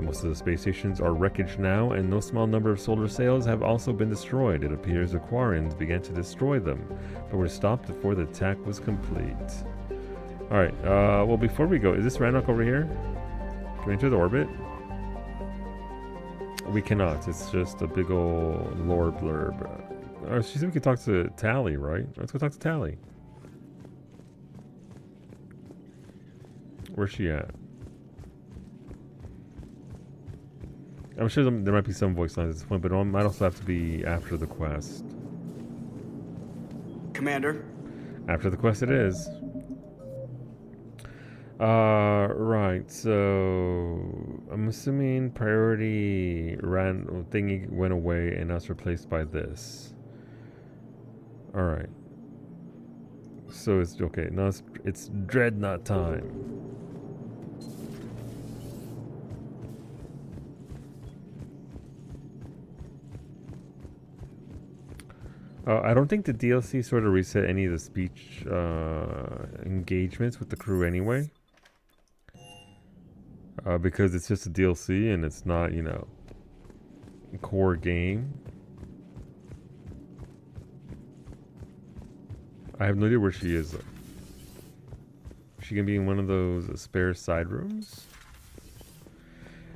Most of the space stations are wreckage now, and no small number of solar sails have also been destroyed. It appears the Quarians began to destroy them, but were stopped before the attack was complete. Alright, well, before we go, is this Rannoch over here? Can we enter the orbit? We cannot. It's just a big old lore blurb. She said we could talk to Tally, right? Let's go talk to Tally. Where's she at? I'm sure there might be some voice lines at this point, but it might also have to be after the quest. Commander? After the quest it is. Right, so I'm assuming priority thingy went away and now it's replaced by this. Alright. So it's okay, now it's Dreadnought time. I don't think the DLC sort of reset any of the speech engagements with the crew anyway. Because it's just a DLC and it's not, you know, a core game. I have no idea where she is though. Is she gonna be in one of those spare side rooms?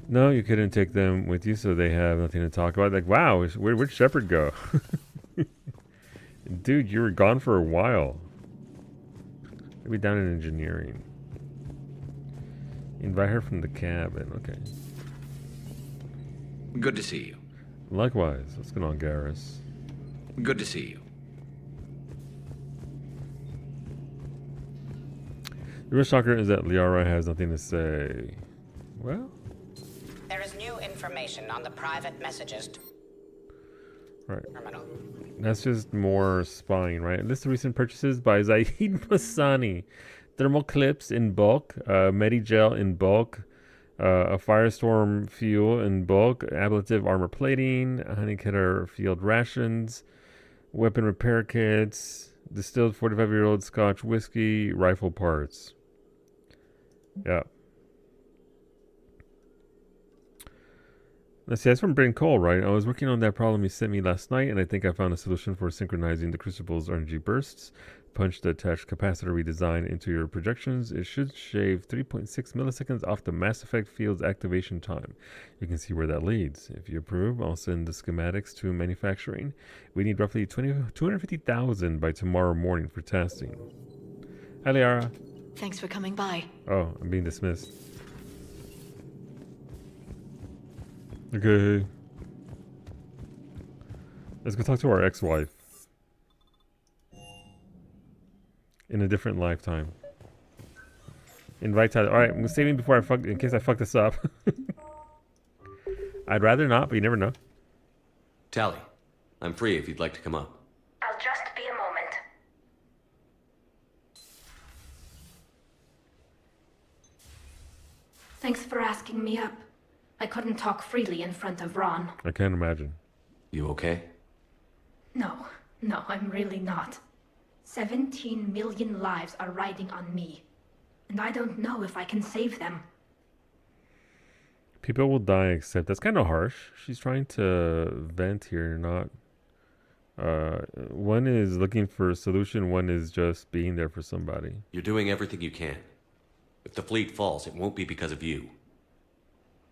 No, you couldn't take them with you, so they have nothing to talk about. Like, wow, where'd Shepard go? Dude, you were gone for a while. Maybe down in engineering. Invite her from the cabin. Okay. Good to see you. Likewise. What's going on, Garrus? Good to see you. The real shocker is that Liara has nothing to say. Well? There is new information on the private messages. Right. Terminal. That's just more spying, right? List of recent purchases by Zaid Masani. Thermal clips in bulk, Medigel in bulk, a Firestorm fuel in bulk, ablative armor plating, Honeycutter field rations, weapon repair kits, distilled 45-year-old Scotch whiskey, rifle parts. Yeah. Let's see, that's from Brain Cole, right? I was working on that problem you sent me last night, and I think I found a solution for synchronizing the Crucible's RNG bursts. Punch the attached capacitor redesign into your projections. It should shave 3.6 milliseconds off the Mass Effect field's activation time. You can see where that leads. If you approve, I'll send the schematics to manufacturing. We need roughly 250,000 by tomorrow morning for testing. Hi, Liara. Thanks for coming by. Oh, I'm being dismissed. Okay. Let's go talk to our ex-wife. In a different lifetime. Invite Tyler. Alright, I'm saving before in case I fuck this up. I'd rather not, but you never know. Tally, I'm free if you'd like to come up. I'll just be a moment. Thanks for asking me up. I couldn't talk freely in front of Ron. I can't imagine. You okay? No, I'm really not. 17 million lives are riding on me. And I don't know if I can save them. People will die, except that's kind of harsh. She's trying to vent here, not... one is looking for a solution, one is just being there for somebody. You're doing everything you can. If the fleet falls, it won't be because of you.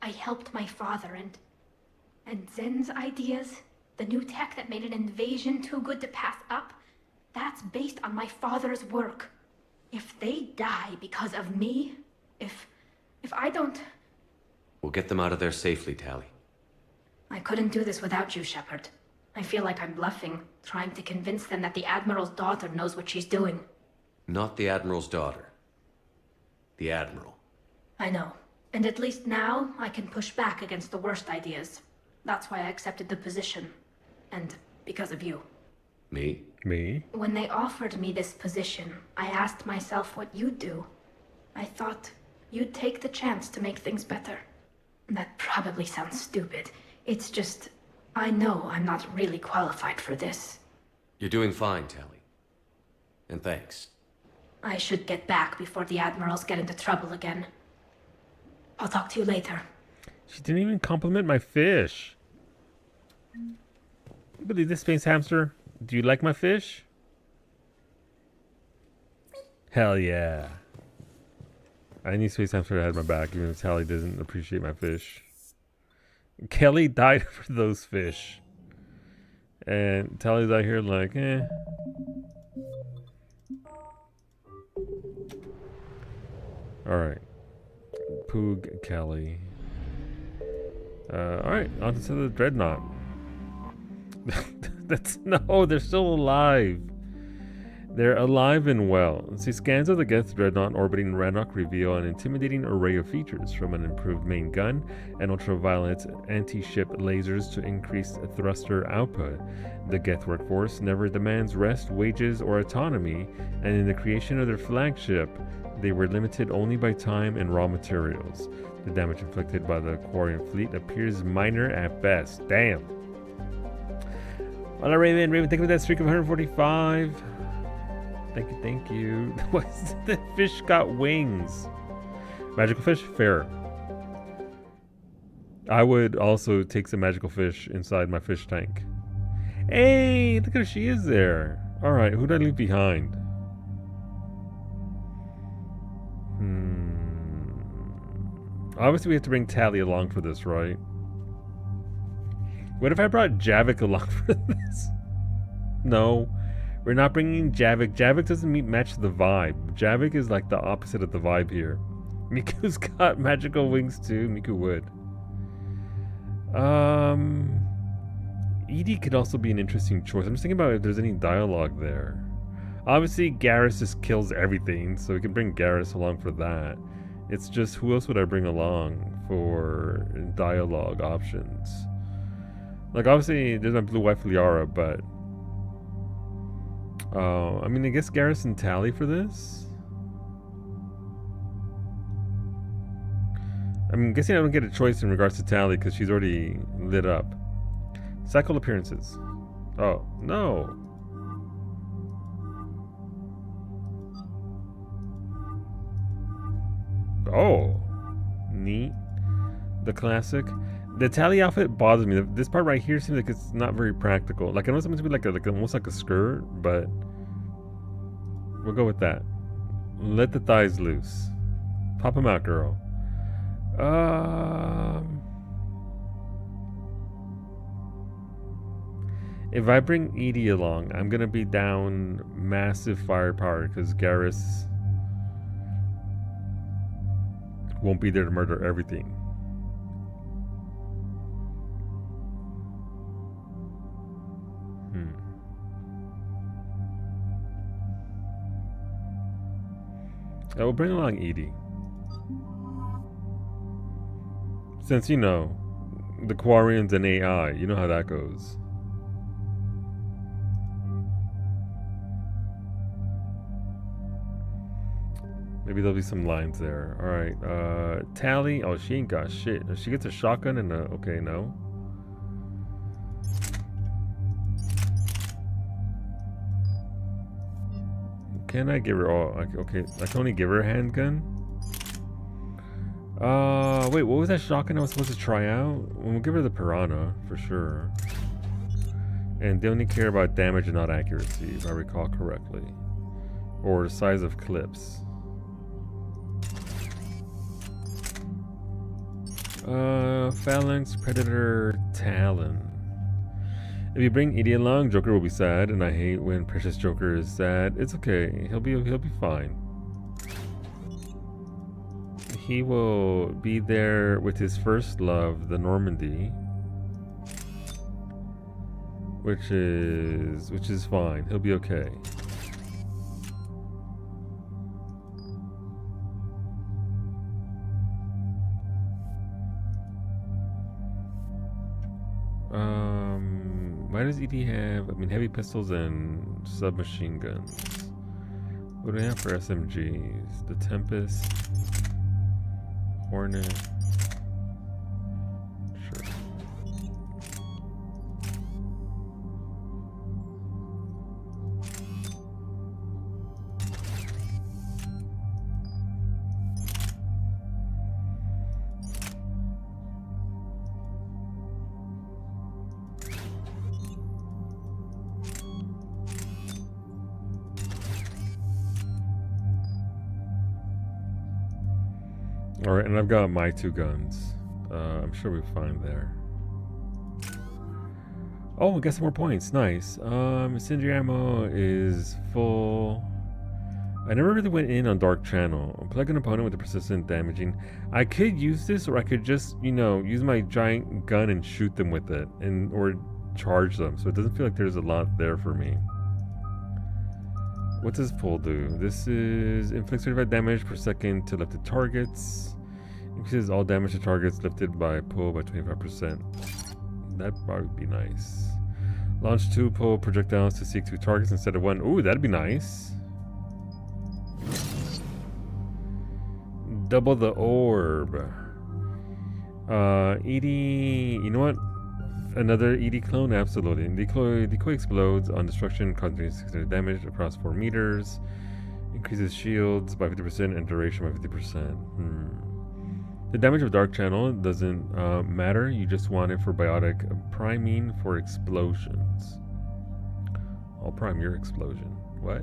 I helped my father and Zen's ideas, the new tech that made an invasion too good to pass up, that's based on my father's work. If they die because of me, if I don't... We'll get them out of there safely, Tally. I couldn't do this without you, Shepard. I feel like I'm bluffing, trying to convince them that the Admiral's daughter knows what she's doing. Not the Admiral's daughter. The Admiral. I know. And at least now, I can push back against the worst ideas. That's why I accepted the position. And because of you. Me? Me? When they offered me this position, I asked myself what you'd do. I thought you'd take the chance to make things better. That probably sounds stupid. It's just, I know I'm not really qualified for this. You're doing fine, Tally. And thanks. I should get back before the Admirals get into trouble again. I'll talk to you later. She didn't even compliment my fish. You believe this, Space Hamster? Do you like my fish? Hell yeah. I need Space Hamster to have my back, even if Tally doesn't appreciate my fish. Kelly died for those fish. And Tally's out here like, eh. Alright. Poog Kelly. Alright, on to the Dreadnought. No, they're still alive. They're alive and well. See, scans of the Geth Dreadnought orbiting Rannoch reveal an intimidating array of features, from an improved main gun and ultraviolet anti-ship lasers to increased thruster output. The Geth workforce never demands rest, wages, or autonomy, and in the creation of their flagship, they were limited only by time and raw materials. The damage inflicted by the Quarian fleet appears minor at best. Damn. Well, Raven, thank you for that streak of 145. Thank you. What's the fish got wings? Magical fish? Fair. I would also take some magical fish inside my fish tank. Hey, look at her, she is there. Alright, who did I leave behind? Obviously we have to bring Tali along for this, right? What if I brought Javik along for this? No. We're not bringing Javik. Javik doesn't match the vibe. Javik is like the opposite of the vibe here. Miku's got magical wings too. Miku would. Edie could also be an interesting choice. I'm just thinking about if there's any dialogue there. Obviously, Garrus just kills everything, so we can bring Garrus along for that. It's just, who else would I bring along for dialogue options? Like, obviously, there's my blue wife Liara, but I mean, I guess Garrus and Tali for this? I'm guessing I don't get a choice in regards to Tali because she's already lit up. Cycle appearances. Oh, no. Oh. Neat. The classic. The Tali outfit bothers me. This part right here seems like it's not very practical. Like, I know it's supposed to be like almost like a skirt, but we'll go with that. Let the thighs loose. Pop them out, girl. If I bring Edie along, I'm gonna be down massive firepower because Garrus won't be there to murder everything. I will bring along Edie. Since, you know, the Quarians and AI, you know how that goes. Maybe there'll be some lines there. Alright, Tali. Oh, she ain't got shit. She gets a shotgun and a... Okay, no. Can I give her... Oh, okay. I can only give her a handgun? Wait, what was that shotgun I was supposed to try out? We'll give her the Piranha, for sure. And they only care about damage and not accuracy, if I recall correctly. Or size of clips. Phalanx, Predator, Talon. If you bring Edie along, Joker will be sad, and I hate when Precious Joker is sad. It's okay. He'll be fine. He will be there with his first love, the Normandy, which is fine. He'll be okay. Why does ED have, I mean, heavy pistols and submachine guns? What do we have for SMGs? The Tempest, Hornet. Sure. Alright, and I've got my two guns. I'm sure we're fine there. Oh, we got some more points. Nice. Incendiary ammo is full. I never really went in on Dark Channel. Plug an opponent with a persistent damaging. I could use this, or I could just, you know, use my giant gun and shoot them with it, or charge them. So it doesn't feel like there's a lot there for me. What does pull do? This is inflicts 35 damage per second to lifted targets. Increases all damage to targets lifted by pull by 25%. That'd probably be nice. Launch 2 pull projectiles to seek 2 targets instead of 1. Ooh, that'd be nice. Double the orb. ED. You know what? Another ED clone? Absolutely. Decoy explodes on destruction, causing 600 damage across 4 meters. Increases shields by 50% and duration by 50%. The damage of Dark Channel doesn't matter. You just want it for biotic priming for explosions. I'll prime your explosion. What?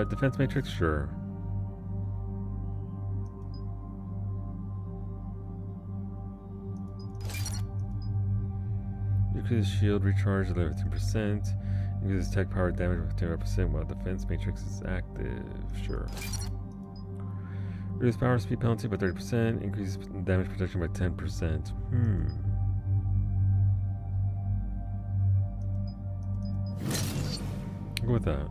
Defense matrix, sure. Increases shield recharge 11%. Increases tech power damage by 10% while defense matrix is active. Sure. Reduce power speed penalty by 30%. Increases damage protection by 10%. I'll go with that.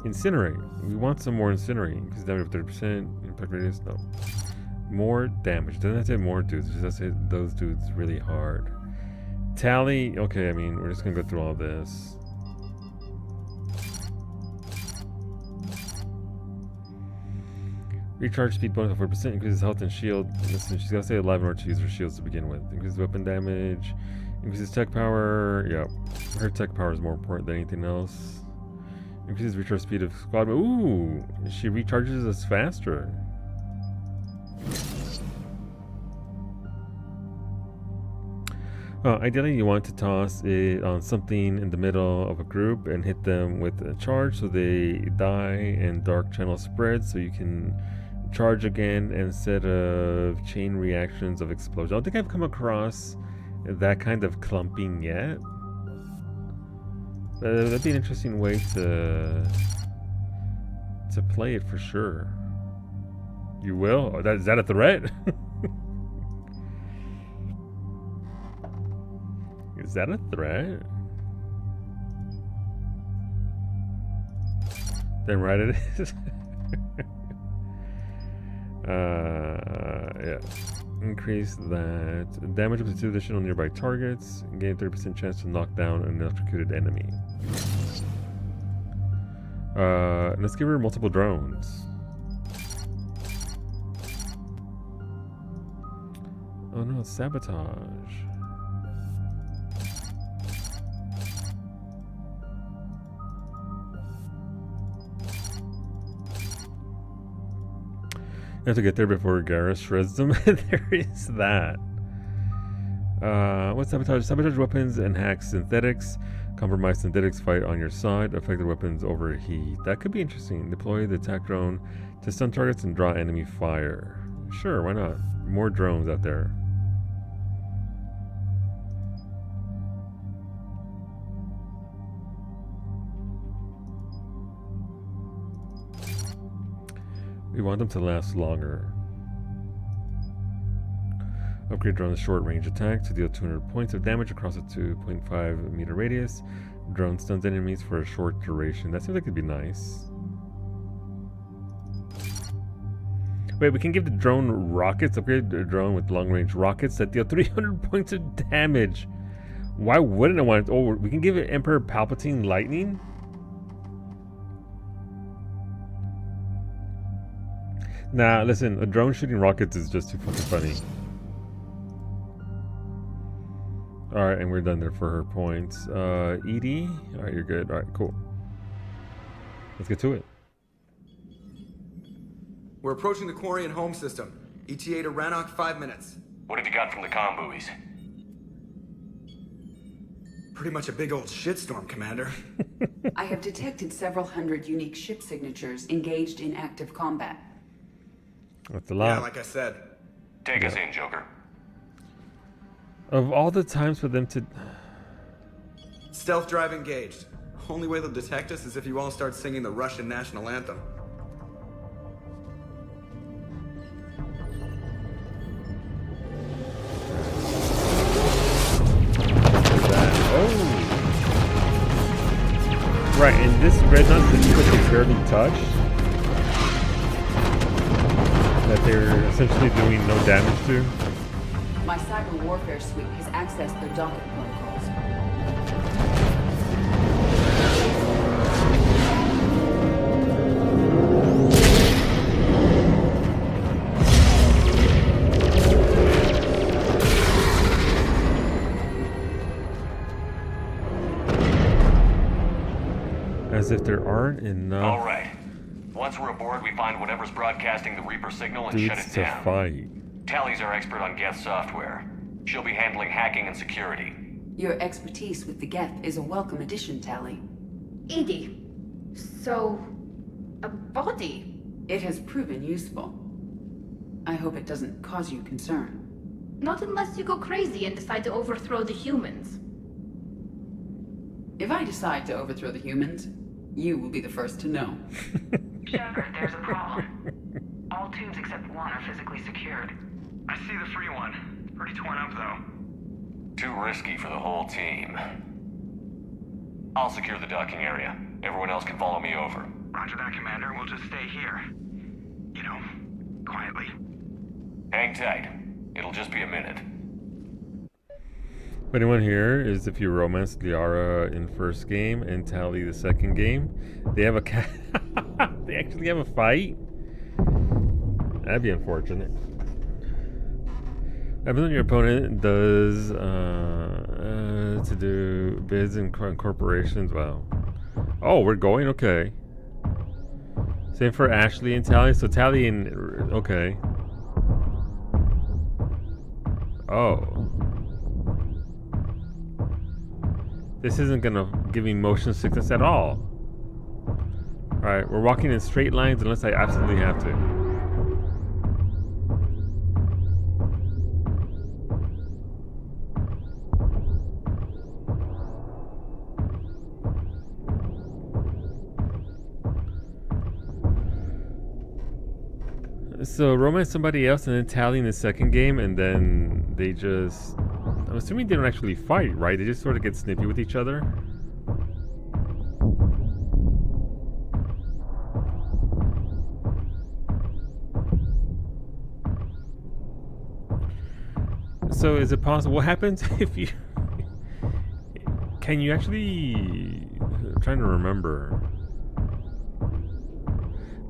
Incinerate. We want some more incinerate. Increase damage by 30%. Impact radius. No. More damage. Doesn't have to hit more dudes. It just has to hit those dudes really hard. Tally. Okay, I mean, we're just gonna go through all this. Recharge speed bonus of 4%. Increases health and shield. Listen, she's gotta stay alive in order to use her shields to begin with. Increases weapon damage. Increases tech power. Yep. Her tech power is more important than anything else. Increases recharge speed of squad. Ooh, she recharges us faster. Ideally, you want to toss it on something in the middle of a group and hit them with a charge so they die and Dark Channel spreads so you can charge again instead of chain reactions of explosion. I don't think I've come across that kind of clumping yet. That'd be an interesting way to play it for sure. You will? Is that a threat? Is that a threat? Then right it is. Yeah. Increase that. Damage up to 2 additional nearby targets. Gain 30% chance to knock down an electrocuted enemy. Let's give her multiple drones. Oh no, it's sabotage. You have to get there before Garrus shreds them. There is that. What's sabotage? Sabotage weapons and hack synthetics. Compromise synthetics fight on your side. Affected weapons overheat. That could be interesting. Deploy the attack drone to stun targets and draw enemy fire. Sure, why not? More drones out there. We want them to last longer. Upgrade drone short range attack to deal 200 points of damage across a 2.5 meter radius. Drone stuns enemies for a short duration. That seems like it'd be nice. Wait, we can give the drone rockets. Upgrade the drone with long range rockets that deal 300 points of damage. Why wouldn't I want it? Oh, we can give it Emperor Palpatine lightning. Nah, listen, a drone shooting rockets is just too fucking funny. Alright, and we're done there for her points. ED? Alright, you're good. Alright, cool. Let's get to it. We're approaching the Quarian home system. ETA to Rannoch, 5 minutes. What have you got from the comm buoys? Pretty much a big old shitstorm, Commander. I have detected several hundred unique ship signatures engaged in active combat. That's a lot. Yeah, like I said. Take us in, Joker. Of all the times for them to... Stealth drive engaged. Only way they'll detect us is if you all start singing the Russian national anthem. Right, and this Dreadnought is what they barely touched. That they're essentially doing no damage to. My cyber warfare suite has accessed their docking protocols. As if there aren't enough. All right. Once we're aboard, we find whatever's broadcasting the Reaper signal and shut it to down. Fight. Tally's our expert on Geth software. She'll be handling hacking and security. Your expertise with the Geth is a welcome addition, Tally. Edie, so... a body? It has proven useful. I hope it doesn't cause you concern. Not unless you go crazy and decide to overthrow the humans. If I decide to overthrow the humans, you will be the first to know. Shepard, there's a problem. All tubes except one are physically secured. I see the free one. Pretty torn up, though. Too risky for the whole team. I'll secure the docking area. Everyone else can follow me over. Roger that, Commander. We'll just stay here. You know, quietly. Hang tight. It'll just be a minute. What anyone here is if you romance Liara in first game and Tally the second game, they have a they actually have a fight? That'd be unfortunate. Everything your opponent does to do bids and corporations. Wow. Oh, we're going? Okay. Same for Ashley and Tally. So Tally and... okay. Oh. This isn't gonna give me motion sickness at all. Alright, we're walking in straight lines unless I absolutely have to. So romance somebody else and then Tally in the second game, and then they just... I'm assuming they don't actually fight, right? They just sort of get snippy with each other. So is it possible? What happens if you... Can you actually... I'm trying to remember.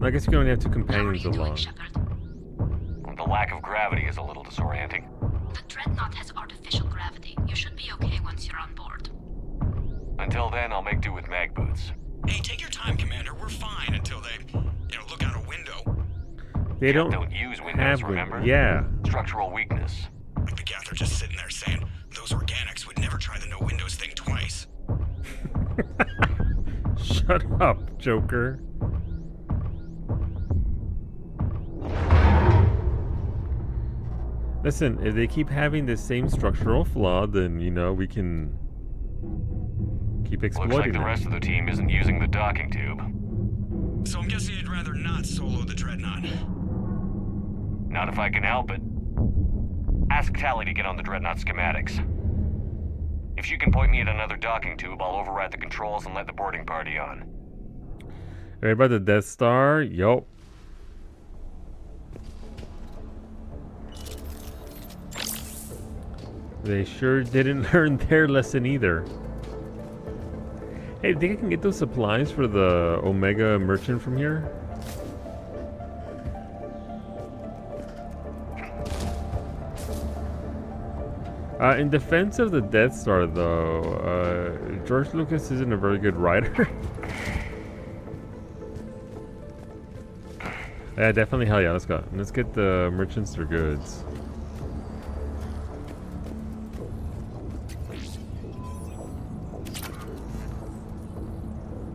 I guess you can only have two companions along. The lack of gravity is a little disorienting. The Dreadnought has artificial gravity. You should be okay once you're on board. Until then, I'll make do with mag boots. Hey, take your time, Commander. We're fine until they, look out a window. They don't use windows, remember? Yeah. Structural weakness. The Geth are just sitting there saying, those organics would never try the no windows thing twice. Shut up, Joker. Listen, if they keep having the same structural flaw, then, we can keep exploiting Looks like the it. rest of the team isn't using the docking tube. So I'm guessing you'd rather not solo the Dreadnought. Not if I can help it. Ask Tally to get on the Dreadnought schematics. If she can point me at another docking tube, I'll override the controls and let the boarding party on. Right by the Death Star? Yup. They sure didn't learn their lesson either. Hey, do you think I can get those supplies for the Omega merchant from here? In defense of the Death Star, though, George Lucas isn't a very good writer. Yeah, definitely. Hell yeah, let's go. Let's get the merchants their goods.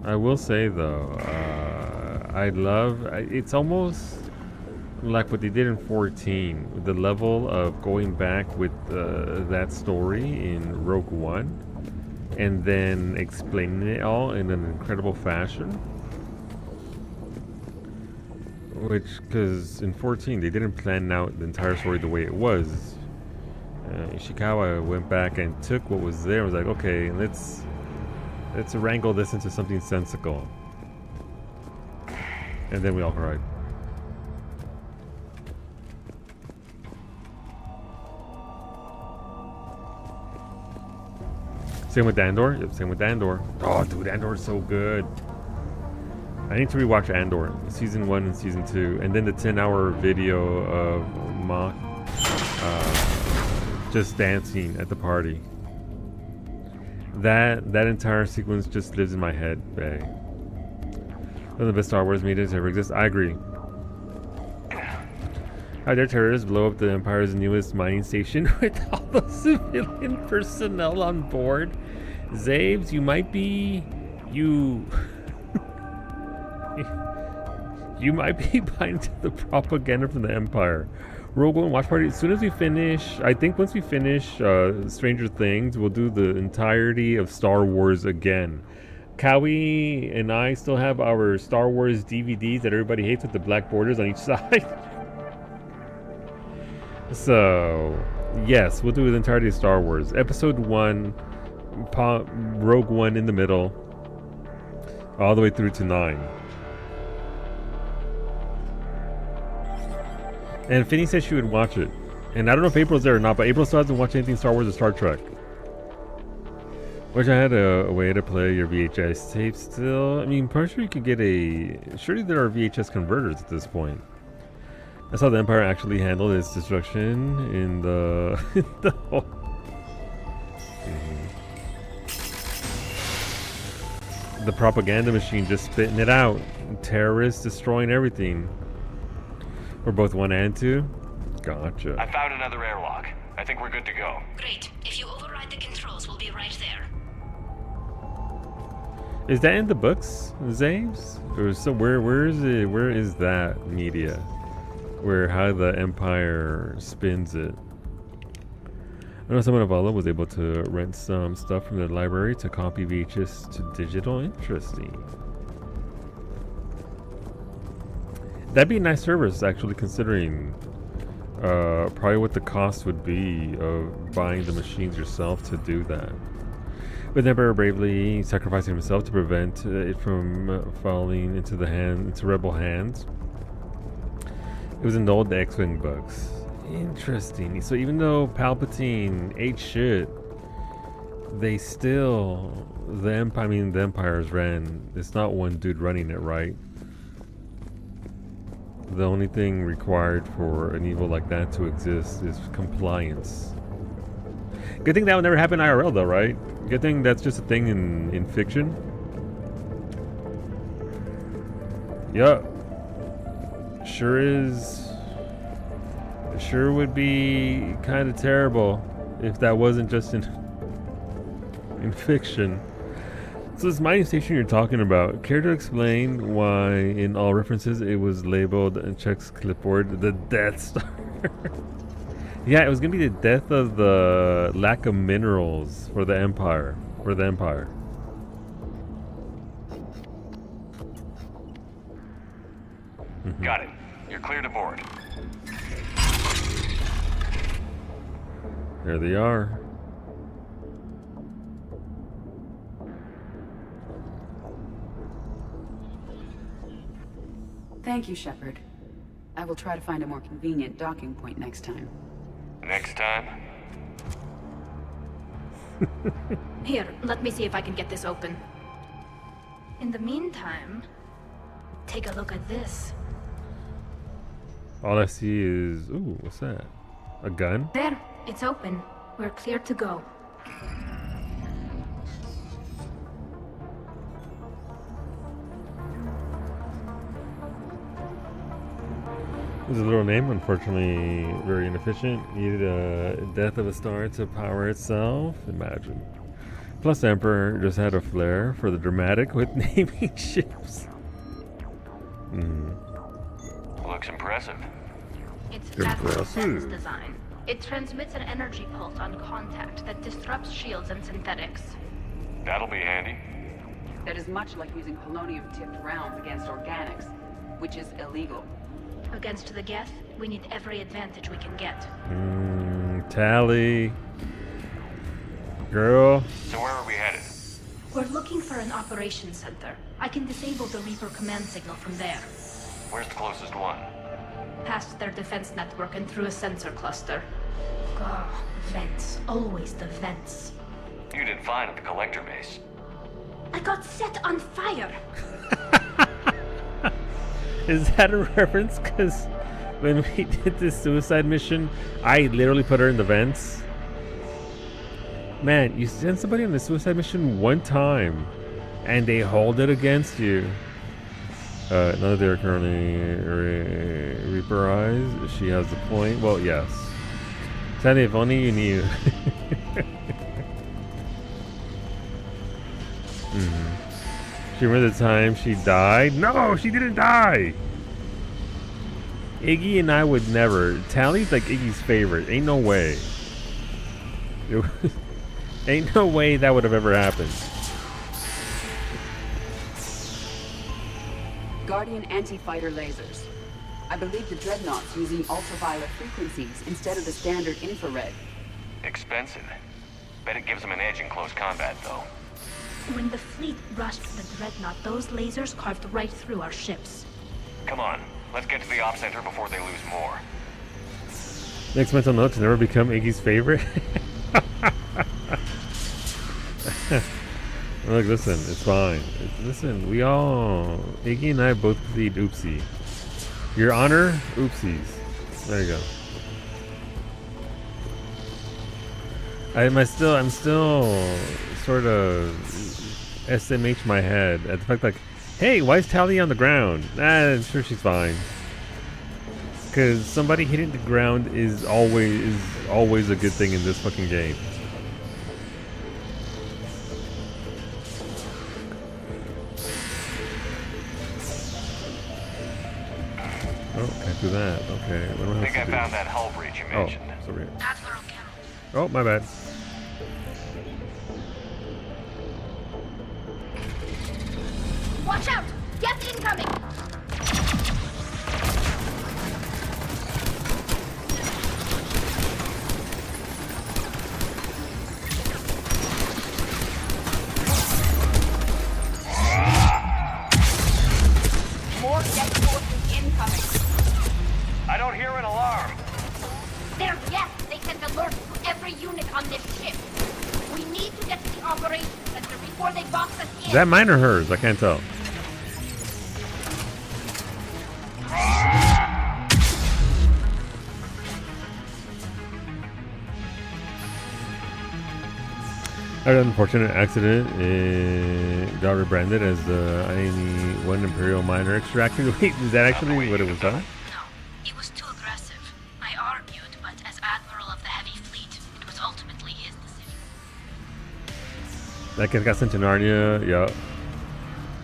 I will say though, I love. It's almost like what they did in 14, the level of going back with that story in Rogue One, and then explaining it all in an incredible fashion. Which, because in 14 they didn't plan out the entire story the way it was. Ishikawa went back and took what was there and was like, okay, let's wrangle this into something sensical. And then we all cried. Same with Andor. Yep, same with Andor. Oh, dude, Andor is so good. I need to rewatch Andor, season 1 and season 2, and then the 10-hour video of Mock just dancing at the party. That entire sequence just lives in my head, bae. One of the best Star Wars media to ever exist. I agree. How dare terrorists blow up the Empire's newest mining station with all the civilian personnel on board? Zaves, you might be... You might be buying into the propaganda from the Empire. Rogue One watch party. As soon as we finish, I think once we finish Stranger Things, we'll do the entirety of Star Wars again. Cowie and I still have our Star Wars DVDs that everybody hates with the black borders on each side. So, yes, we'll do the entirety of Star Wars. Episode 1, Rogue One in the middle, all the way through to 9. And Finny said she would watch it. And I don't know if April's there or not, but April still hasn't watched anything Star Wars or Star Trek. Wish I had a way to play your VHS tapes still. I mean, pretty sure you could get surely there are VHS converters at this point. That's how the Empire actually handled its destruction in the... The propaganda machine just spitting it out. Terrorists destroying everything. For both 1 and 2? Gotcha. I found another airlock. I think we're good to go. Great. If you override the controls, we'll be right there. Is that in the books, Zaves? Or so where is it? Where is that media? Where how the Empire spins it? I know someone of Allah was able to rent some stuff from the library to copy VHS to digital. Interesting. That'd be a nice service, actually, considering probably what the cost would be of buying the machines yourself to do that. But Emperor bravely sacrificing himself to prevent it from falling into rebel hands. It was in the old X-Wing books. Interesting. So even though Palpatine ate shit, they still... the Empire's ran. It's not one dude running it, right? The only thing required for an evil like that to exist is compliance. Good thing that would never happen IRL though, right? Good thing that's just a thing in fiction. Yup. Sure is. It sure would be kind of terrible if that wasn't just in fiction. So this mining station you're talking about, care to explain why in all references it was labeled in Chuck's clipboard the Death Star? Yeah, it was gonna be the death of the lack of minerals for the Empire. Got it. You're clear to board. There they are. Thank you, Shepard. I will try to find a more convenient docking point next time. Next time? Here, let me see if I can get this open. In the meantime, take a look at this. All I see is... ooh, what's that? A gun? There, it's open. We're clear to go. There's a little name, unfortunately very inefficient. Needed a death of a star to power itself. Imagine. Plus, the Emperor just had a flair for the dramatic with naming ships. Looks impressive. That's Zen's Aggressive. design. It transmits an energy pulse on contact that disrupts shields and synthetics. That'll be handy. That is much like using polonium-tipped rounds against organics, which is illegal. Against the Geth, we need every advantage we can get. Tally. Girl. So where are we headed? We're looking for an operations center. I can disable the Reaper command signal from there. Where's the closest one? Past their defense network and through a sensor cluster. Oh, vents. Always the vents. You did fine at the collector base. I got set on fire! Is that a reference? Because when we did this suicide mission, I literally put her in the vents. Man, you send somebody on a suicide mission one time, and they hold it against you. None of them are currently Reaper eyes. She has the point. Well, yes. Sandy, if only you knew. She remember the time she died? No, she didn't die. Iggy and I would never. Tally's like Iggy's favorite. Ain't no way. Ain't no way that would have ever happened. Guardian anti-fighter lasers. I believe the Dreadnought's using ultraviolet frequencies instead of the standard infrared. Expensive. Bet it gives them an edge in close combat, though. When the fleet rushed the Dreadnought, those lasers carved right through our ships. Come on, let's get to the op center before they lose more. Next mental note to never become Iggy's favorite. Look, listen, it's fine. Listen, we all... Iggy and I both plead oopsie. Your Honor, oopsies. There you go. I'm still sort of SMH my head at the fact like, hey, why is Tally on the ground? I'm sure she's fine. Because somebody hitting the ground is always a good thing in this fucking game. Oh, can't do that. Okay. What do I I have think to I do? found that hull breach you mentioned. Oh, sorry. Oh, my bad. Watch out! Geth incoming! More Geth forces incoming. I don't hear an alarm. They're Geth. They send alerts to every unit on this ship. We need to get to the operations center before they box us in. Is that mine or hers? I can't tell. I had an unfortunate accident. It got rebranded as the INE-1 Imperial Miner Extraction. Wait, is that actually what it was called? It was too aggressive. I argued, but as Admiral of the Heavy Fleet, it was ultimately his decision. That kid got sent to Narnia. Yeah.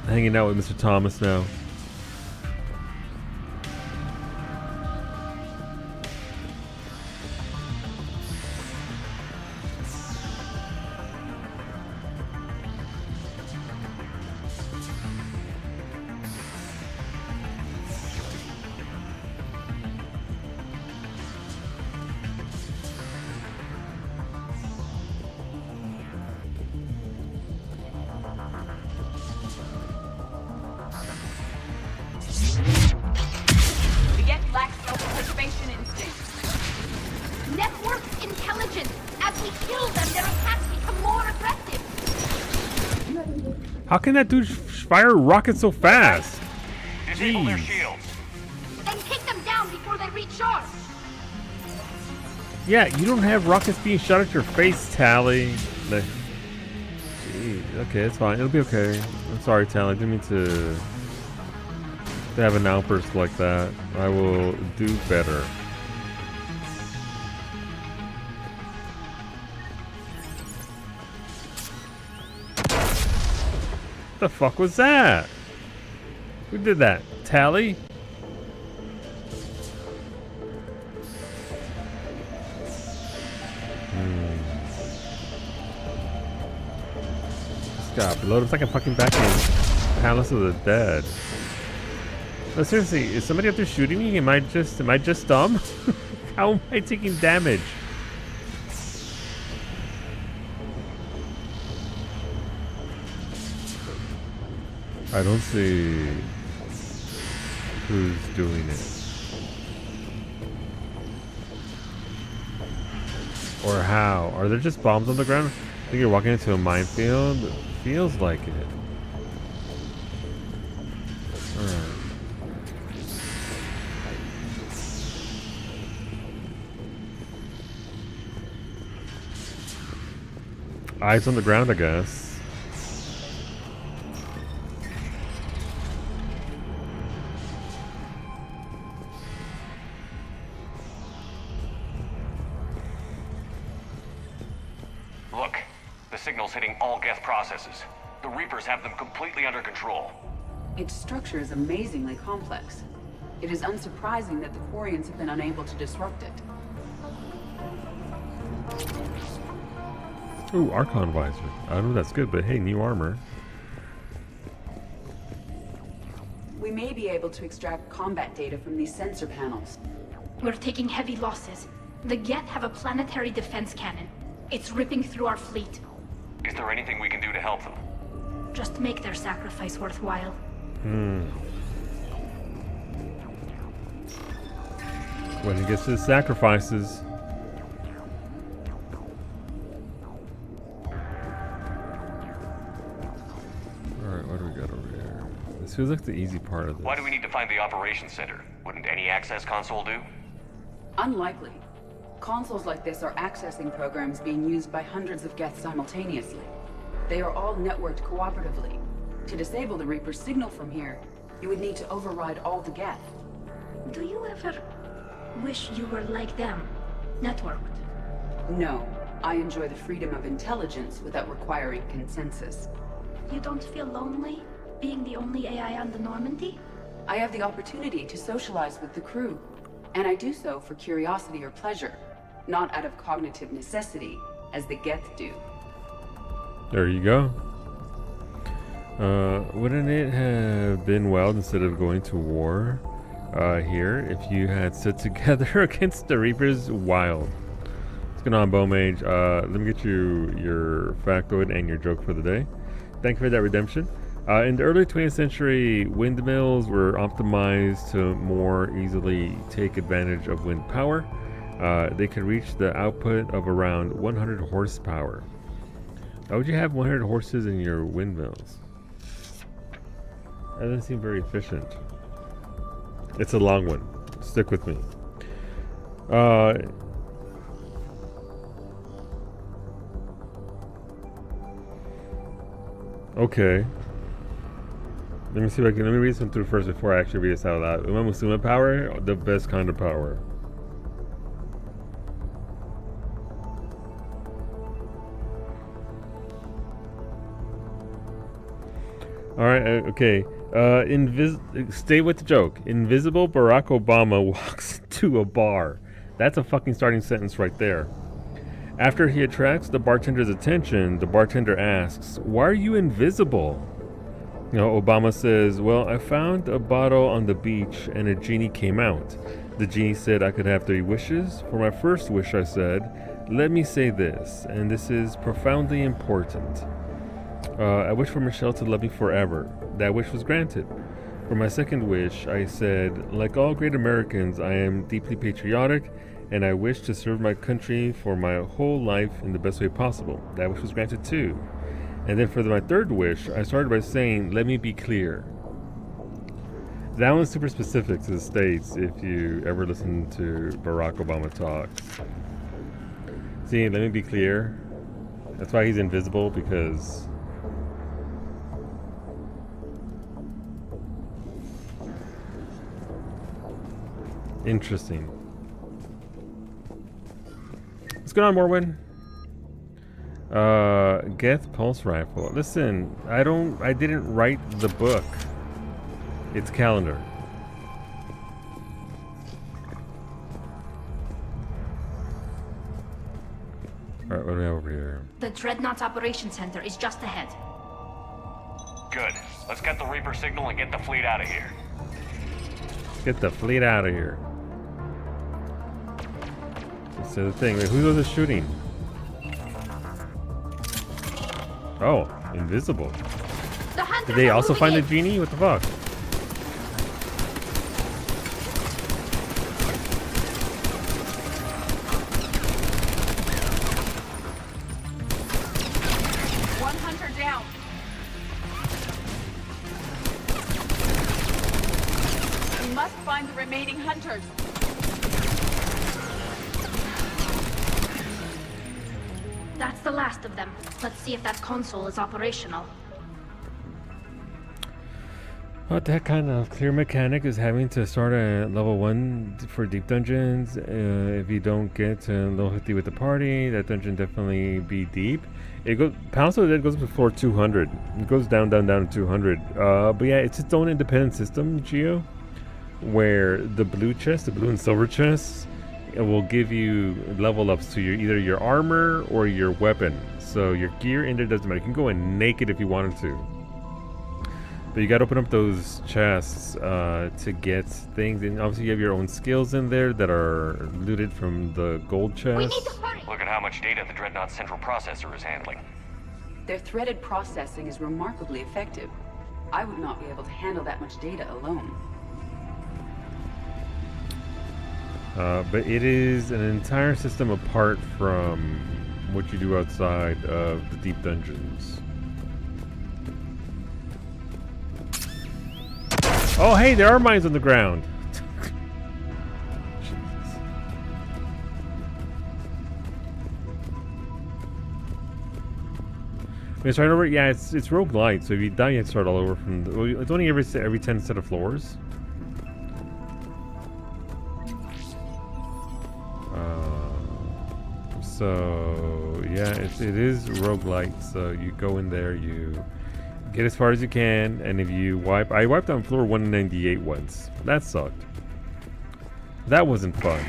Hanging out with Mr. Thomas now. The Geth lack self-preservation instinct. Network intelligence. As we kill them, their attacks become more aggressive. How can that dude fire rockets so fast? Disable their Jeez. shields. Then take them down before they recharge. Yeah, you don't have rockets being shot at your face, Tally. Like, geez, okay, it's fine. It'll be okay. I'm sorry, Tally. I didn't mean to have an outburst like that. I will do better. What the fuck was that? Who did that? Tally? God, below it's like a fucking back in Palace of the Dead. No, seriously, is somebody up there shooting me? Am I just dumb? How am I taking damage? I don't see who's doing it. Or how? Are there just bombs on the ground? I think you're walking into a minefield. It feels like it. Alright. Eyes on the ground, I guess. Look, the signal's hitting all Geth processes. The Reapers have them completely under control. Its structure is amazingly complex. It is unsurprising that the Quarians have been unable to disrupt it. Ooh, Archon Visor. I don't know if that's good, but hey, new armor. We may be able to extract combat data from these sensor panels. We're taking heavy losses. The Geth have a planetary defense cannon. It's ripping through our fleet. Is there anything we can do to help them? Just make their sacrifice worthwhile. When it gets to the sacrifices. Alright, what do we got over here? This feels like the easy part of this. Why do we need to find the operations center? Wouldn't any access console do? Unlikely. Consoles like this are accessing programs being used by hundreds of Geth simultaneously. They are all networked cooperatively. To disable the Reaper's signal from here, you would need to override all the Geth. Do you ever wish you were like them? Networked? No. I enjoy the freedom of intelligence without requiring consensus. You don't feel lonely, being the only AI on the Normandy? I have the opportunity to socialize with the crew, and I do so for curiosity or pleasure, not out of cognitive necessity, as the Geth do. There you go. Wouldn't it have been well, instead of going to war here, if you had stood together against the Reapers? Wild. What's going on, Bowmage? Let me get you your factoid and your joke for the day. Thank you for that redemption. In the early 20th century, windmills were optimized to more easily take advantage of wind power. They could reach the output of around 100 horsepower. Why would you have 100 horses in your windmills? That doesn't seem very efficient. It's a long one. Stick with me. Okay. Let me see if I can. Let me read some through first before I actually read this out loud. Uma Musume power, the best kind of power. All right. Okay. Stay with the joke. Invisible Barack Obama walks to a bar. That's a fucking starting sentence right there. After he attracts the bartender's attention, the bartender asks, "Why are you invisible?" You know, Obama says, "Well, I found a bottle on the beach and a genie came out. The genie said I could have 3 wishes. For my first wish, I said, let me say this, and this is profoundly important. I wish for Michelle to love me forever. That wish was granted. For my second wish, I said, like all great Americans, I am deeply patriotic, and I wish to serve my country for my whole life in the best way possible. That wish was granted too. And then for my third wish, I started by saying, let me be clear." That one's super specific to the States if you ever listen to Barack Obama talk. See, let me be clear. That's why he's invisible, because interesting. What's going on, Morwen? Geth Pulse Rifle. Listen, I didn't write the book. It's calendar. Alright, what do we have over here? The Dreadnought's Operations Center is just ahead. Good. Let's get the Reaper signal and get the fleet out of here. Get the fleet out of here. So the thing, wait, who was shooting? Oh, invisible. Did they also find the genie? What the fuck? Down. We must find the remaining hunters. That's the last of them. Let's see if that console is operational. What that kind of clear mechanic is having to start at level 1 for deep dungeons. If you don't get to level 50 with the party, that dungeon definitely be deep. It goes, Palace of the Dead goes up to floor 200. It goes down to 200. But yeah, it's its own independent system, Geo, where the blue chest, the blue and silver chests, it will give you level ups to either your armor or your weapon. So your gear in there doesn't matter. You can go in naked if you wanted to. But you gotta open up those chests to get things, and obviously you have your own skills in there that are looted from the gold chest. Look at how much data the Dreadnought central processor is handling. Their threaded processing is remarkably effective. I would not be able to handle that much data alone. But it is an entire system apart from what you do outside of the deep dungeons. Oh, hey, there are mines on the ground. Jesus. Wait, start over? Yeah, it's roguelite, so if you die, you have to start all over from the, well, it's only every 10 set of floors. So yeah, it is roguelite. So you go in there, you get as far as you can, and if you wipe, I wiped on floor 198 once. That sucked. That wasn't fun.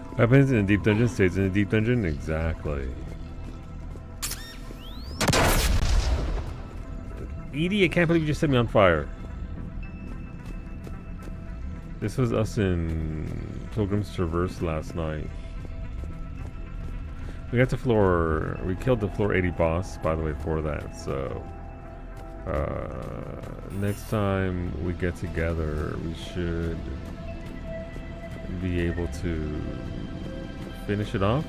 What happens in a deep dungeon stays in a deep dungeon? Exactly. Edie, I can't believe you just set me on fire. This was us in Pilgrim's Traverse last night. We got to floor, we killed the floor 80 boss, by the way, for that, so next time we get together, we should be able to finish it off.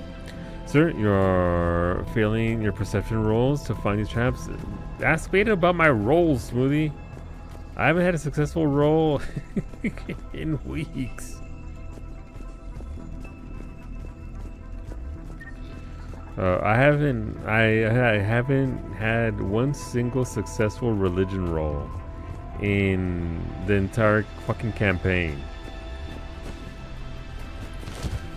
Sir, you're failing your perception rolls to find these traps. Ask Beta about my rolls, Smoothie. I haven't had a successful roll in weeks. I haven't had one single successful religion roll in the entire fucking campaign.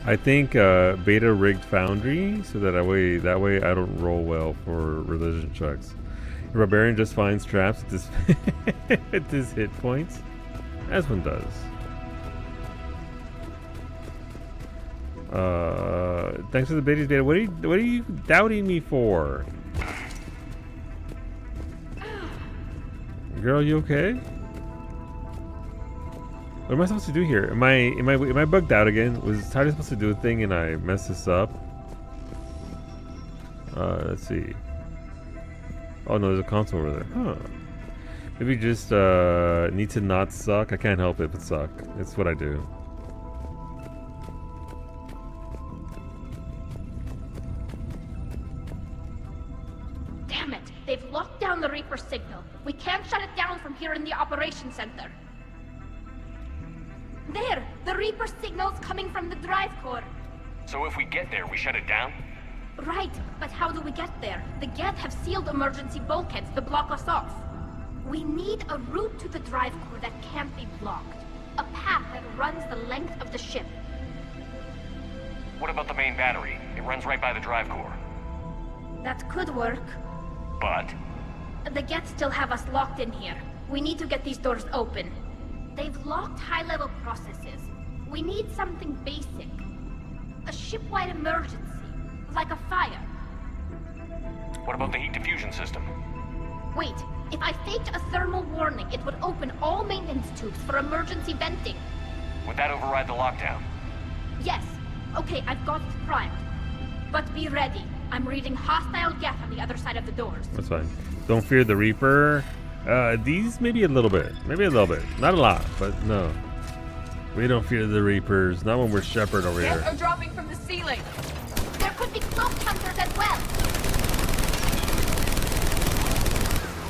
I think Beta rigged Foundry so that way I don't roll well for religion checks. The Barbarian just finds traps at this at this hit points, as one does. Thanks for the biddies, Beta. What are you doubting me for? Girl, you okay? What am I supposed to do here? Am I bugged out again? Was Tidy supposed to do a thing and I messed this up? Let's see. Oh no, there's a console over there. Huh. Maybe just need to not suck. I can't help it but suck. It's what I do. Damn it! They've locked down the Reaper signal. We can't shut it down from here in the operations center. There! The Reaper signal's coming from the drive core. So if we get there, we shut it down? Right, but how do we get there? The Geth have sealed emergency bulkheads to block us off. We need a route to the drive core that can't be blocked. A path that runs the length of the ship. What about the main battery? It runs right by the drive core. That could work. But? The Geth still have us locked in here. We need to get these doors open. They've locked high-level processes. We need something basic. A ship-wide emergency. Like a fire. What about the heat diffusion system? Wait, if I faked a thermal warning, it would open all maintenance tubes for emergency venting. Would that override the lockdown? Yes. Okay, I've got it primed. But be ready. I'm reading hostile Geth on the other side of the doors. That's fine. Don't fear the Reaper. These maybe a little bit. Maybe a little bit. Not a lot, but no. We don't fear the Reapers. Not when we're Shepard over Geth here. are dropping from the ceiling. There could be cloak hunters as well.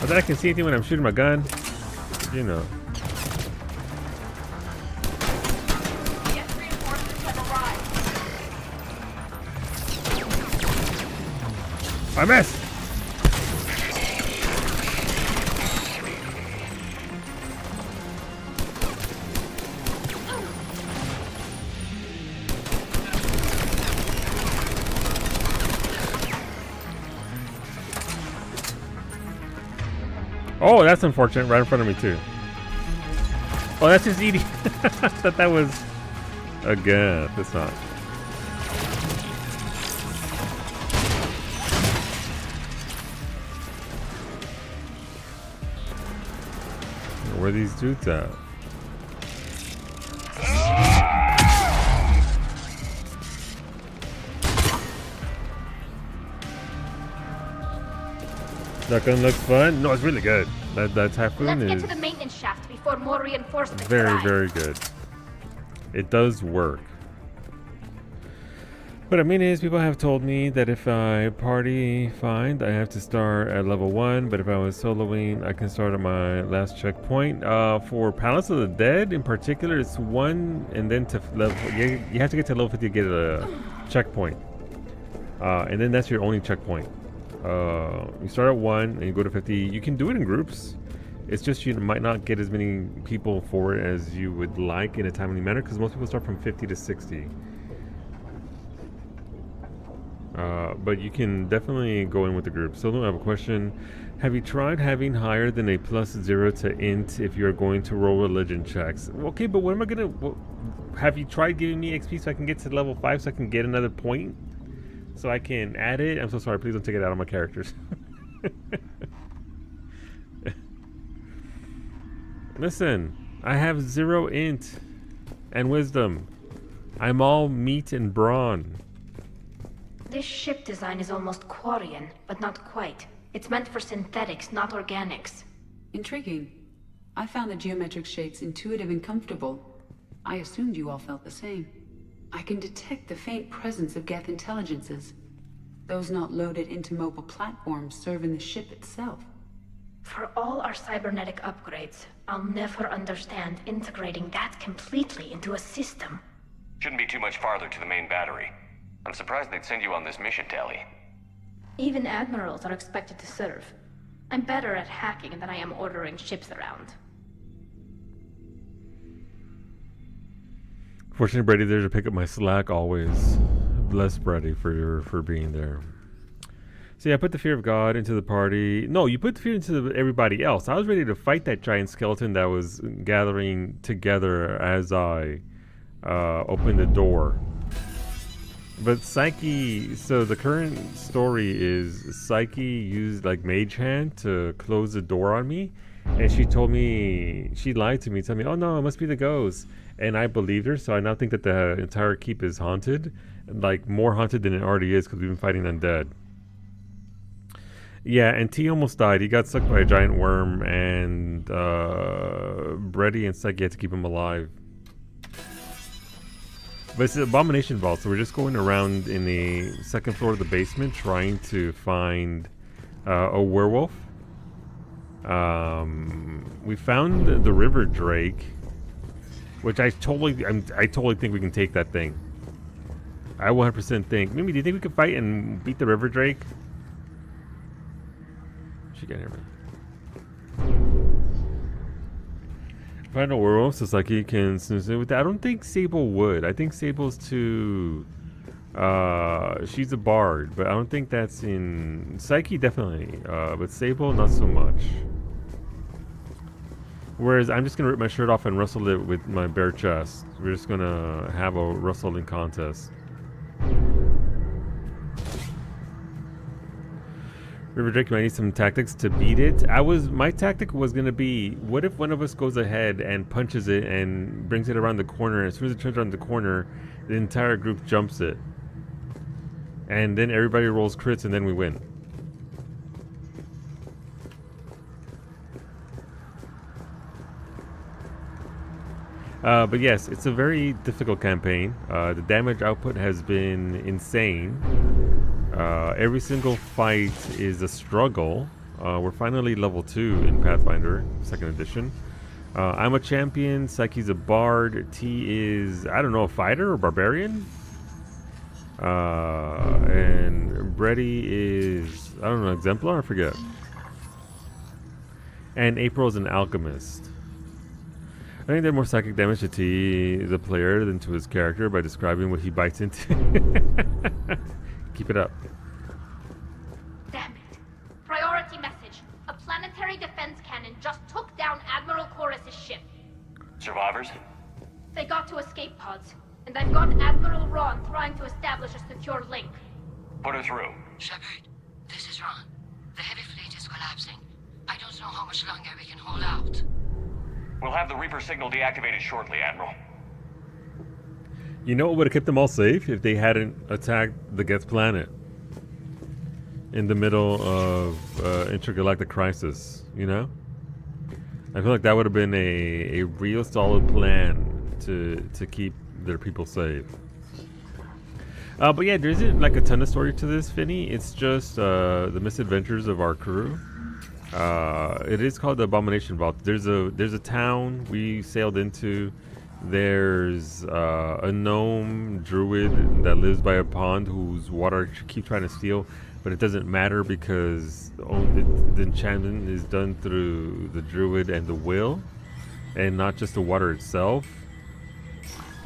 I bet I can see anything when I'm shooting my gun. You know. Geth reinforcements have arrived. I missed! Oh, that's unfortunate. Right in front of me, too. Oh, that's just Edie. I thought that was a Geth. It's not. Where are these dudes at? That gun looks fun. No, it's really good. That Typhoon Let's get is to the maintenance shaft before more reinforcements very, arrive. very good. It does work. What I mean is, people have told me that if I party find, I have to start at level 1, but if I was soloing, I can start at my last checkpoint. For Palace of the Dead in particular, it's 1, and then to level, you have to get to level 50 to get a checkpoint. And then that's your only checkpoint. You start at 1 and you go to 50. You can do it in groups. It's just you might not get as many people for it as you would like in a timely manner, because most people start from 50 to 60. But you can definitely go in with the group. So I have a question. Have you tried having higher than a +0 to int if you're going to roll religion checks? Okay, but what am I gonna... have you tried giving me XP so I can get to level 5 so I can get another point? So I can add it? I'm so sorry, please don't take it out on my characters. Listen, I have 0 int and wisdom. I'm all meat and brawn. This ship design is almost Quarian, but not quite. It's meant for synthetics, not organics. Intriguing. I found the geometric shapes intuitive and comfortable. I assumed you all felt the same. I can detect the faint presence of Geth intelligences. Those not loaded into mobile platforms serve in the ship itself. For all our cybernetic upgrades, I'll never understand integrating that completely into a system. Shouldn't be too much farther to the main battery. I'm surprised they'd send you on this mission, Tali. Even admirals are expected to serve. I'm better at hacking than I am ordering ships around. Fortunately, Brady, there to pick up my slack always. Bless Brady for being there. So yeah, I put the fear of God into the party. No, you put the fear into everybody else. I was ready to fight that giant skeleton that was gathering together as I opened the door. But Psyche, so the current story is Psyche used like Mage Hand to close the door on me. And she told me, she lied to me, telling me, oh no, it must be the ghost. And I believed her, so I now think that the entire keep is haunted. Like, more haunted than it already is, because we've been fighting undead. Yeah, and T almost died. He got sucked by a giant worm, and Brady and Psyche had to keep him alive. But it's an abomination vault, so we're just going around in the second floor of the basement trying to find a werewolf. We found the river drake, which I totally think we can take that thing. I 100% think. Mimi, do you think we could fight and beat the river drake? She can't hear me. Find a werewolf so Psyche can snooze with that. I don't think Sable would. I think Sable's too... she's a bard, but I don't think that's in... Psyche, definitely. But Sable, not so much. Whereas I'm just going to rip my shirt off and wrestle it with my bare chest. We're just going to have a wrestling contest. River Drake, you might need some tactics to beat it. My tactic was gonna be, what if one of us goes ahead and punches it and brings it around the corner, and as soon as it turns around the corner, the entire group jumps it. And then everybody rolls crits and then we win. But yes, it's a very difficult campaign. The damage output has been insane. Every single fight is a struggle. We're finally level 2 in Pathfinder 2nd edition. I'm a champion, Psyche's a bard, T is, I don't know, a fighter or barbarian? And Brady is, I don't know, exemplar? I forget. And April is an alchemist. I think they're more psychic damage to T, the player, than to his character by describing what he bites into. Keep it up. Damn it. Priority message. A planetary defense cannon just took down Admiral Chorus's ship. Survivors? They got to escape pods, and I've got Admiral Ron trying to establish a secure link. Put her through. Shepard, this is Ron. The heavy fleet is collapsing. I don't know how much longer we can hold out. We'll have the Reaper signal deactivated shortly, Admiral. You know what would have kept them all safe? If they hadn't attacked the Geth planet in the middle of intergalactic crisis, you know? I feel like that would have been a real solid plan to keep their people safe. But yeah, there isn't like a ton of story to this, Finny. It's just the misadventures of our crew. It is called the Abomination Vault. There's a town we sailed into. There's a gnome druid that lives by a pond whose water I keep trying to steal, but it doesn't matter because the enchantment is done through the druid and the will, and not just the water itself.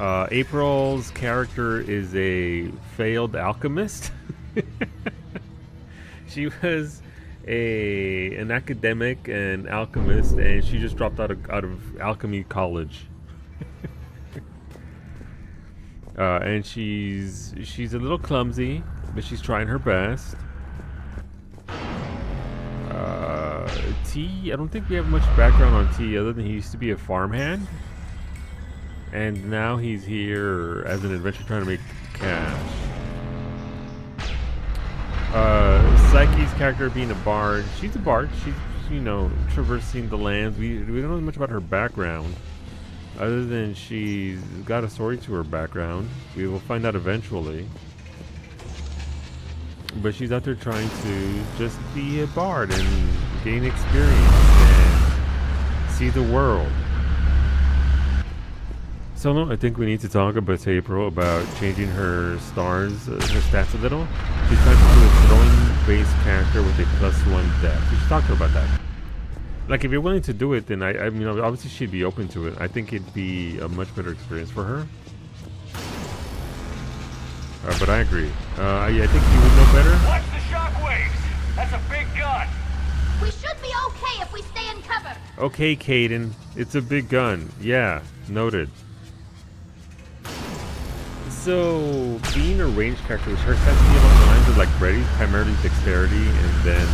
April's character is a failed alchemist. She was an academic and alchemist, and she just dropped out of alchemy college. And she's a little clumsy, but she's trying her best. T, I don't think we have much background on T other than he used to be a farmhand, and now he's here as an adventurer trying to make cash. Psyche's character being a bard, she's a bard. She's, you know, traversing the lands. We don't know much about her background, other than she's got a story to her background. We will find out eventually. But she's out there trying to just be a bard and gain experience and see the world. So no, I think we need to talk about April about changing her stars, her stats a little. She's trying to do a throwing-based character with a +1 death. We should talk to her about that. Like, if you're willing to do it, then I mean, obviously she'd be open to it. I think it'd be a much better experience for her. But I agree. Yeah, I think you would know better. Watch the shockwaves! That's a big gun! We should be okay if we stay in cover. Okay, Caden. It's a big gun. Yeah, noted. So, being a ranged character, which hurts has to be along the lines of like Freddy's, primarily dexterity, and then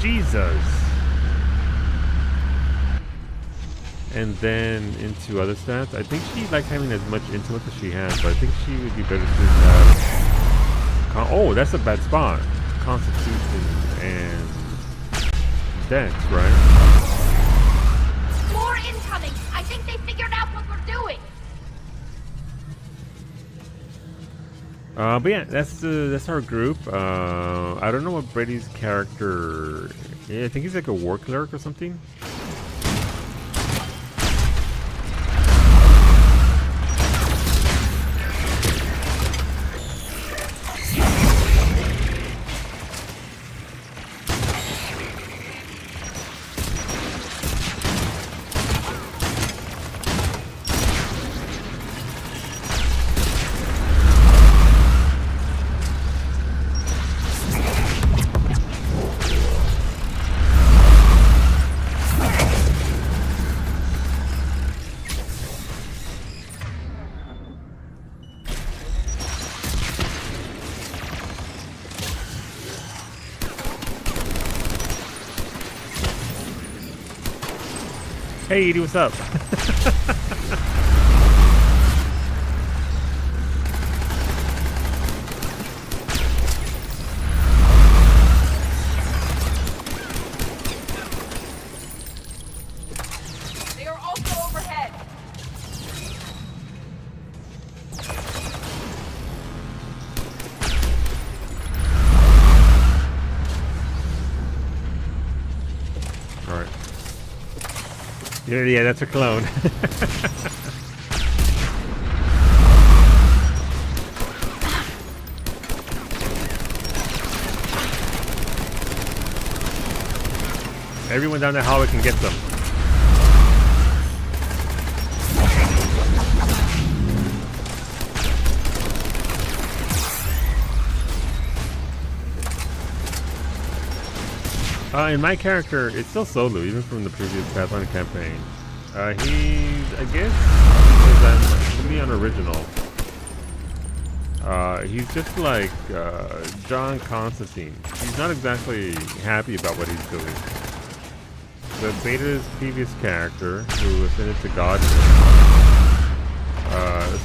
Jesus, and then into other stats. I think she likes having as much intellect as she has, but I think she would be better to have. Oh, that's a bad spot. Constitution and Dex, right? More incoming. I think they figured out what we're doing. But yeah, that's our group. I don't know what Brady's character. Yeah, I think he's like a war cleric or something. Hey, Edie, what's up? They are also overhead. All right. Yeah, that's a clone. Everyone down the hallway can get them. In my character, it's still solo, even from the previous Pathfinder campaign. He's, I guess, because I'm the unoriginal. He's just like John Constantine. He's not exactly happy about what he's doing. The Beta's previous character, who ascended to God,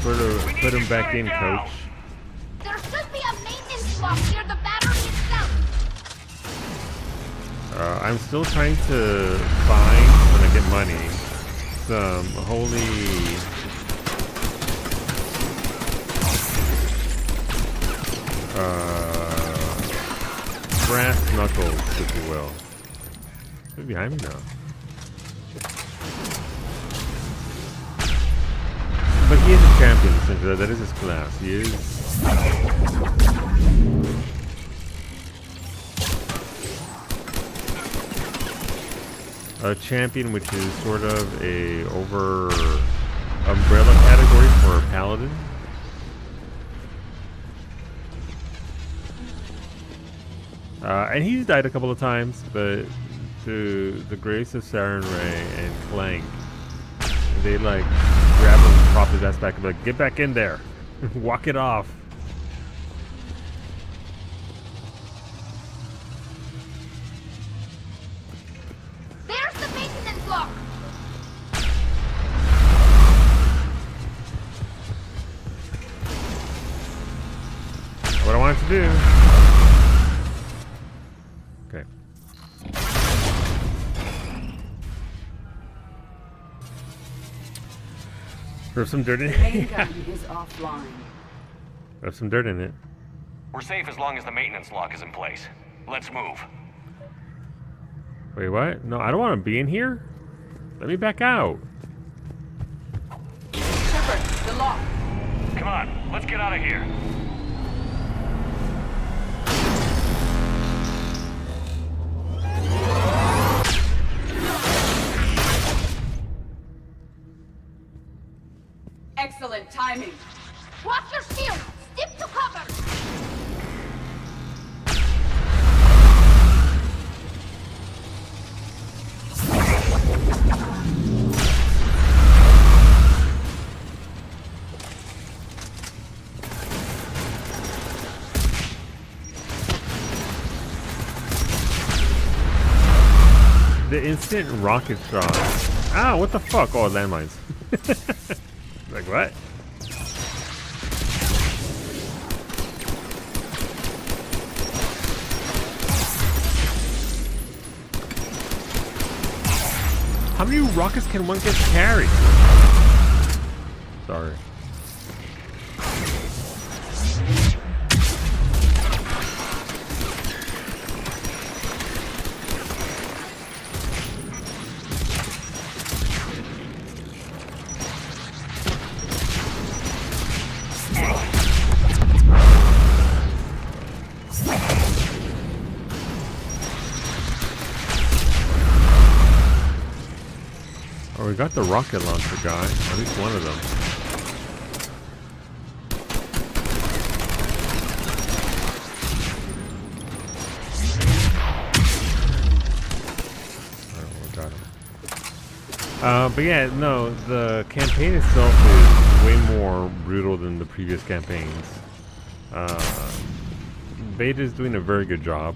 sort of put him back in, coach. There should be a maintenance block near the battery itself. I'm still trying to find, when I get money, some holy... brass knuckles, if you will. They're behind me now. But he is a champion, essentially. That is his class. He is... a champion, which is sort of a over umbrella category for a paladin. And he's died a couple of times, but through the grace of Saren Ray and Clank, they like grab him and prop his ass back and be like, get back in there. Walk it off. There's the maintenance block. What I wanted to do. Okay. Throw some dirt in The main it. gun is offline. Throw some dirt in it. We're safe as long as the maintenance lock is in place. Let's move. Wait, what? No, I don't want to be in here. Let me back out. Shepard, the lock. Come on, let's get out of here. Excellent timing. Watch your shield. Stick to cover. The instant rocket shot. Ah, what the fuck? Oh, landmines. Like what? How many rockets can one get carried? Sorry. Oh, we got the rocket launcher guy. At least one of them. But yeah, no, the campaign itself is way more brutal than the previous campaigns. Beta is doing a very good job.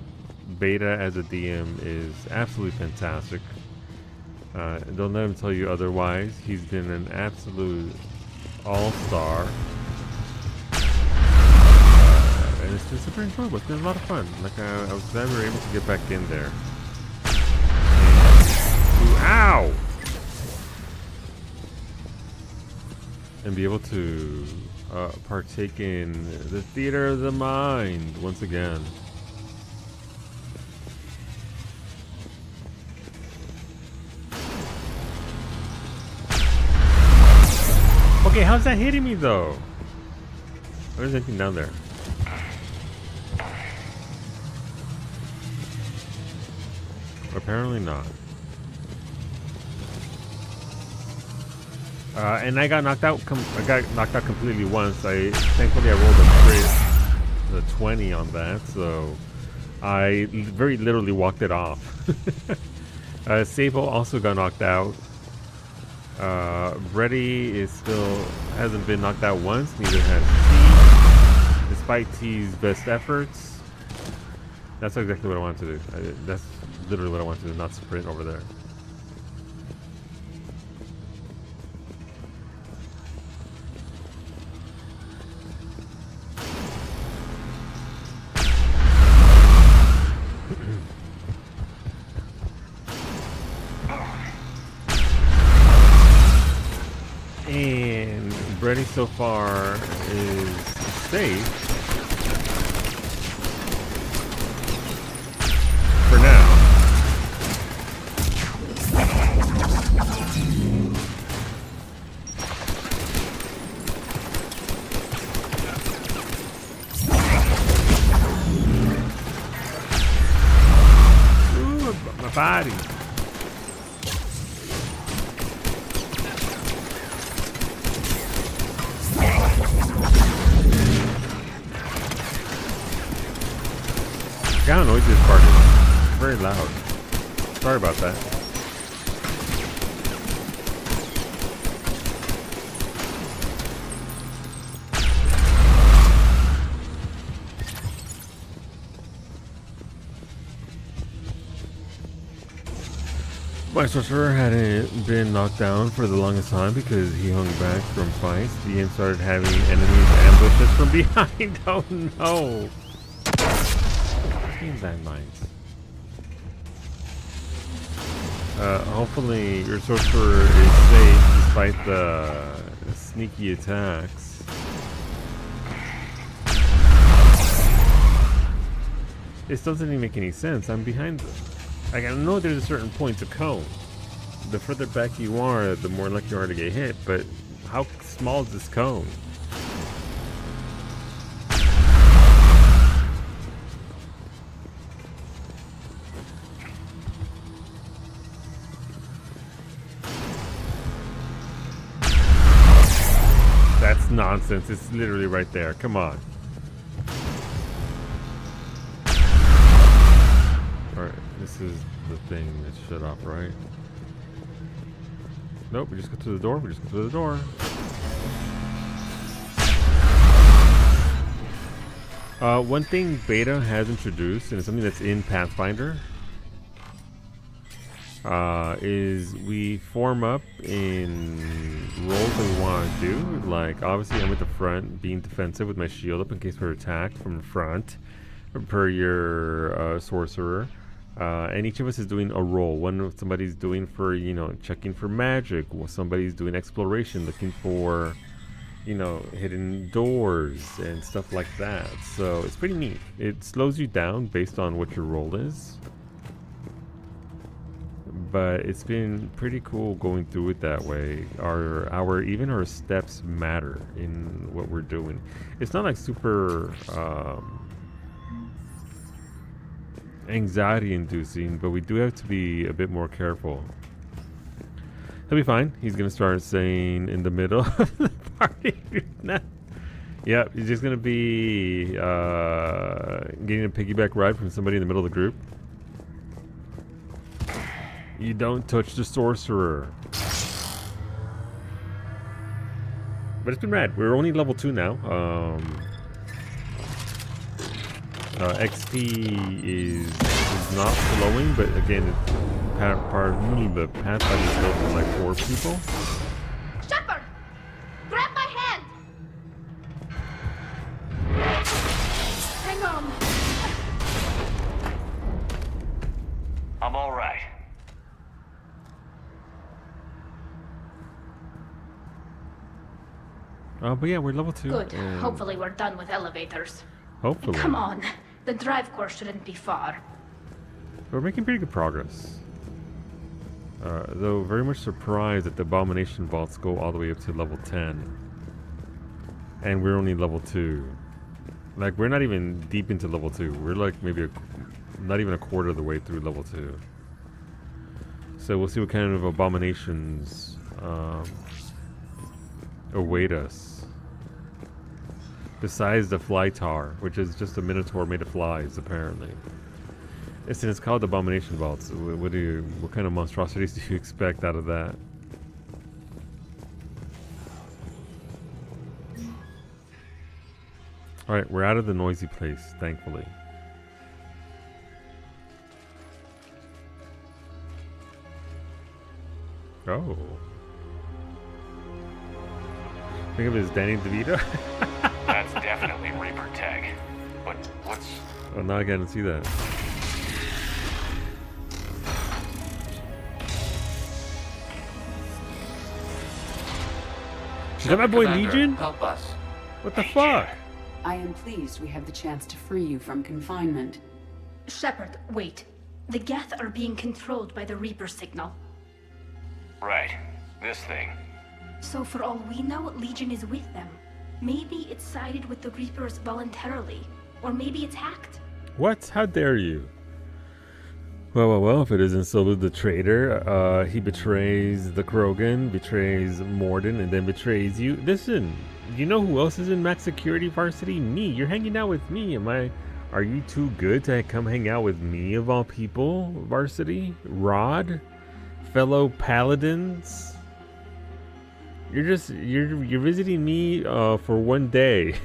Beta as a DM is absolutely fantastic. Don't let him tell you otherwise. He's been an absolute all-star. And it's been super enjoyable. It's been a lot of fun. Like, I was glad we were able to get back in there. Ow! And be able to partake in the theater of the mind once again. Okay, how's that hitting me though? There's anything down there. Apparently not. And I got knocked out. I got knocked out completely once. Thankfully I rolled a 20 on that, so I very literally walked it off. Sable also got knocked out. Brady hasn't been knocked out once. Neither has T. Despite T's best efforts, that's exactly what I wanted to do. That's literally what I wanted to do. Not sprint over there. And Brady so far is safe for now. Ooh, my body. How noisy this part is. Very loud. Sorry about that. My sorcerer hadn't been knocked down for the longest time because he hung back from fights. The DM started having enemies ambush us from behind. Oh no! Landmines. Hopefully your sorcerer is safe despite the sneaky attacks. This doesn't even make any sense. I'm behind I know there's a certain point to cone. The further back you are, the more likely you are to get hit, but how small is this cone? That's nonsense. It's literally right there. Come on. Alright, this is the thing that shut off, right? Nope, we just go through the door. We just go through the door. One thing Beta has introduced, and it's something that's in Pathfinder, is we form up in roles that we want to do. Like, obviously I'm at the front being defensive with my shield up in case we're attacked from the front, per your sorcerer. And each of us is doing a role. Somebody's doing for, checking for magic. Somebody's doing exploration, looking for, hidden doors and stuff like that. So it's pretty neat. It slows you down based on what your role is. But it's been pretty cool going through it that way. Even our steps matter in what we're doing. It's not like super anxiety inducing, but we do have to be a bit more careful. He'll be fine. He's gonna start saying in the middle of the party. Yep, he's just gonna be getting a piggyback ride from somebody in the middle of the group. You don't touch the sorcerer. But it's been rad. We're only level 2 now. XP is not flowing, but again, it's the Pathfinder is built for like 4 people. Shepard! Grab my hand! Hang on. I'm all right. But yeah, we're level 2. Good. Hopefully we're done with elevators. Hopefully. Come on. The drive course shouldn't be far. We're making pretty good progress. Though very much surprised that the Abomination vaults go all the way up to level 10. And we're only level 2. Like, we're not even deep into level 2. We're like maybe not even a quarter of the way through level 2. So we'll see what kind of abominations await us. Besides the Flytar, which is just a Minotaur made of flies, apparently. It's called the Abomination Vaults. What kind of monstrosities do you expect out of that? Alright, we're out of the noisy place, thankfully. Oh. Think of it as Danny DeVito? That's definitely Reaper tech. But what's... Oh, now I can't see that. Is that my boy Legion? Help us. What the fuck? I am pleased we have the chance to free you from confinement. Shepard, wait. The Geth are being controlled by the Reaper signal. Right. This thing. So for all we know, Legion is with them. Maybe it sided with the Reapers voluntarily. Or maybe it's hacked. What? How dare you? Well, if it isn't Solu the traitor, he betrays the Krogan, betrays Mordin, and then betrays you. Listen, you know who else is in max security varsity? Me. You're hanging out with me. Are you too good to come hang out with me of all people, varsity? Rod? Fellow paladins? You're visiting me for one day.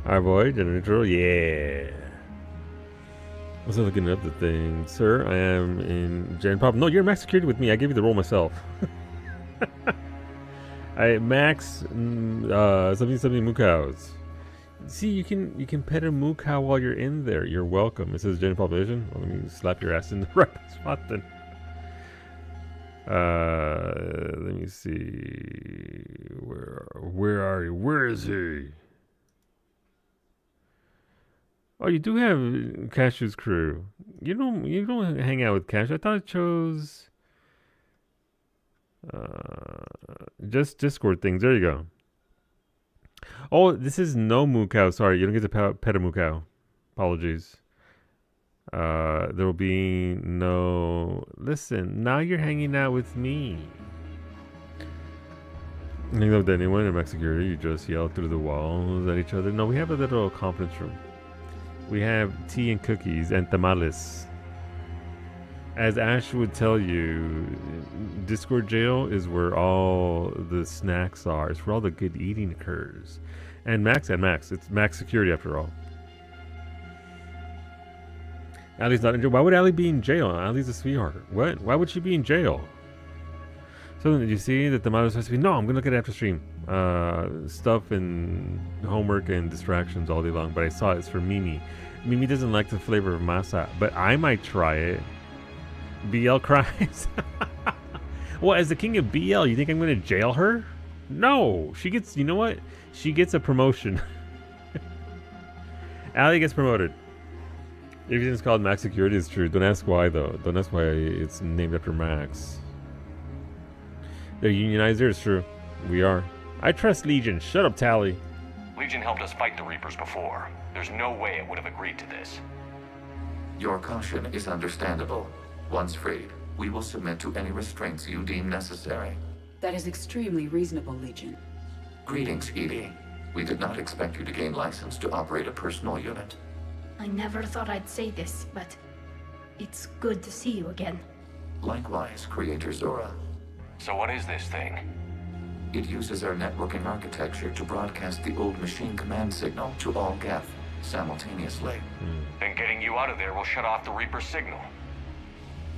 Alright, boy, General Neutral, yeah. Was I looking up the thing? Sir, I am in Gen Pop. No, you're max security with me. I gave you the role myself. I max something Mukows. See, you can pet a Mukow while you're in there. You're welcome. It says Gen Population. Well, let me slap your ass in the right spot then. Let me see. Where are you? Where is he? Oh, you do have Cashew's crew. You don't hang out with Cash. I thought it chose just Discord things. There you go. Oh, this is no Mukow. Sorry, you don't get to pet a Mukow. Apologies. There will be no... Listen, now you're hanging out with me. You think of anyone in max security, you just yell through the walls at each other. No, we have a little conference room. We have tea and cookies and tamales. As Ash would tell you, Discord jail is where all the snacks are. It's where all the good eating occurs. And Max. It's max security after all. Allie's not in jail. Why would Allie be in jail? Allie's a sweetheart. What? Why would she be in jail? So did you see that the mother supposed to be? No, I'm gonna look at it after stream. Stuff and homework and distractions all day long. But I saw it's for Mimi. Mimi doesn't like the flavor of masa, but I might try it. BL cries. Well, as the king of BL, you think I'm gonna jail her? No, she gets. You know what? She gets a promotion. Allie gets promoted. Everything's called Max Security is true. Don't ask why though. Don't ask why it's named after Max. They're unionized there, it's true. We are. I trust Legion. Shut up, Tally. Legion helped us fight the Reapers before. There's no way it would have agreed to this. Your caution is understandable. Once freed, we will submit to any restraints you deem necessary. That is extremely reasonable, Legion. Greetings, Edie. We did not expect you to gain license to operate a personal unit. I never thought I'd say this, but it's good to see you again. Likewise, Creator Zora. So what is this thing? It uses our networking architecture to broadcast the old machine command signal to all Geth, simultaneously. Then getting you out of there will shut off the Reaper signal.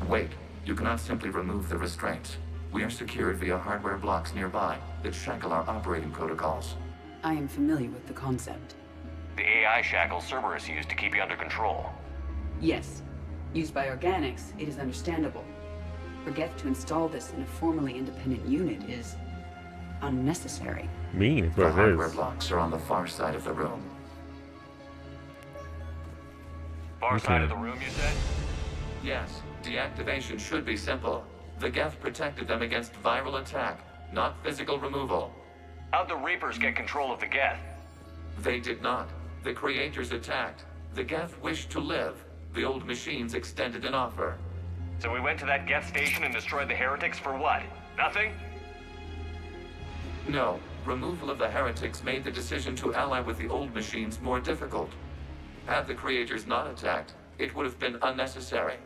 Wait, you cannot simply remove the restraints. We are secured via hardware blocks nearby that shackle our operating protocols. I am familiar with the concept. The AI shackle Cerberus used to keep you under control. Yes. Used by organics, it is understandable. For Geth to install this in a formally independent unit is unnecessary. Mean is The what it hardware is. blocks are on the far side of the room. Far side of the room, you said? Yes, deactivation should be simple. The Geth protected them against viral attack, not physical removal. How'd the Reapers get control of the Geth? They did not. The creators attacked. The Geth wished to live. The old machines extended an offer. So we went to that Geth station and destroyed the heretics for what? Nothing? No, removal of the heretics made the decision to ally with the old machines more difficult. Had the creators not attacked, it would have been unnecessary.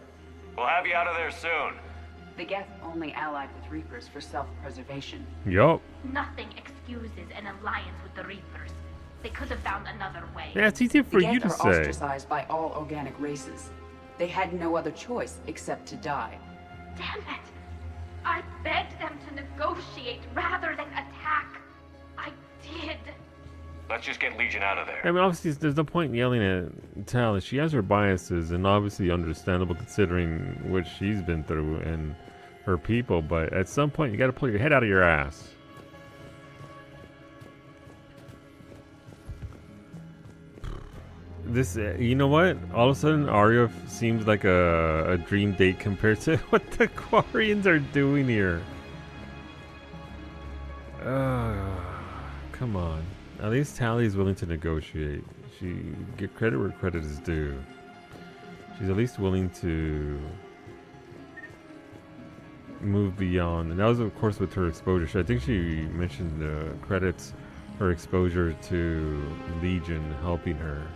We'll have you out of there soon. The Geth only allied with Reapers for self-preservation. Yup. Nothing excuses an alliance with the Reapers. They could have found another way. Yeah, it's easy for the you Geth to are say. ostracized by all organic races. They had no other choice except to die. Damn it! I begged them to negotiate rather than attack. I did. Let's just get Legion out of there. I mean, obviously, there's no point in yelling at Tali. She has her biases, and obviously understandable considering what she's been through and her people. But at some point, you got to pull your head out of your ass. This, you know what? All of a sudden, Arya seems like a dream date compared to what the Quarians are doing here. Come on. At least Tali is willing to negotiate. She get credit where credit is due. She's at least willing to move beyond, and that was of course with her exposure. I think she mentioned credits her exposure to Legion helping her.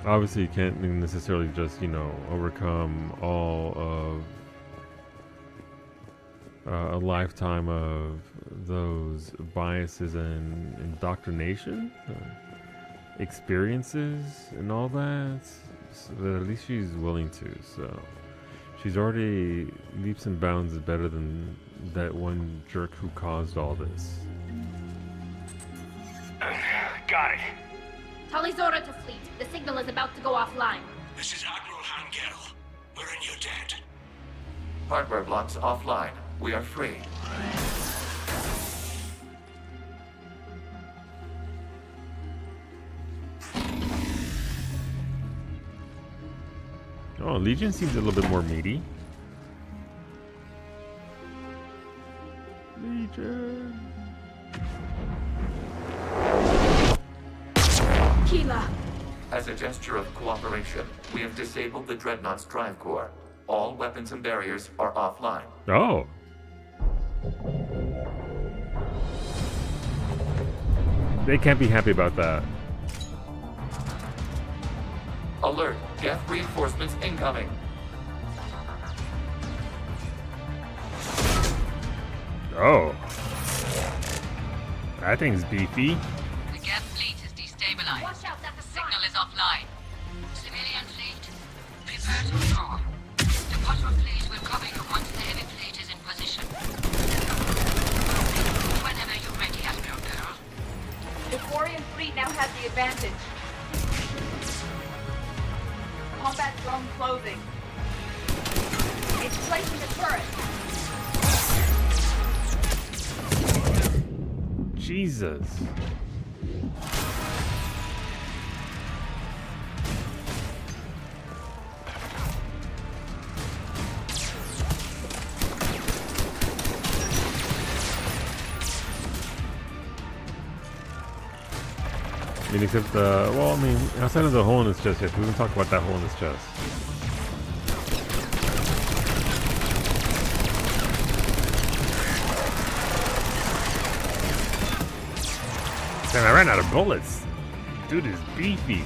Obviously, you can't necessarily just, you know, overcome all of a lifetime of those biases and indoctrination, experiences, and all that. So that at least she's willing to. So she's already leaps and bounds better than that one jerk who caused all this. Got it. Talizora to fleet. The signal is about to go offline. This is Admiral Han Gerl. We're in your debt. Hardware blocks offline. We are free. Oh, Legion seems a little bit more meaty. Legion. Keela. As a gesture of cooperation, we have disabled the Dreadnought's drive core. All weapons and barriers are offline. Oh. They can't be happy about that. Alert! Geth reinforcements incoming! Oh. That thing's beefy. The Geth fleet is destabilized. Watch out, that's The signal is offline. Civilian fleet, prepare to withdraw. The Potter fleet will cover you once the heavy fleet is in position. Whenever you're ready, Admiral Gerl. The Quarian fleet now has the advantage. Combat drone closing. It's placing a turret. Jesus. I mean, except well, I mean, outside of the hole in his chest, yes, we can talk about that hole in his chest. Damn, I ran out of bullets. Dude is beefy.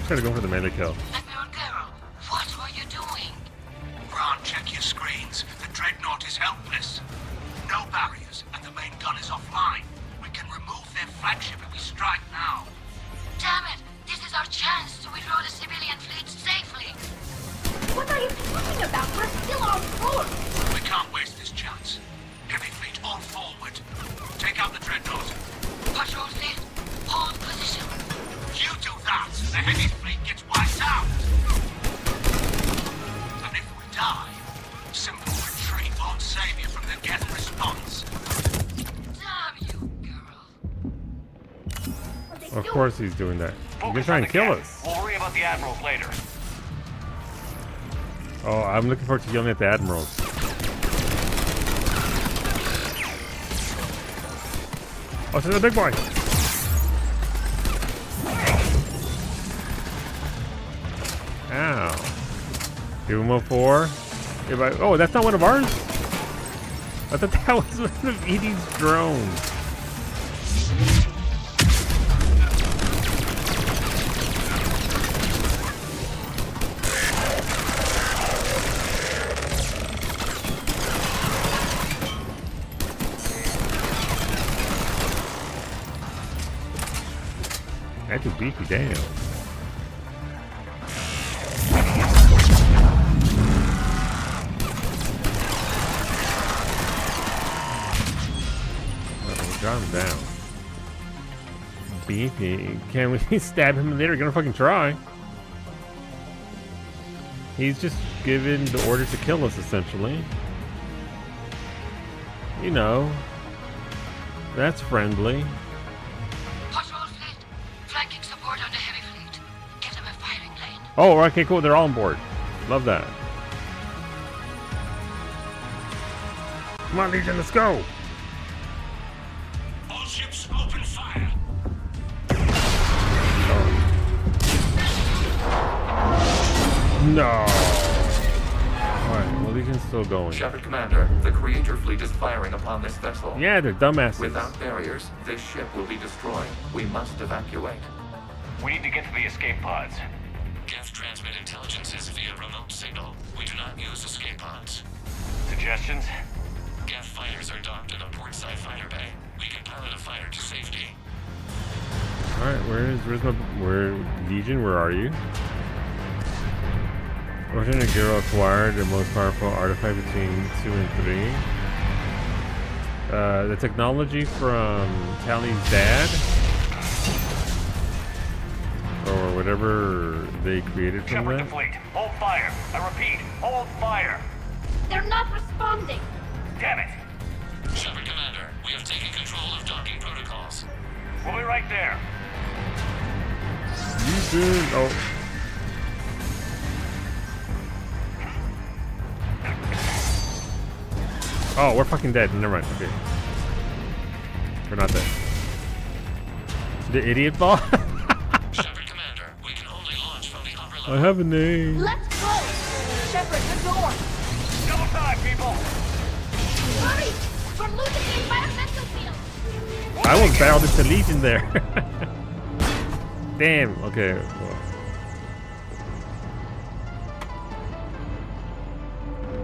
trying to go for the melee kill. Admiral Geralt, what were you doing? Ron, check your screens. The Dreadnought is helpless. No barriers, and the main gun is offline. We can remove their flagship if we strike now. Damn it! This is our chance to withdraw the civilian fleet safely. What are you talking about? We're still on course. We can't waste this chance. Heavy fleet, all forward. Take out the Dreadnought. Patrol fleet, hold position. You do that, the heavy fleet gets wiped out. And if we die, simple retreat won't save you from the Geth response. Damn you, girl. Of course he's doing that. He's gonna try and kill us. We'll worry about the admirals later. Oh, I'm looking forward to yelling at the admirals. Oh, it's the big boy. Ow. Give him a 4. Oh, that's not one of ours? I thought that was one of Edie's drones. That's a beefy, damn. Got him down. Beefy. Can we stab him later? We're gonna fucking try. He's just given the order to kill us, essentially. You know. That's friendly. Oh, okay, cool. They're all on board. Love that. Come on, Legion, let's go. All ships open fire. No. Alright, well, Legion's still going. Shepard Commander, the Creator fleet is firing upon this vessel. Yeah, they're dumbasses. Without barriers, this ship will be destroyed. We must evacuate. We need to get to the escape pods. Geth transmit intelligences via remote signal. We do not use escape pods. Suggestions? Geth fighters are docked in a portside fighter bay. We can pilot a fighter to safety. Alright, where Legion, where are you? Lieutenant Geralt acquired the most powerful artifact between 2 and 3. The technology from Tally's dad? Or whatever they created from Shepard that? to fleet. Hold fire. I repeat, hold fire. They're not responding. Damn it. Shepard Commander, we have taken control of docking protocols. We'll be right there. Legion. Oh. Oh, we're fucking dead. Never mind. Okay. We're not dead. The idiot ball? I have a name. Let's go! Shepard, the door! Double time, people! Hurry! We're losing the environmental field! I almost barreled into Legion there. Damn. Okay. Well.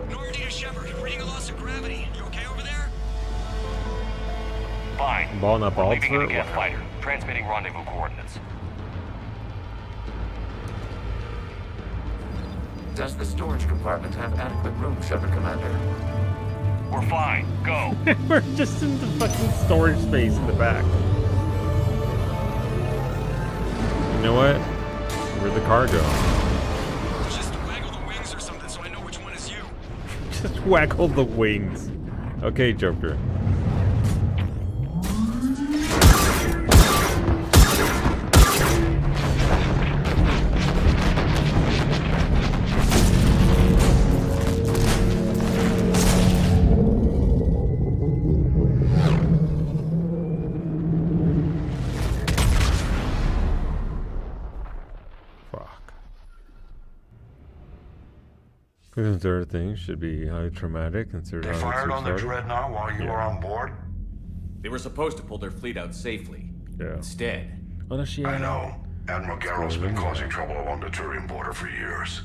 Normandy to Shepard, reading a loss of gravity. You okay over there? Fine. Ball not ball. Leaving in a Geth fighter. Transmitting rendezvous coordinates. Does the storage compartment have adequate room, Shepard Commander? We're fine. Go. We're just in the fucking storage space in the back. You know what? Where'd the car go? Just waggle the wings or something so I know which one is you. Just waggle the wings. Okay, Joker. Consider things should be highly traumatic. Consider They fired on the Dreadnought while you were on board? They were supposed to pull their fleet out safely. Yeah. Instead, I know. Admiral Geralt's been causing trouble along the Turian border for years.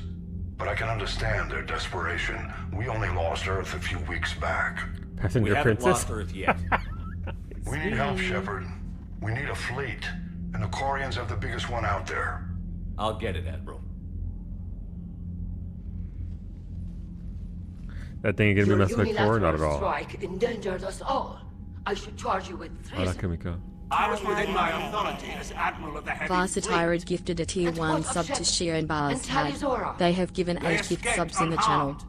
But I can understand their desperation. We only lost Earth a few weeks back. Passenger We haven't princess. lost Earth yet. We need help, Shepard. We need a fleet. And the Quarians have the biggest one out there. I'll get it, Admiral. That thing ain't gonna be Your Mass Effect 4? Not at unilateral all. strike endangered us all. I should charge you with Hola, treason. Kamiko. I was within my authority as Admiral of the Heavy Vasa Fleet. Tyrant gifted a tier 1 sub to Shia and Bars And tag. Talizora. They have given They 8 gift escaped subs in the channel. unharmed.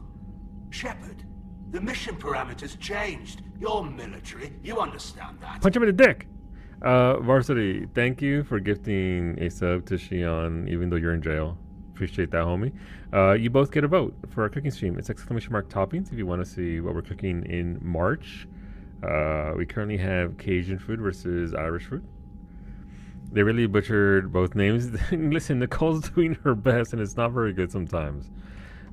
Shepard, the mission parameters changed. You're military. You understand that. Punch him in the dick! Varsity, thank you for gifting a sub to Shion, even though you're in jail. Appreciate that, homie. You both get a vote for our cooking stream. It's ! Toppings if you want to see what we're cooking in March. We currently have Cajun food versus Irish food. They really butchered both names. Listen, Nicole's doing her best, and it's not very good sometimes.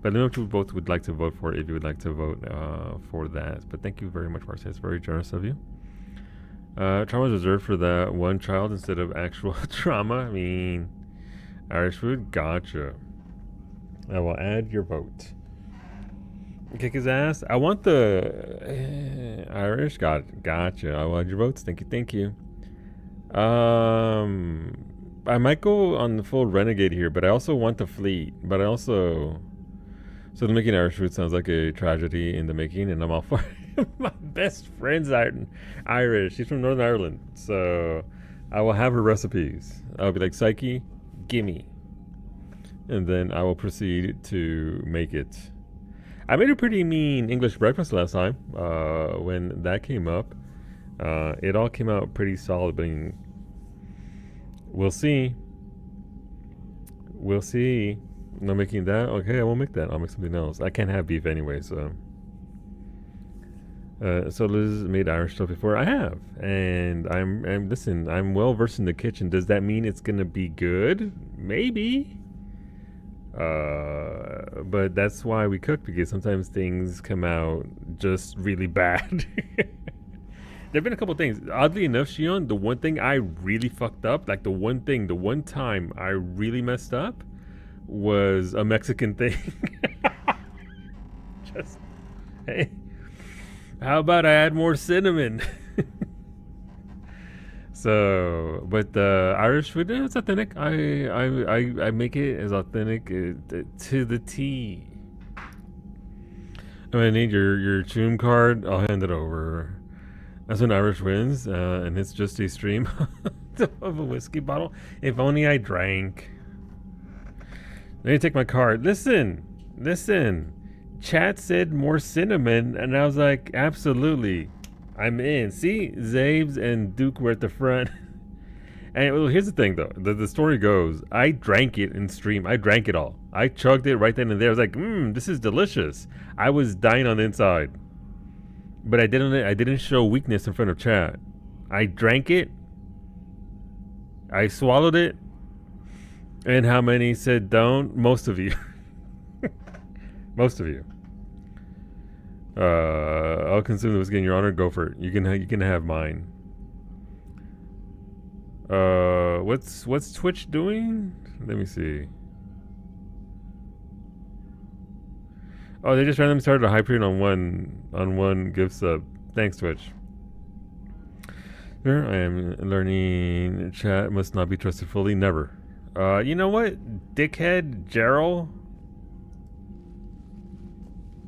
But I don't know what you both would like to vote for if you would like to vote for that. But thank you very much, Varsity. It's very generous of you. Trauma is reserved for that one child instead of actual trauma. I mean, Irish food, gotcha. I will add your vote. Kick his ass. I want the Irish. Gotcha. I will add your votes. Thank you. I might go on the full renegade here, but I also want the fleet. But I also, so the making Irish food sounds like a tragedy in the making, and I'm all for it. My best friend's Irish. She's from Northern Ireland, so I will have her recipes. I'll be like, Psyche, gimme, and then I will proceed to make it. I made a pretty mean English breakfast last time when that came up. It all came out pretty solid, but we'll see. We'll see. I'm not making that. Okay, I won't make that. I'll make something else. I can't have beef anyway, so. So Liz made Irish stuff before. I have, and listen. I'm well versed in the kitchen. Does that mean it's gonna be good? Maybe. But that's why we cook, because sometimes things come out just really bad. There've been a couple things. Oddly enough, Shion, the one thing I really fucked up, like the one time I really messed up, was a Mexican thing. Just, hey, how about I add more cinnamon? So, but the Irish food, it's authentic. I make it as authentic to the T. I need your Choom card. I'll hand it over. That's when Irish wins, and it's just a stream of a whiskey bottle. If only I drank. Let me take my card. Listen. Chat said more cinnamon, and I was like, absolutely. I'm in. See, Zabes and Duke were at the front. And well, here's the thing, though. The story goes, I drank it in stream. I drank it all. I chugged it right then and there. I was like, this is delicious. I was dying on the inside. But I didn't show weakness in front of chat. I drank it. I swallowed it. And how many said don't? Most of you. Most of you. I'll consume the whiskey in your honor. Go for it. You can have mine. What's Twitch doing? Let me see. Oh, they just randomly started a Hyperion on one gift sub. Thanks, Twitch. Here I am learning. Chat must not be trusted fully. Never. You know what, dickhead Gerald?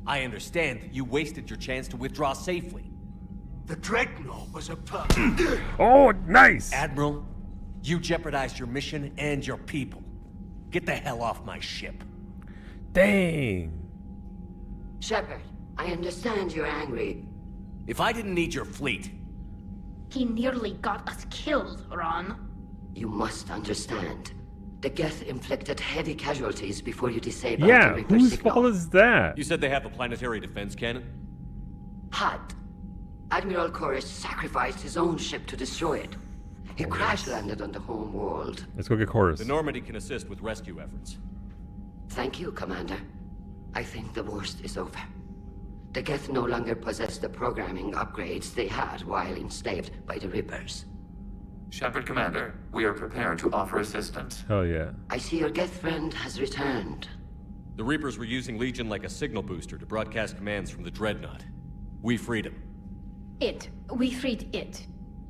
I understand that you wasted your chance to withdraw safely. The Dreadnought was a Oh, nice! Admiral, you jeopardized your mission and your people. Get the hell off my ship. Dang. Shepard, I understand you're angry. If I didn't need your fleet... He nearly got us killed, Ron. You must understand. The Geth inflicted heavy casualties before you disabled Yeah, the Reaper whose signal. fault is that? You said they have a planetary defense cannon? Had. Admiral Koris sacrificed his own ship to destroy it. He crash-landed on the home world. Let's go get Chorus. The Normandy can assist with rescue efforts. Thank you, Commander. I think the worst is over. The Geth no longer possess the programming upgrades they had while enslaved by the Reapers. Shepard Commander, we are prepared to offer assistance. Hell yeah. I see your Geth friend has returned. The Reapers were using Legion like a signal booster to broadcast commands from the Dreadnought. We freed him. We freed it.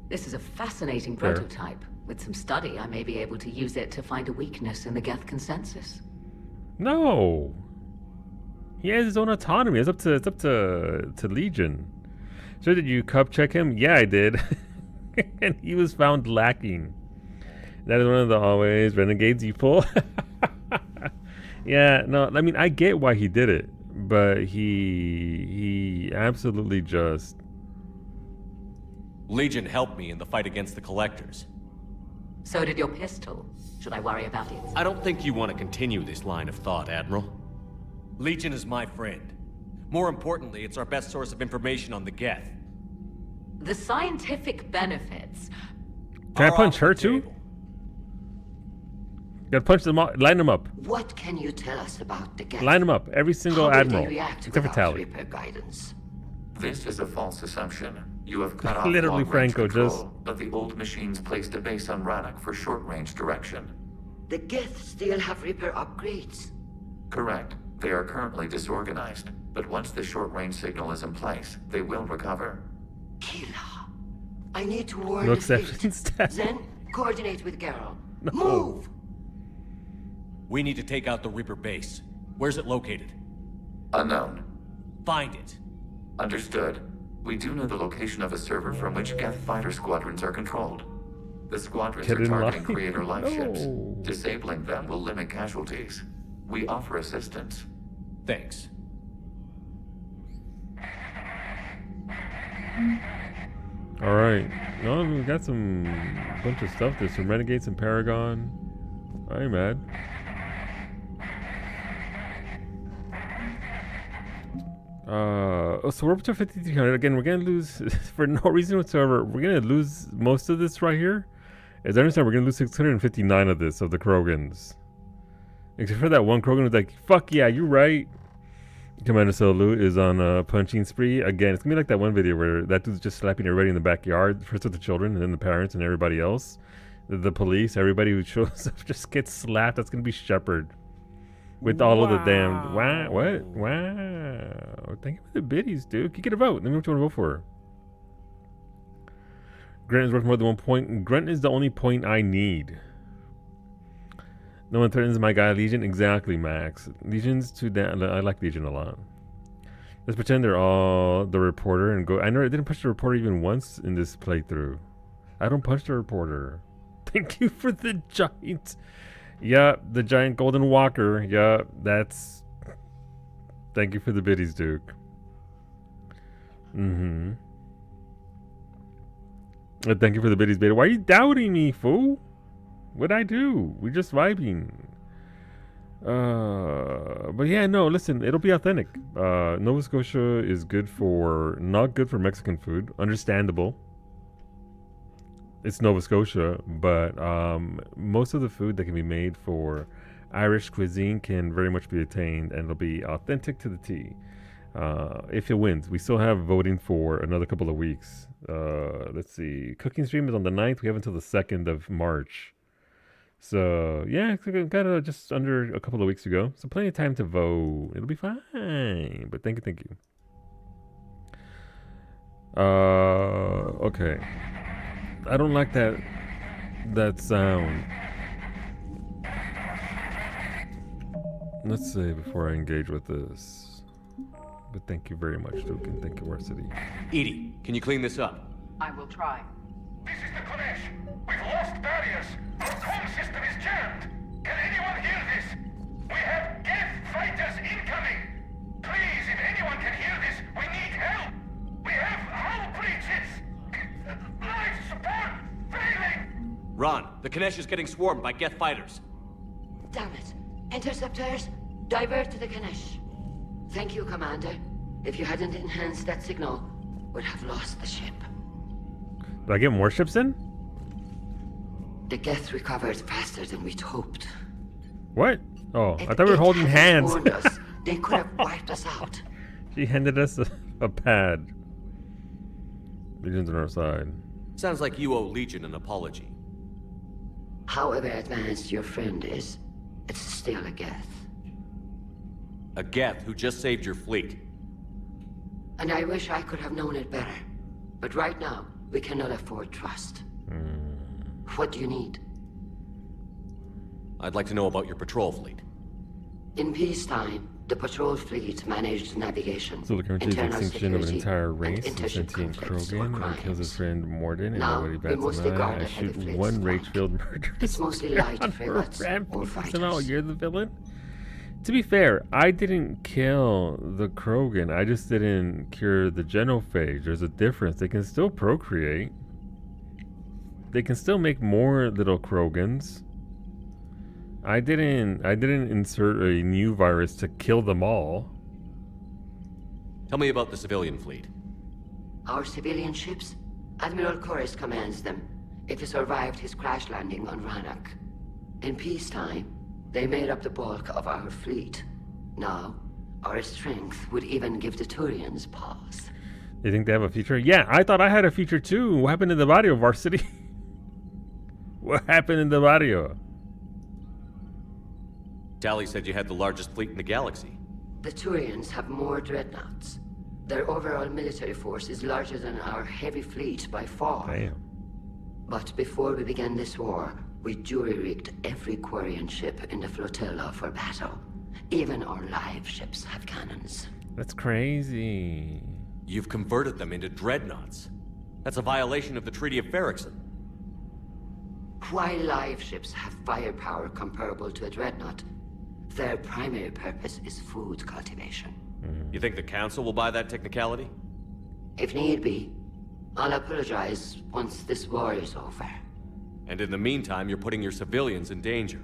This is a fascinating Fair. prototype. With some study, I may be able to use it to find a weakness in the Geth consensus. No. He has his own autonomy. It's up to Legion. So did you cup check him? Yeah, I did. And he was found lacking. That is one of the always renegades you pull. Yeah, no, I mean I get why he did it, but he absolutely just Legion helped me in the fight against the Collectors. So did your pistol. Should I worry about it? I don't think you want to continue this line of thought, Admiral. Legion is my friend. More importantly, it's our best source of information on the Geth. The scientific benefits. Can I punch her too? Gotta punch them all, line them up. What can you tell us about the Geth? Line them up, every single How will admiral, they react except for without Tally. Reaper guidance? This is a false assumption. You have cut off Literally, long-range Franco, control, just- but the old machines placed a base on Rannoch for short-range direction. The Geth still have Reaper upgrades. Correct. They are currently disorganized, but once the short-range signal is in place, they will recover. I need to warn No the fleet. exceptions, Dad. Then coordinate with Geralt. No. Move! We need to take out the Reaper base. Where's it located? Unknown. Find it. Understood. We do know the location of a server from which Geth fighter squadrons are controlled. The squadrons Get are in targeting line. Creator life ships. No. Disabling them will limit casualties. We offer assistance. Thanks. All right. No, we got some bunch of stuff. There's some Renegades and Paragon. I ain't mad. So we're up to 5,300. Again, we're gonna lose for no reason whatsoever. We're gonna lose most of this right here. As I understand, we're gonna lose 659 of this, of the Krogans. Except for that one Krogan who's like, fuck yeah, you're right. Commander Solu is on a punching spree. Again, it's gonna be like that one video where that dude's just slapping everybody in the backyard. First with the children, and then the parents and everybody else. The police, everybody who shows up just gets slapped. That's gonna be Shepard. With all of the damn... Wow. What? Wow. Thank you for the biddies, dude. You get a vote. Let me know what you want to vote for. Grunt is worth more than 1 point. Grunt is the only point I need. No one threatens my guy Legion. Exactly, Max. Legion's too damn... I like Legion a lot. Let's pretend they're all the reporter and go... I know I didn't punch the reporter even once in this playthrough. I don't punch the reporter. Thank you for the giant... Yeah, the giant golden walker. Yeah, that's... Thank you for the biddies, Duke. Mm-hmm. Thank you for the biddies, beta. Why are you doubting me, fool? What'd I do? We're just vibing. But yeah, no, listen, it'll be authentic. Nova Scotia is good for... Not good for Mexican food. Understandable. It's Nova Scotia, but most of the food that can be made for Irish cuisine can very much be attained, and it'll be authentic to the T. If it wins, we still have voting for another couple of weeks. Let's see. Cooking stream is on the 9th. We have until the 2nd of March. So, yeah, got just under a couple of weeks to go. So plenty of time to vote. It'll be fine. But thank you. Okay. I don't like that sound. Let's see before I engage with this. But thank you very much, Duke, and thank you, Varsity. Edie, can you clean this up? I will try. This is the Kodesh. We've lost barriers. Our comm system is jammed. Can anyone hear this? We have Geth fighters incoming. Please, if anyone can hear this, we need help. We have hull breaches. Life support failing. Ron, the Kanesh is getting swarmed by Geth fighters. Damn it. Interceptors, divert to the Ganesh. Thank you, Commander. If you hadn't enhanced that signal, we'd have lost the ship. Do I get more ships in? The Geth recovered faster than we'd hoped. What? Oh, I thought we were holding hands. Warned us, they could have wiped us out. She handed us a pad. Legion's on our side. Sounds like you owe Legion an apology. However advanced your friend is, it's still a Geth. A Geth who just saved your fleet. And I wish I could have known it better. But right now, we cannot afford trust. What do you need? I'd like to know about your patrol fleet. In peacetime, the patrol fleet managed navigation, So the current is the internal extinction of an security, entire and race of intership sentient conflicts or Krogan and crimes. kills his friend Morden and Now, nobody we bats mostly an guard eye. the I shoot heavy fleet's one flank. Rachfield murder. It's mostly light frigates or Somehow fighters. you're the villain? To be fair, I didn't kill the Krogan. I just didn't cure the genophage. There's a difference. They can still procreate. They can still make more little Krogans. I didn't insert a new virus to kill them all. Tell me about the civilian fleet. Our civilian ships? Admiral Chorus commands them. If he survived his crash landing on Rannoch. In peacetime, they made up the bulk of our fleet. Now, our strength would even give the Turians pause. You think they have a feature? Yeah, I thought I had a feature too. What happened in the barrio, Varsity? What happened in the barrio? Tally said you had the largest fleet in the galaxy. The Turians have more dreadnoughts. Their overall military force is larger than our heavy fleet by far. Damn. But before we began this war, we jury-rigged every Quarian ship in the flotilla for battle. Even our live ships have cannons. That's crazy. You've converted them into dreadnoughts. That's a violation of the Treaty of Ferrixon. While live ships have firepower comparable to a dreadnought, their primary purpose is food cultivation. You think the Council will buy that technicality? If need be, I'll apologize once this war is over. And in the meantime, you're putting your civilians in danger.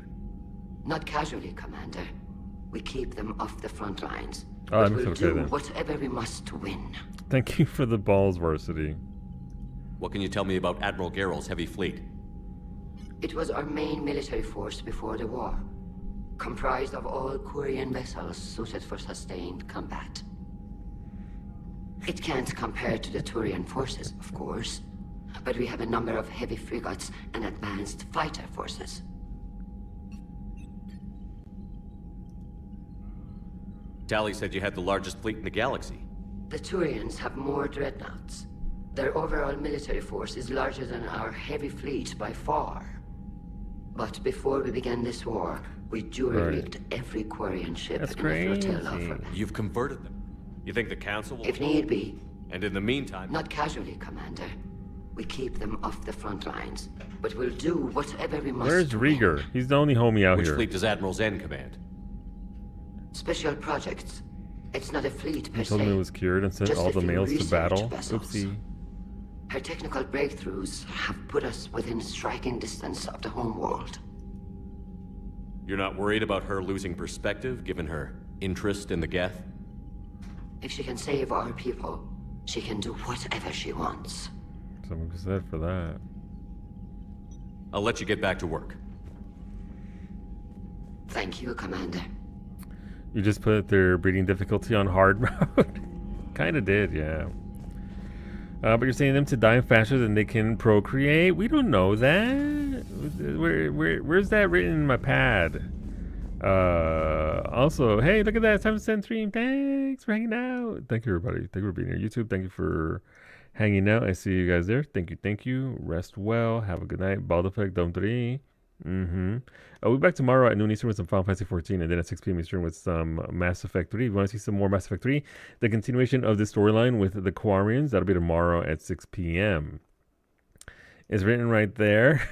Not casually, Commander. We keep them off the front lines. Oh, But that makes we'll it okay do then. whatever we must to win. Thank you for the balls, Varsity. What can you tell me about Admiral Geral's heavy fleet? It was our main military force before the war, comprised of all Quarian vessels suited for sustained combat. It can't compare to the Turian forces, of course, but we have a number of heavy frigates and advanced fighter forces. Tally said you had the largest fleet in the galaxy. The Turians have more dreadnoughts. Their overall military force is larger than our heavy fleet by far. But before we began this war, we jury-rigged every Quarian ship That's in the flotilla crazy. for You've converted them. You think the Council will... If need be. And in the meantime... Not casually, Commander. We keep them off the front lines, but we'll do whatever we must. Where's Rieger? He's the only homie out Which here. fleet does Admiral Zen command? Special projects. It's not a fleet per He told me se. it was cured and sent Just all a the few males to research battle. vessels. Oopsie. Her technical breakthroughs have put us within striking distance of the homeworld. You're not worried about her losing perspective, given her interest in the Geth? If she can save our people, she can do whatever she wants. Someone said for that. I'll let you get back to work. Thank you, Commander. You just put their breeding difficulty on hard mode? Kinda did, yeah. But you're saying them to die faster than they can procreate? We don't know that. Where's that written in my pad? Also, hey, look at that. It's time to send stream. Thanks for hanging out. Thank you, everybody. Thank you for being here. YouTube, thank you for hanging out. I see you guys there. Thank you, thank you. Rest well. Have a good night. Bald effect, Dome 3. We'll be back tomorrow at noon Eastern with some Final Fantasy 14 and then at 6 p.m. Eastern with some Mass Effect 3. If you want to see some more Mass Effect 3, the continuation of this storyline with the Quarians, that'll be tomorrow at 6 p.m. It's written right there.